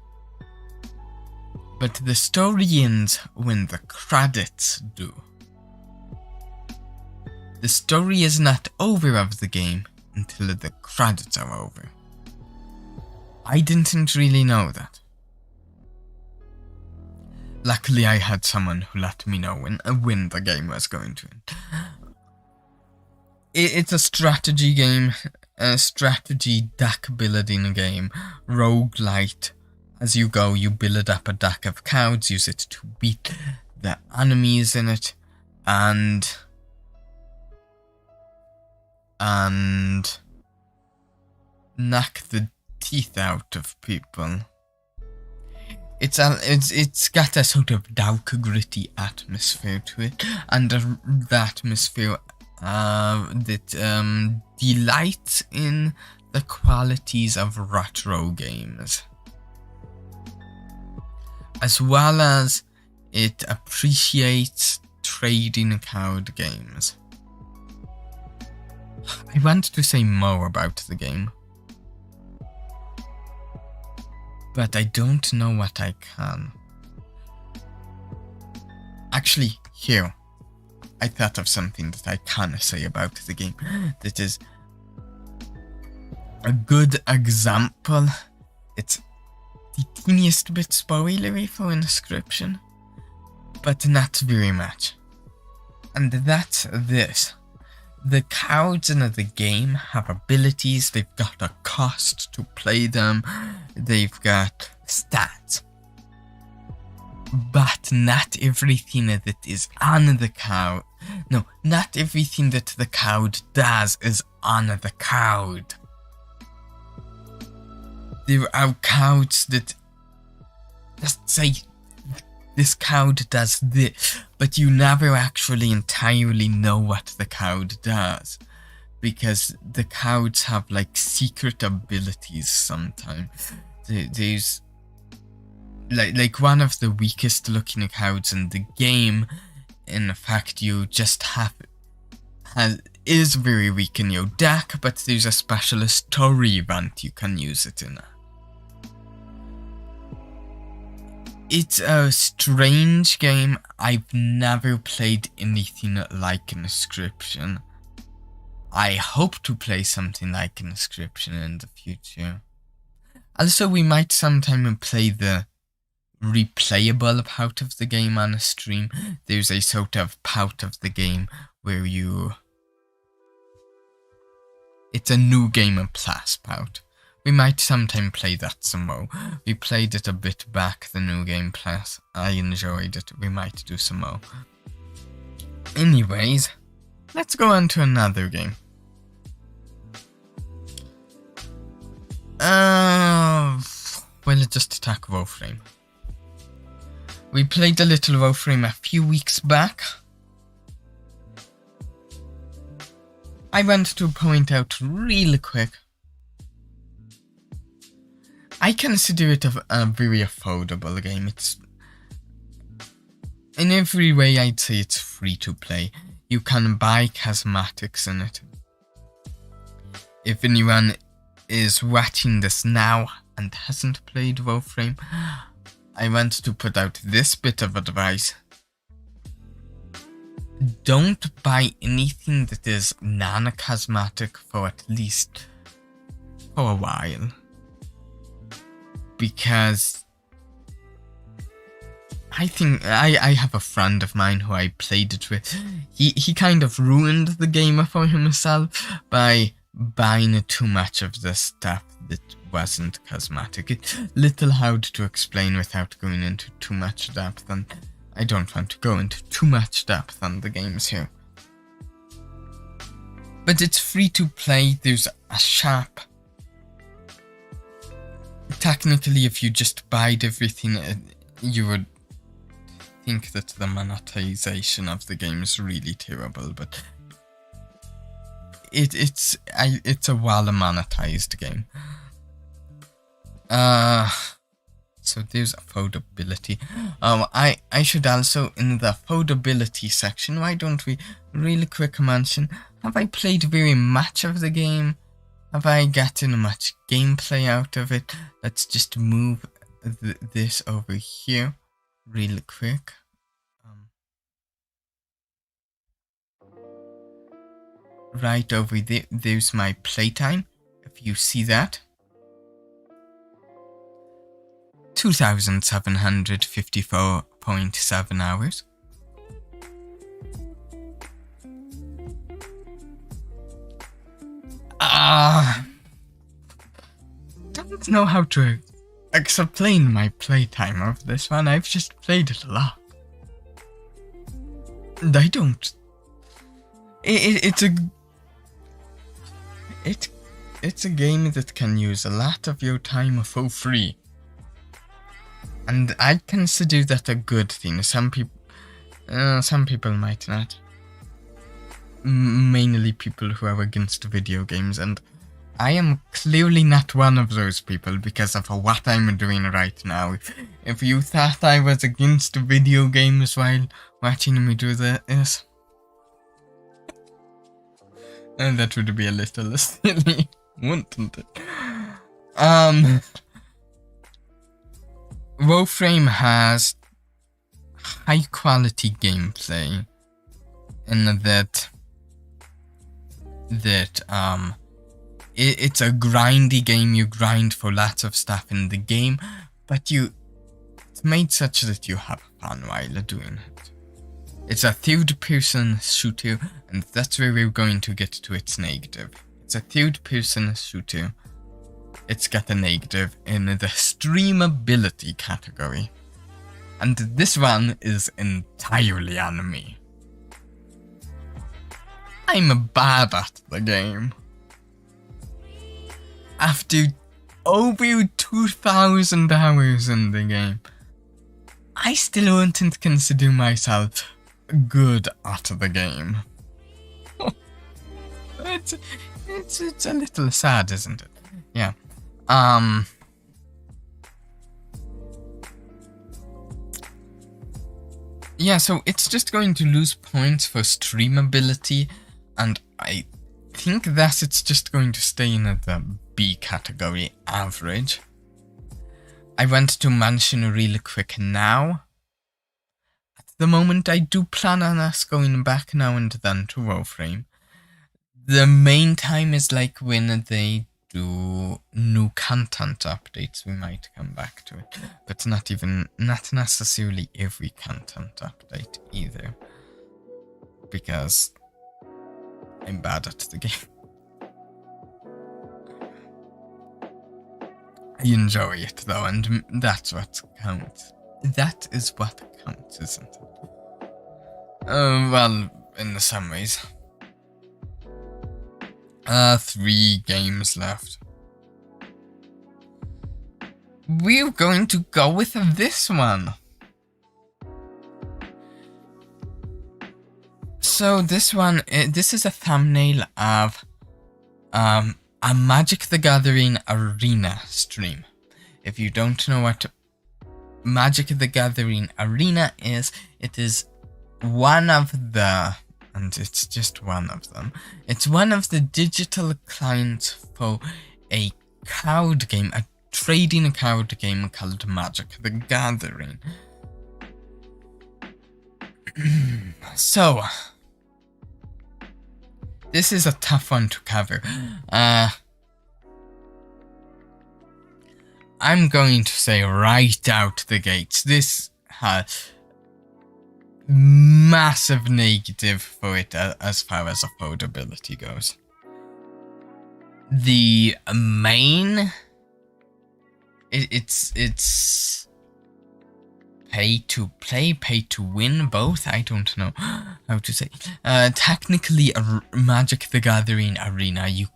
But the story ends when the credits do. The story is not over of the game until the credits are over. I didn't really know that. Luckily I had someone who let me know when the game was going to end. It's a strategy game, a strategy deck building game, roguelite. As you go, you build up a deck of cards, use it to beat the enemies in it, and knock the teeth out of people. It's got a sort of dark, gritty atmosphere to it, and the atmosphere that delights in the qualities of retro games, as well as it appreciates trading card games. I want to say more about the game, but I don't know what I can. Actually, here, I thought of something that I can say about the game that is a good example. It's the teeniest bit spoilery for Inscription, but not very much. And that's this. The cards in the game have abilities, they've got a cost to play them, they've got stats. But not everything that is on the card, no, not everything that the card does is on the card. There are cards that just say, this card does this, but you never actually entirely know what the card does, because the cards have like secret abilities sometimes. There's like one of the weakest looking cards in the game, in fact you just is very weak in your deck, but there's a special story event you can use it in. It's a strange game. I've never played anything like Inscription. I hope to play something like Inscription in the future. Also, we might sometime play the replayable part of the game on a stream. There's a sort of part of the game where it's a new game and plus part. We might sometime play that some more. We played it a bit back, the new game plus. I enjoyed it. We might do some more. Anyways, let's go on to another game. Well, just attack Warframe. We played a little Warframe a few weeks back. I want to point out really quick, I consider it a very affordable game. It's in every way I'd say it's free to play. You can buy cosmetics in it. If anyone is watching this now and hasn't played Warframe, I want to put out this bit of advice. Don't buy anything that is non-cosmetic for at least for a while. Because I think I have a friend of mine who I played it with. He kind of ruined the game for himself by buying too much of the stuff that wasn't cosmetic. It's a little hard to explain without going into too much depth, and I don't want to go into too much depth on the games here. But it's free to play. There's a shop. Technically, if you just buyed everything, you would think that the monetization of the game is really terrible, but it's a well monetized game. So there's affordability. I should also, in the affordability section, why don't we really quick mention, have I played very much of the game? Have I gotten much gameplay out of it? Let's just move this over here really quick. Right over there, there's my playtime. If you see that. 2,754.7 hours. Don't know how to explain my playtime of this one. I've just played it a lot. And I don't. It's a game that can use a lot of your time for free. And I consider that a good thing. Some people might not. Mainly people who are against video games, and I am clearly not one of those people because of what I'm doing right now. If you thought I was against video games while watching me do this, and that would be a little silly, wouldn't it? Warframe has high quality gameplay in that it's a grindy game. You grind for lots of stuff in the game, but it's made such that you have fun while doing it. It's a third person shooter, and that's where we're going to get to its negative. It's a third person shooter. It's got a negative in the streamability category. And this one is entirely on me. I'm bad at the game. After over 2,000 hours in the game, I still wouldn't consider myself good at the game. It's a little sad, isn't it? Yeah. Yeah, so it's just going to lose points for streamability, and I think that it's just going to stay in the B category, average. I want to mention really quick now. At the moment, I do plan on us going back now and then to Warframe. The main time is like when they do new content updates, we might come back to it, but not necessarily every content update either, because I'm bad at the game. I enjoy it though, and that's what counts. That is what counts, isn't it? Well, in some ways. 3 games left. We're going to go with this one. So this one, this is a thumbnail of a Magic the Gathering arena stream. If you don't know what Magic the Gathering Arena is, it is one of the, and it's just one of them, it's one of the digital clients for a card game, a trading card game called Magic the Gathering. So, this is a tough one to cover. I'm going to say right out the gates, this has massive negative for it as far as affordability goes. The main, it's pay to play, pay to win, both. I don't know how to say. Technically, Magic the Gathering Arena, you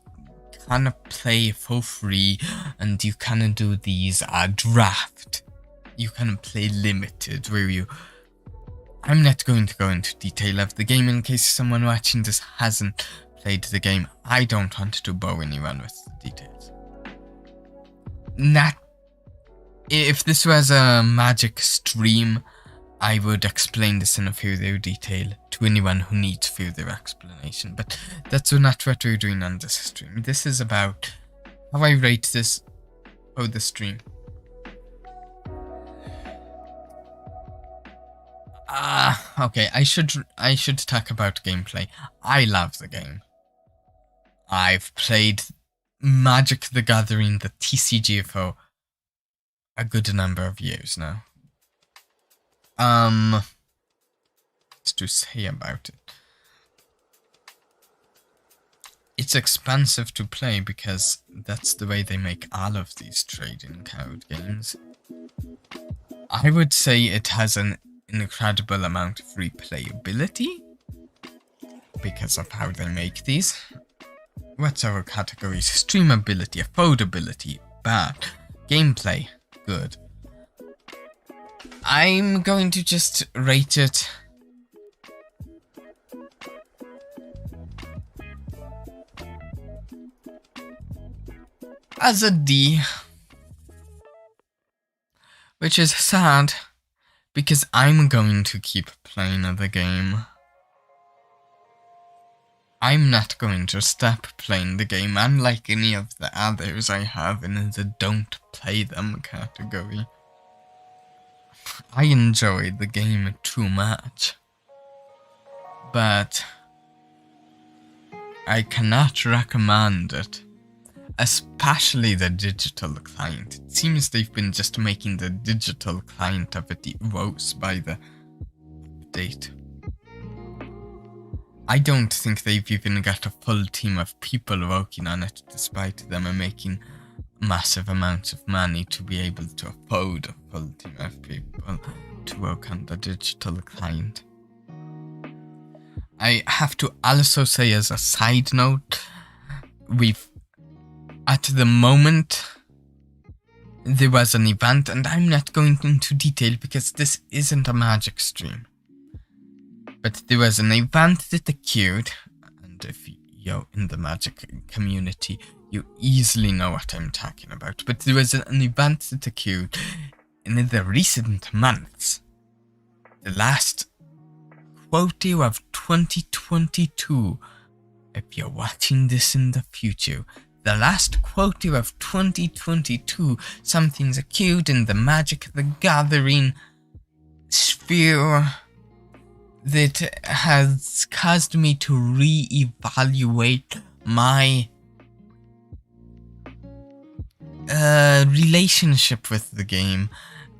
can play for free, and you can do these draft. You can play limited, where you. I'm not going to go into detail of the game in case someone watching this hasn't played the game. I don't want to bore anyone with the details. If this was a Magic stream, I would explain this in a further detail to anyone who needs further explanation, but that's not what we're doing on this stream. This is about how I rate this for the stream. Okay, I should talk about gameplay. I love the game. I've played Magic the Gathering, the TCG, for a good number of years now. What to say about it? It's expensive to play because that's the way they make all of these trading card games. I would say it has an incredible amount of replayability because of how they make these. What's our categories? Streamability, affordability, bad. Gameplay, good. I'm going to just rate it as a D, which is sad because I'm going to keep playing the game. I'm not going to stop playing the game, unlike any of the others I have in the don't play them category. I enjoy the game too much, but I cannot recommend it, especially the digital client. It seems they've been just making the digital client of it worse by the update. I don't think they've even got a full team of people working on it, despite them making massive amounts of money to be able to afford a full team of people to work on the digital client. I have to also say, as a side note, at the moment, there was an event, and I'm not going into detail because this isn't a Magic stream. But there was an event that occurred, and if you're in the Magic community, you easily know what I'm talking about. But there was an event that occurred in the recent months. The last quarter of 2022, if you're watching this in the future, the last quarter of 2022, something's occurred in the Magic the Gathering sphere that has caused me to re-evaluate my relationship with the game,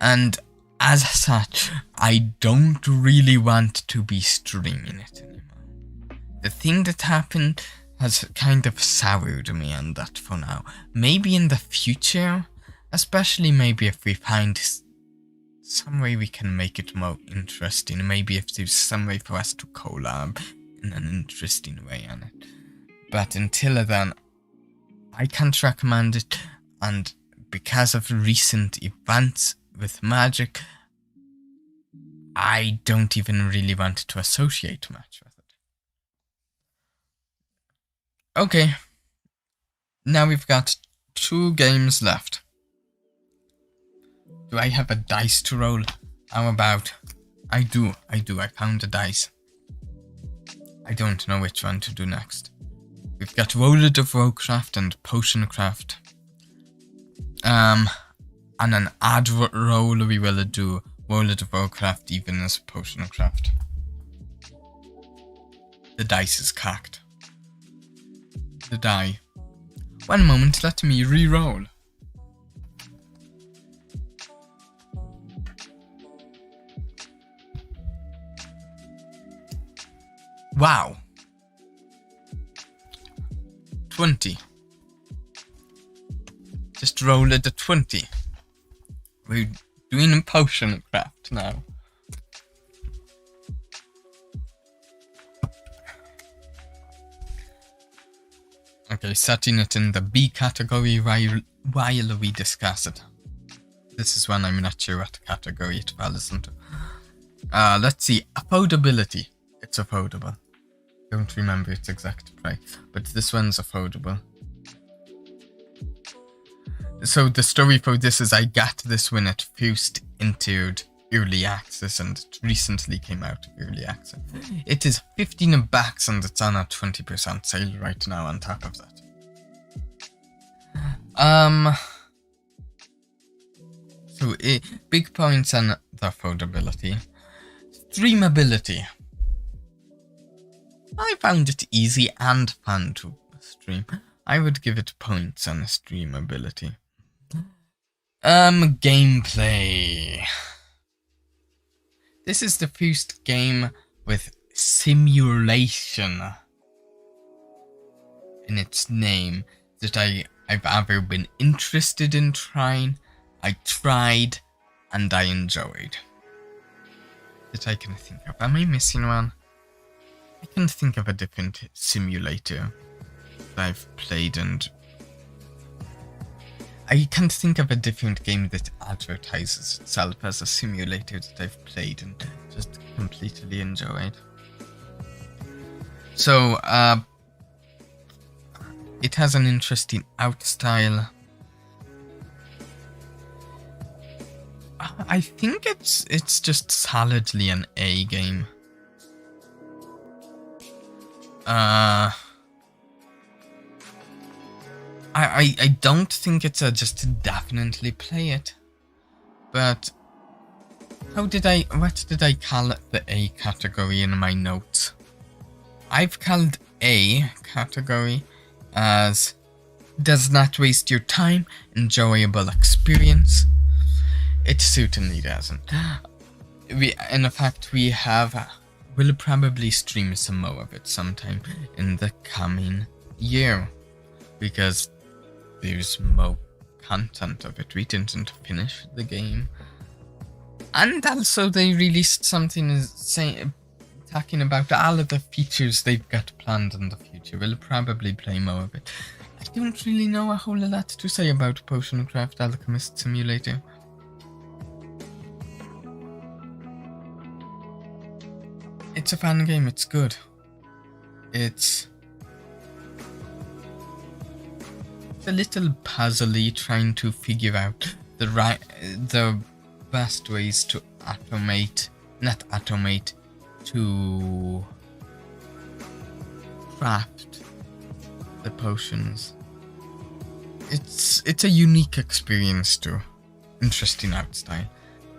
and as such, I don't really want to be streaming it anymore. The thing that happened has kind of soured me on that for now. Maybe in the future, especially maybe if we find some way we can make it more interesting, maybe if there's some way for us to collab in an interesting way on it. But until then, I can't recommend it, and because of recent events with Magic, I don't even really want to associate much with it. Okay, now we've got 2 games left. Do I have a dice to roll? How about... I do. I found a dice. I don't know which one to do next. We've got Rolled of Rowcraft and Potioncraft. And an ad roll we will do Rolled of Rowcraft even as Potioncraft. The dice is cocked. The die. One moment, let me re-roll. Wow. 20. Just roll it a 20. We're doing a Potioncraft now. Okay, setting it in the B category while we discuss it. This is when I'm not sure what category it falls into. Let's see. Affordability. It's affordable. Don't remember its exact price, but this one's affordable. So the story for this is I got this when it first entered early access and it recently came out of early access. It is $15 and it's on a 20% sale right now on top of that. So big points on the affordability. Streamability. I found it easy and fun to stream. I would give it points on streamability. Gameplay. This is the first game with simulation in its name that I've ever been interested in trying. I tried and I enjoyed. That I can think of. Am I missing one? I can think of a different simulator that I've played and... I can't think of a different game that advertises itself as a simulator that I've played and just completely enjoyed. So, it has an interesting art style. I think it's just solidly an A game. I don't think it's a just definitely play it, but what did I call it the A category in my notes? I've called A category as does not waste your time, enjoyable experience. It certainly doesn't. In fact, we'll probably stream some more of it sometime in the coming year, because there's more content of it. We didn't finish the game. And also they released something talking about all of the features they've got planned in the future. We'll probably play more of it. I don't really know a whole lot to say about Potioncraft Alchemist Simulator. It's a fun game, it's good. It's a little puzzly trying to figure out the best ways to to craft the potions. It's a unique experience too. Interesting art style.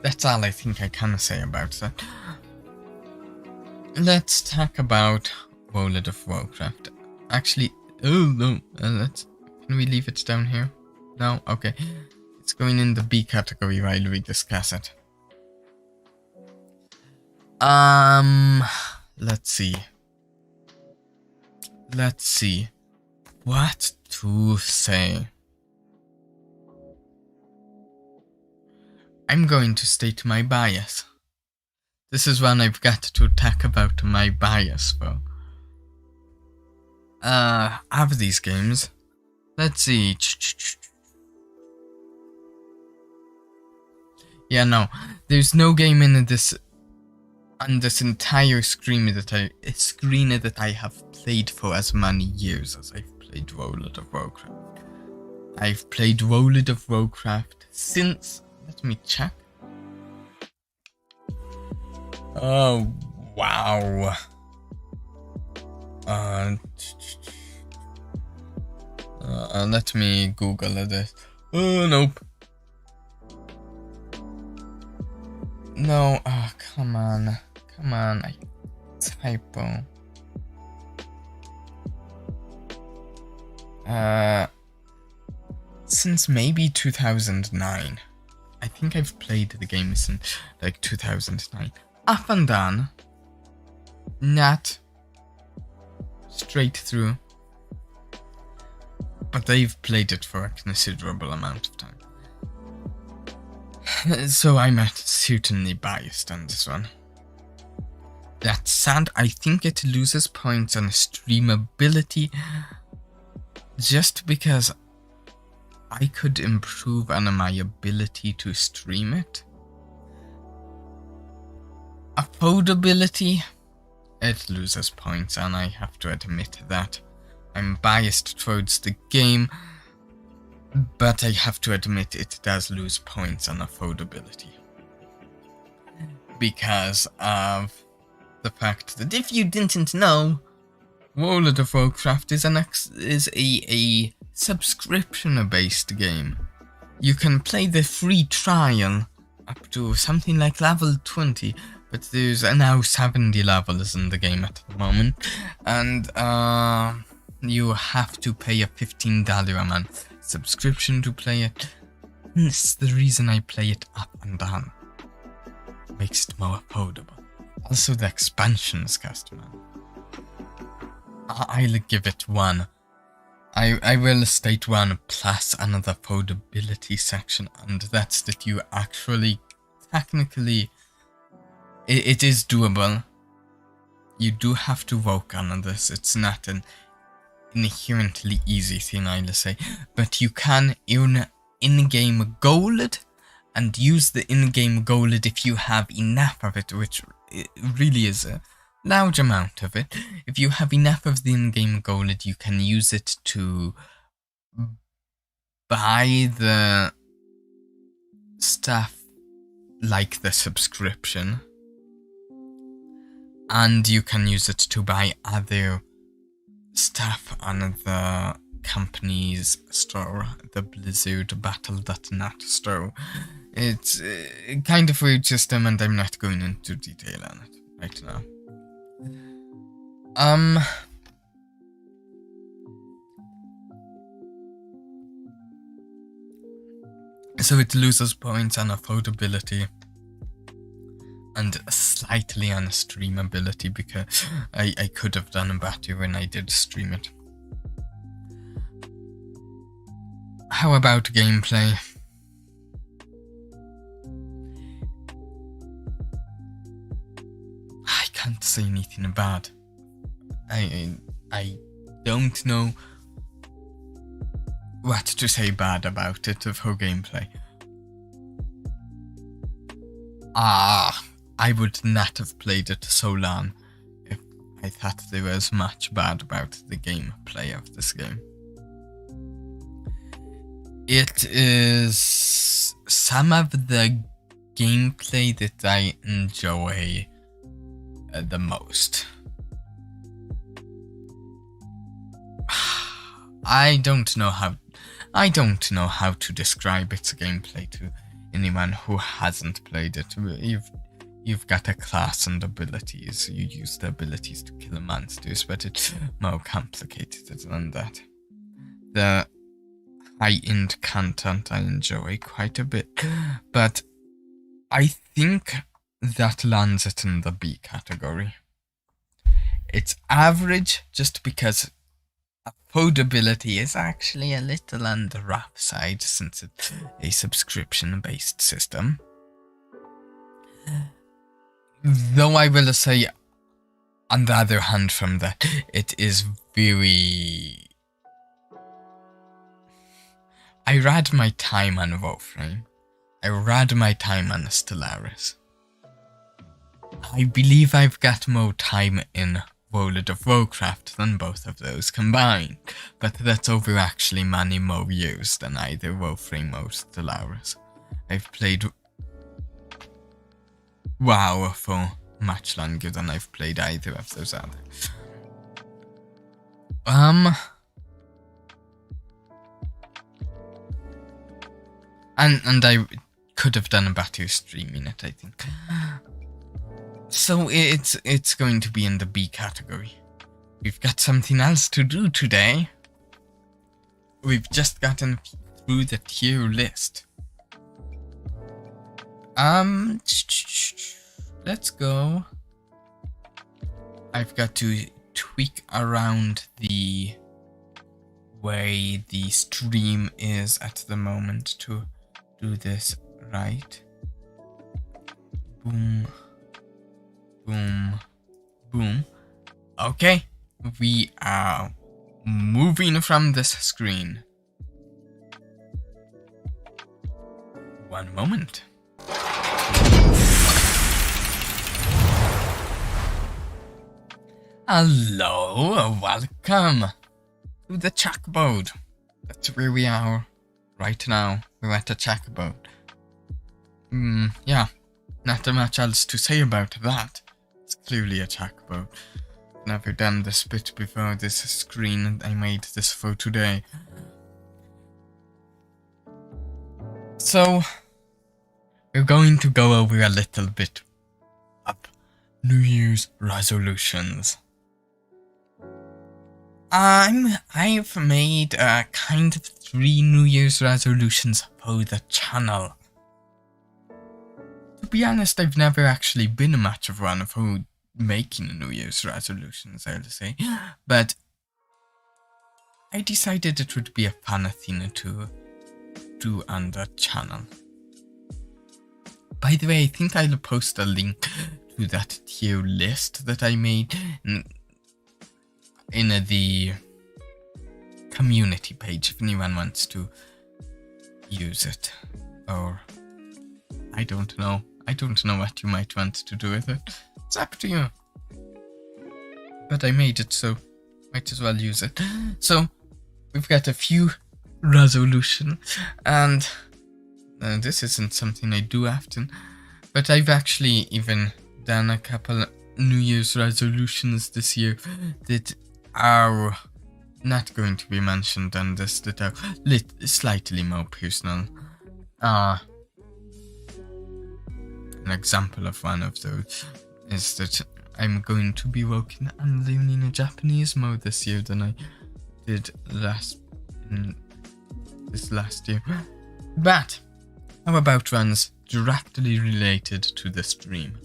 That's all I think I can say about that. Let's talk about World of Warcraft. Actually, oh no, can we leave it down here? No? Okay. It's going in the B category while we discuss it. Let's see. What to say? I'm going to state my bias. This is one I've got to talk about my bias for. Of these games, let's see. Yeah, no, there's no game in this on this entire screen that I have played for as many years as I've played World of Warcraft. I've played World of Warcraft since Let me check. Oh, wow. Let me Google this. Oh, nope. No, come on. Come on, typo. Since maybe 2009. I think I've played the game since like 2009. Up and down. Not straight through. But they've played it for a considerable amount of time. So I'm certainly biased on this one. That said, I think it loses points on streamability just because I could improve on my ability to stream it. Affordability, it loses points, and I have to admit that. I'm biased towards the game, but I have to admit it does lose points on affordability. Because of the fact that if you didn't know, World of Warcraft is a subscription-based game. You can play the free trial up to something like level 20, but there's now 70 levels in the game at the moment, and you have to pay a $15 a month subscription to play it. That's the reason I play it up and down. Makes it more affordable. Also, the expansions, customer. I'll give it 1. I will state 1 plus another affordability section, and that's that you actually, technically, it is doable. You do have to work on this. It's not an inherently easy thing, I'll say, but you can earn in-game gold and use the in-game gold if you have enough of it, which it really is a large amount of it. If you have enough of the in-game gold, you can use it to buy the stuff like the subscription, and you can use it to buy other stuff on the company's store, the Blizzard Battle.net store. It's a kind of weird system, and I'm not going into detail on it right now. So it loses points on affordability and slightly on streamability, because I could have done better when I did stream it. How about gameplay? I can't say anything bad. I don't know what to say bad about it for gameplay. I would not have played it so long if I thought there was much bad about the gameplay of this game. It is some of the gameplay that I enjoy the most. I don't know how to describe its gameplay to anyone who hasn't played it. You've got a class and abilities. You use the abilities to kill monsters, but it's more complicated than that. The high-end content I enjoy quite a bit, but I think that lands it in the B category. It's average just because affordability is actually a little on the rough side since it's a subscription-based system. Though I will say, on the other hand from that, it is very... I read my time on Warframe. I read my time on Stellaris. I believe I've got more time in World of Warcraft than both of those combined, but that's over actually many more years than either Warframe or Stellaris. I've played WoW for much longer than I've played either of those others. And I could have done a better streaming it, I think. So it's going to be in the B category. We've got something else to do today. We've just gotten through the tier list. Let's go. I've got to tweak around the way the stream is at the moment to do this right. Boom. Boom. Boom. Okay. We are moving from this screen. One moment. Hello, welcome to the chalkboard. That's where we are right now. We're at the chalkboard. Yeah, not much else to say about that. It's clearly a chalkboard. Never done this bit before. This screen I made this for today. So we're going to go over a little bit of New Year's resolutions. I've made kind of 3 New Year's resolutions for the channel. To be honest, I've never actually been much of one for making New Year's resolutions, I'll say. But I decided it would be a fun thing to do on the channel. By the way, I think I'll post a link to that tier list that I made in the community page if anyone wants to use it. Or I don't know what you might want to do with it. It's up to you. But I made it, so might as well use it. So we've got a few resolutions, and this isn't something I do often, but I've actually even done a couple New Year's resolutions this year that are not going to be mentioned on this, that are slightly more personal. An example of one of those is that I'm going to be working on learning a Japanese more this year than I did this last year. But how about ones directly related to the stream?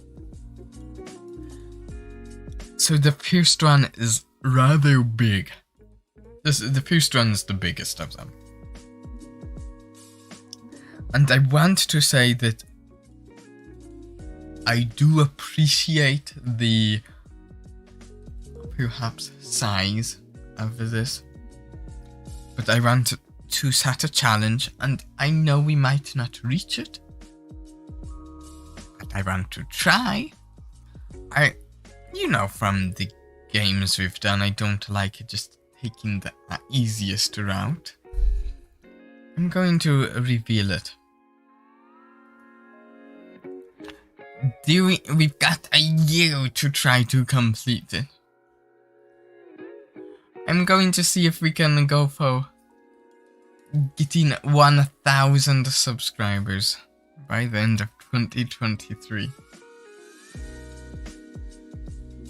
So the first one is rather big. The first one is the biggest of them. And I want to say that I do appreciate the perhaps size of this, but I want to set a challenge, and I know we might not reach it, but I want to try. From the games we've done, I don't like it just taking the easiest route. I'm going to reveal it. We've got a year to try to complete it. I'm going to see if we can go for getting 1,000 subscribers by the end of 2023.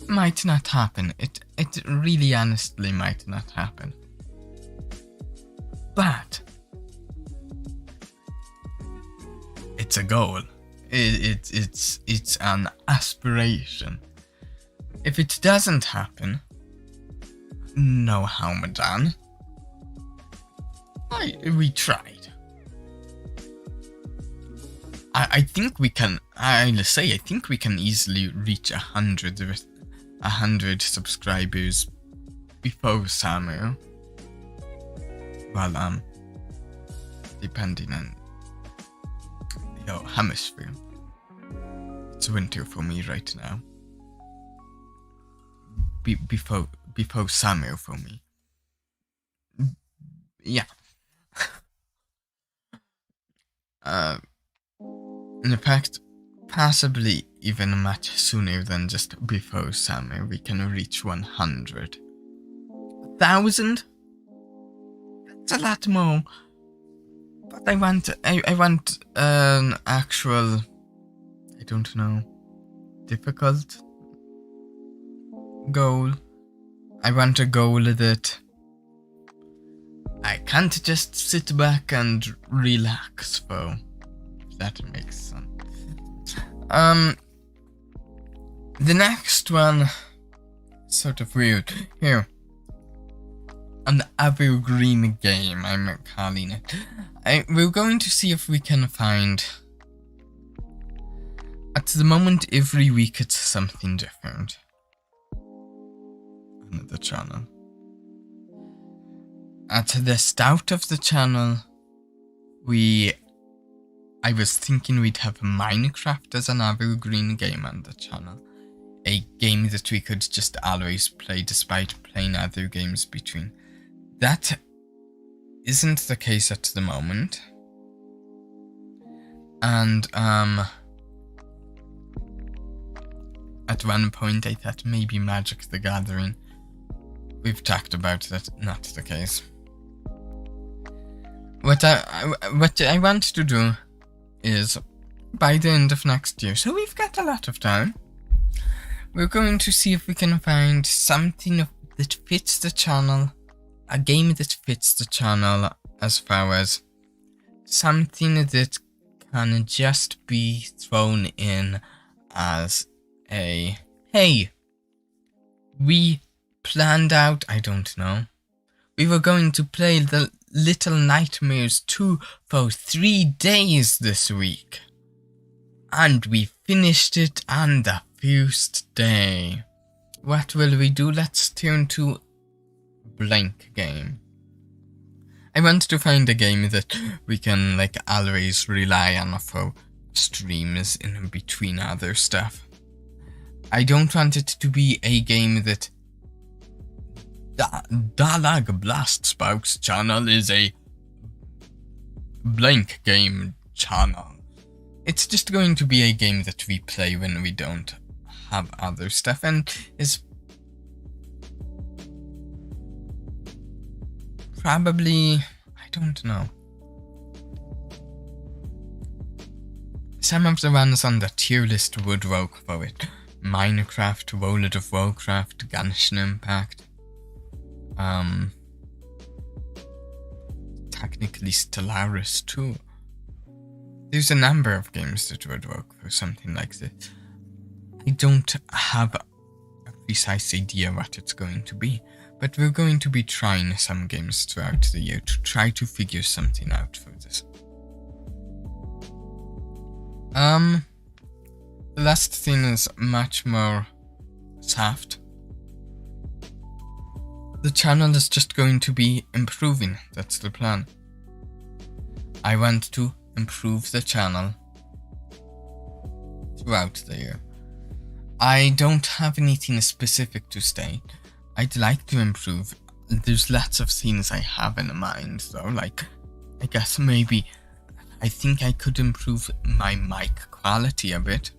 Might not happen. It really honestly might not happen. But it's a goal. It's an aspiration. If it doesn't happen, no harm done. We tried. I think we can. I think we can easily reach 100 subscribers before summer. Well, depending on your hemisphere. It's winter for me right now. Before summer for me. Yeah. In fact, possibly even much sooner than just before summer, we can reach 100. 1,000? That's a lot more. But I want an actual, I don't know, difficult goal. I want a goal that I can't just sit back and relax for. If that makes sense. The next one, sort of weird. Here. An evergreen game, I'm calling it. We're going to see if we can find... At the moment, every week it's something different on the channel. At the start of the channel, I was thinking we'd have Minecraft as an evergreen game on the channel. A game that we could just always play despite playing other games between. That isn't the case at the moment. And at one point I thought maybe Magic the Gathering. We've talked about that, not the case. What I want to do is, by the end of next year, so we've got a lot of time, we're going to see if we can find something that fits the channel, a game that fits the channel as far as something that can just be thrown in as a, hey, we planned out, I don't know, we were going to play the Little Nightmares 2 for 3 days this week. And we finished it on the first day. What will we do? Let's turn to blank game. I want to find a game that we can like always rely on for streams in between other stuff. I don't want it to be a game that Dellog Blastspark's channel is a blank game channel. It's just going to be a game that we play when we don't have other stuff, and is probably, I don't know. Some of the ones on the tier list would work for it. Minecraft, World of Warcraft, Genshin Impact. Technically Stellaris too. There's a number of games that would work for something like this. I don't have a precise idea what it's going to be, but we're going to be trying some games throughout the year to try to figure something out for this. The last thing is much more soft. The channel is just going to be improving, that's the plan. I want to improve the channel throughout the year. I don't have anything specific to state. I'd like to improve. There's lots of things I have in mind though, like, I guess maybe, I think I could improve my mic quality a bit.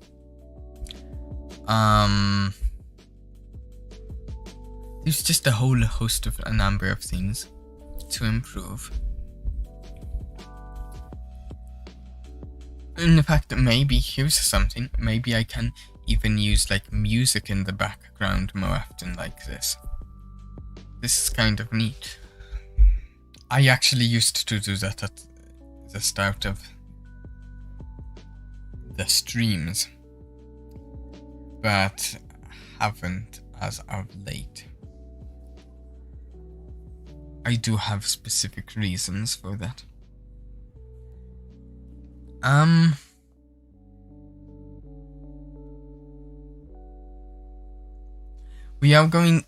There's just a whole host of a number of things to improve. In fact, maybe here's something. Maybe I can even use like music in the background more often like this. This is kind of neat. I actually used to do that at the start of the streams, but haven't as of late. I do have specific reasons for that. We are going...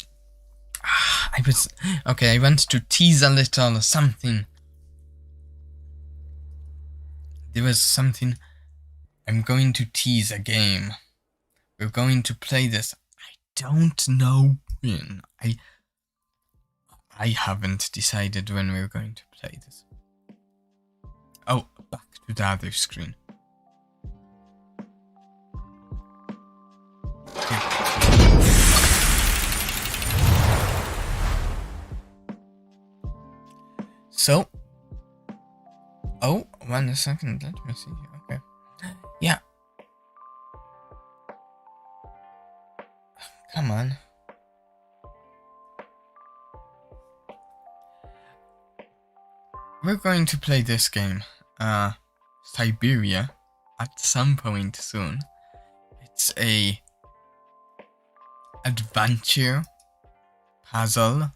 I want to tease a little something. There was something... I'm going to tease a game. We're going to play this. I don't know when. I haven't decided when we're going to play this. Oh, back to the other screen. So, oh, 1 second, let me see. Okay, yeah. Come on. We're going to play this game, Siberia, at some point soon. It's a adventure, puzzle,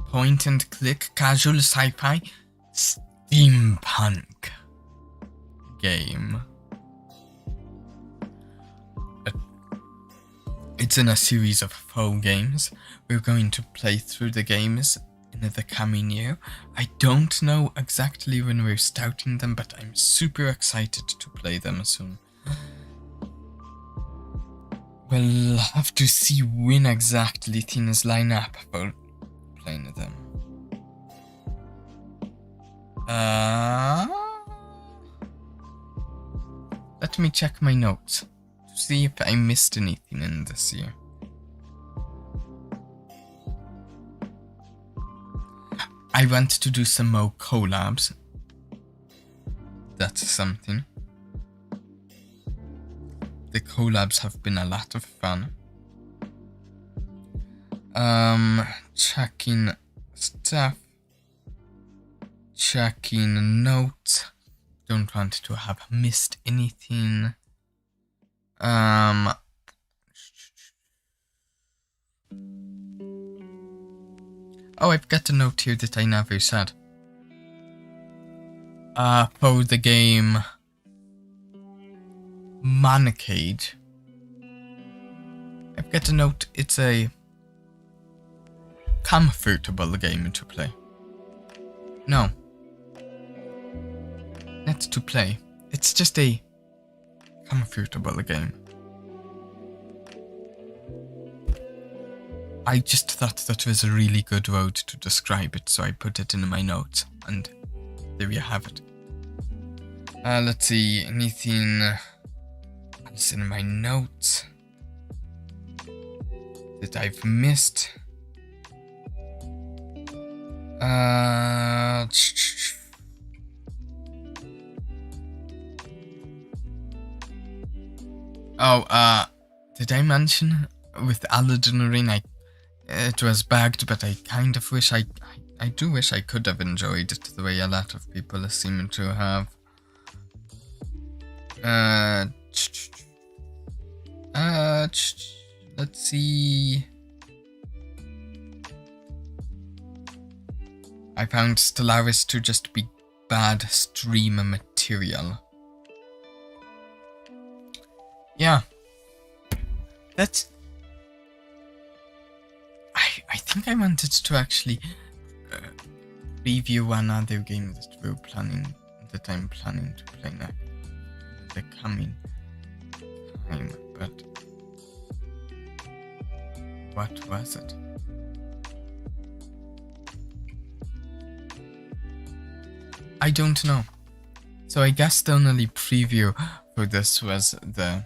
point and click, casual sci-fi, steampunk game. It's in a series of 4 games. We're going to play through the games in the coming year. I don't know exactly when we're starting them, but I'm super excited to play them soon. We'll have to see when exactly things line up for playing them. Let me check my notes to see if I missed anything in this year. I want to do some more collabs. That's something. The collabs have been a lot of fun. Checking stuff. Checking notes. Don't want to have missed anything. Oh, I've got a note here that I never said. For the game Moncade, I've got a note. It's a comfortable game to play. No. Not to play. It's just a comfortable game. I just thought that was a really good word to describe it, so I put it in my notes, and there you have it. Let's see, anything else in my notes that I've missed? Did I mention with Aladdin Ring, it was bagged, but I kind of wish I do wish I could have enjoyed it the way a lot of people seem to have. Let's see. I found Stellaris to just be bad stream material. Yeah. That's... I think I wanted to actually preview one other game that I'm planning to play now in the coming time, but what was it? I don't know. So I guess the only preview for this was the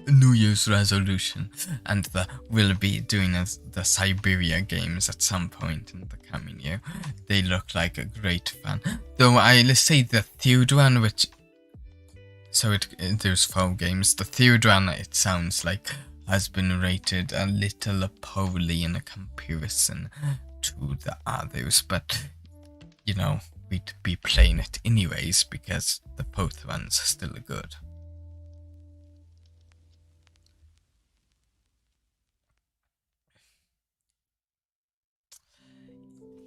New Year's resolution, and we'll be doing the Siberia games at some point in the coming year. They look like a great fun. Though I'll say the third one, which... So there's 4 games. The third one, it sounds like, has been rated a little poorly in comparison to the others, but, you know, we'd be playing it anyways because the both ones are still good.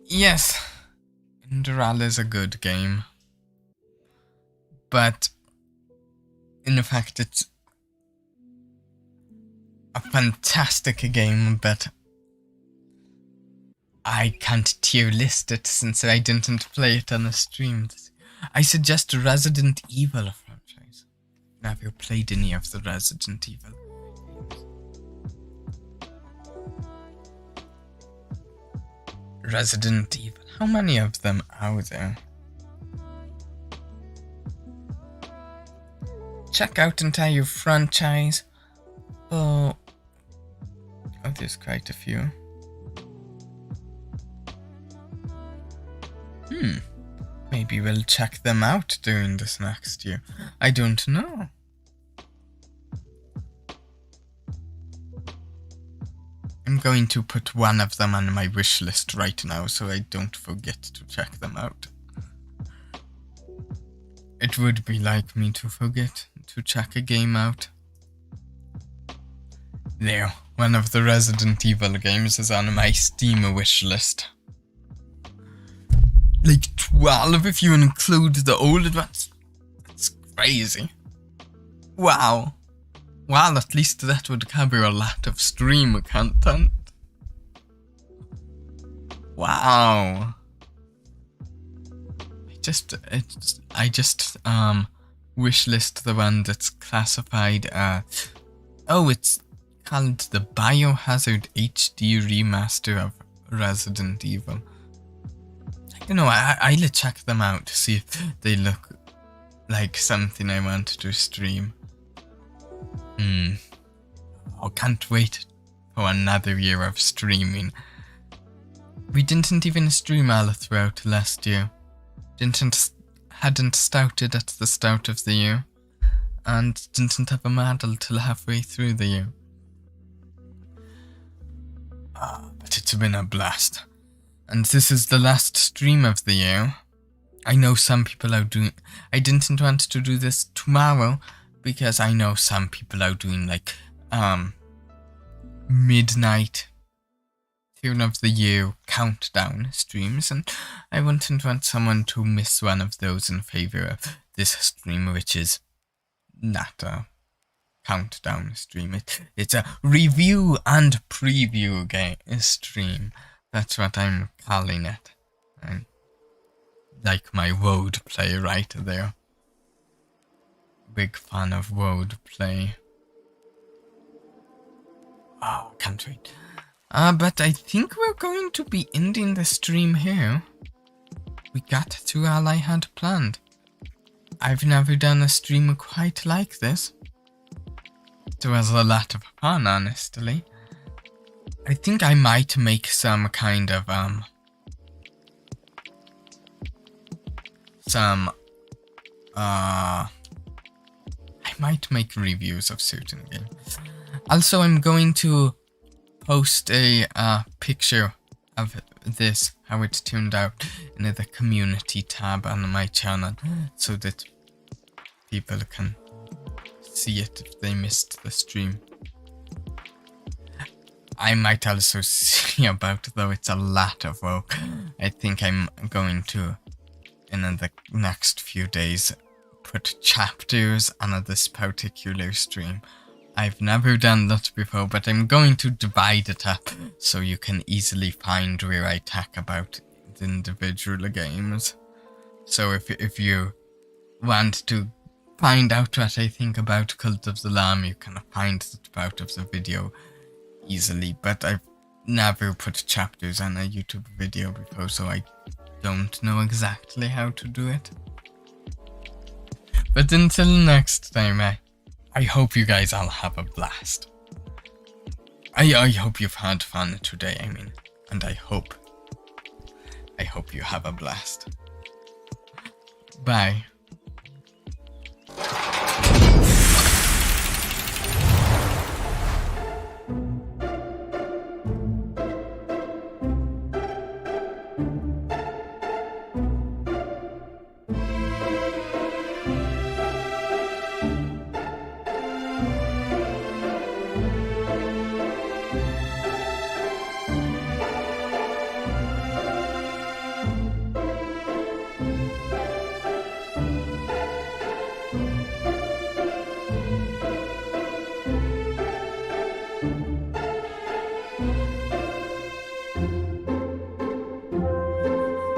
Yes, Indral is a good game, but in fact it's a fantastic game, but I can't tier list it since I didn't play it on a stream. I suggest Resident Evil franchise. Have you played any of the Resident Evil games? Resident Evil. How many of them are there? Check out entire franchise. Oh, there's quite a few. Maybe we'll check them out during this next year. I don't know. I'm going to put one of them on my wish list right now so I don't forget to check them out. It would be like me to forget to check a game out. There, one of the Resident Evil games is on my Steam wish list. Like 12 if you include the old ones. That's crazy. Wow. Well, at least that would cover a lot of stream content. Wow. I just wishlist the one that's classified oh, it's called the Biohazard HD remaster of Resident Evil. I don't know, I'll check them out to see if they look like something I want to stream. I can't wait for another year of streaming. We didn't even stream all throughout last year. Hadn't started at the start of the year, and didn't have a medal till halfway through the year. But it's been a blast. And this is the last stream of the year. I know some people are doing... I didn't want to do this tomorrow, because I know some people are doing like midnight turn of the year countdown streams, and I wouldn't want someone to miss one of those in favor of this stream, which is not a countdown stream. It's a review and preview game stream. That's what I'm calling it. I like my word play right there. Big fan of word play. Oh, can't wait. But I think we're going to be ending the stream here. We got to all I had planned. I've never done a stream quite like this. It was a lot of fun, honestly. I think I might make some kind of, I might make reviews of certain games. Also, I'm going to post a picture of this, how it turned out, in the community tab on my channel, so that people can see it if they missed the stream. I might also see about, though it's a lot of work, I think I'm going to, in the next few days, put chapters on this particular stream. I've never done that before, but I'm going to divide it up so you can easily find where I talk about the individual games. So if you want to find out what I think about Cult of the Lamb, you can find that part of the video easily. But I've never put chapters on a YouTube video before, so I don't know exactly how to do it. But until next time, I hope you guys all have a blast. I hope you've had fun today, and I hope you have a blast. Bye.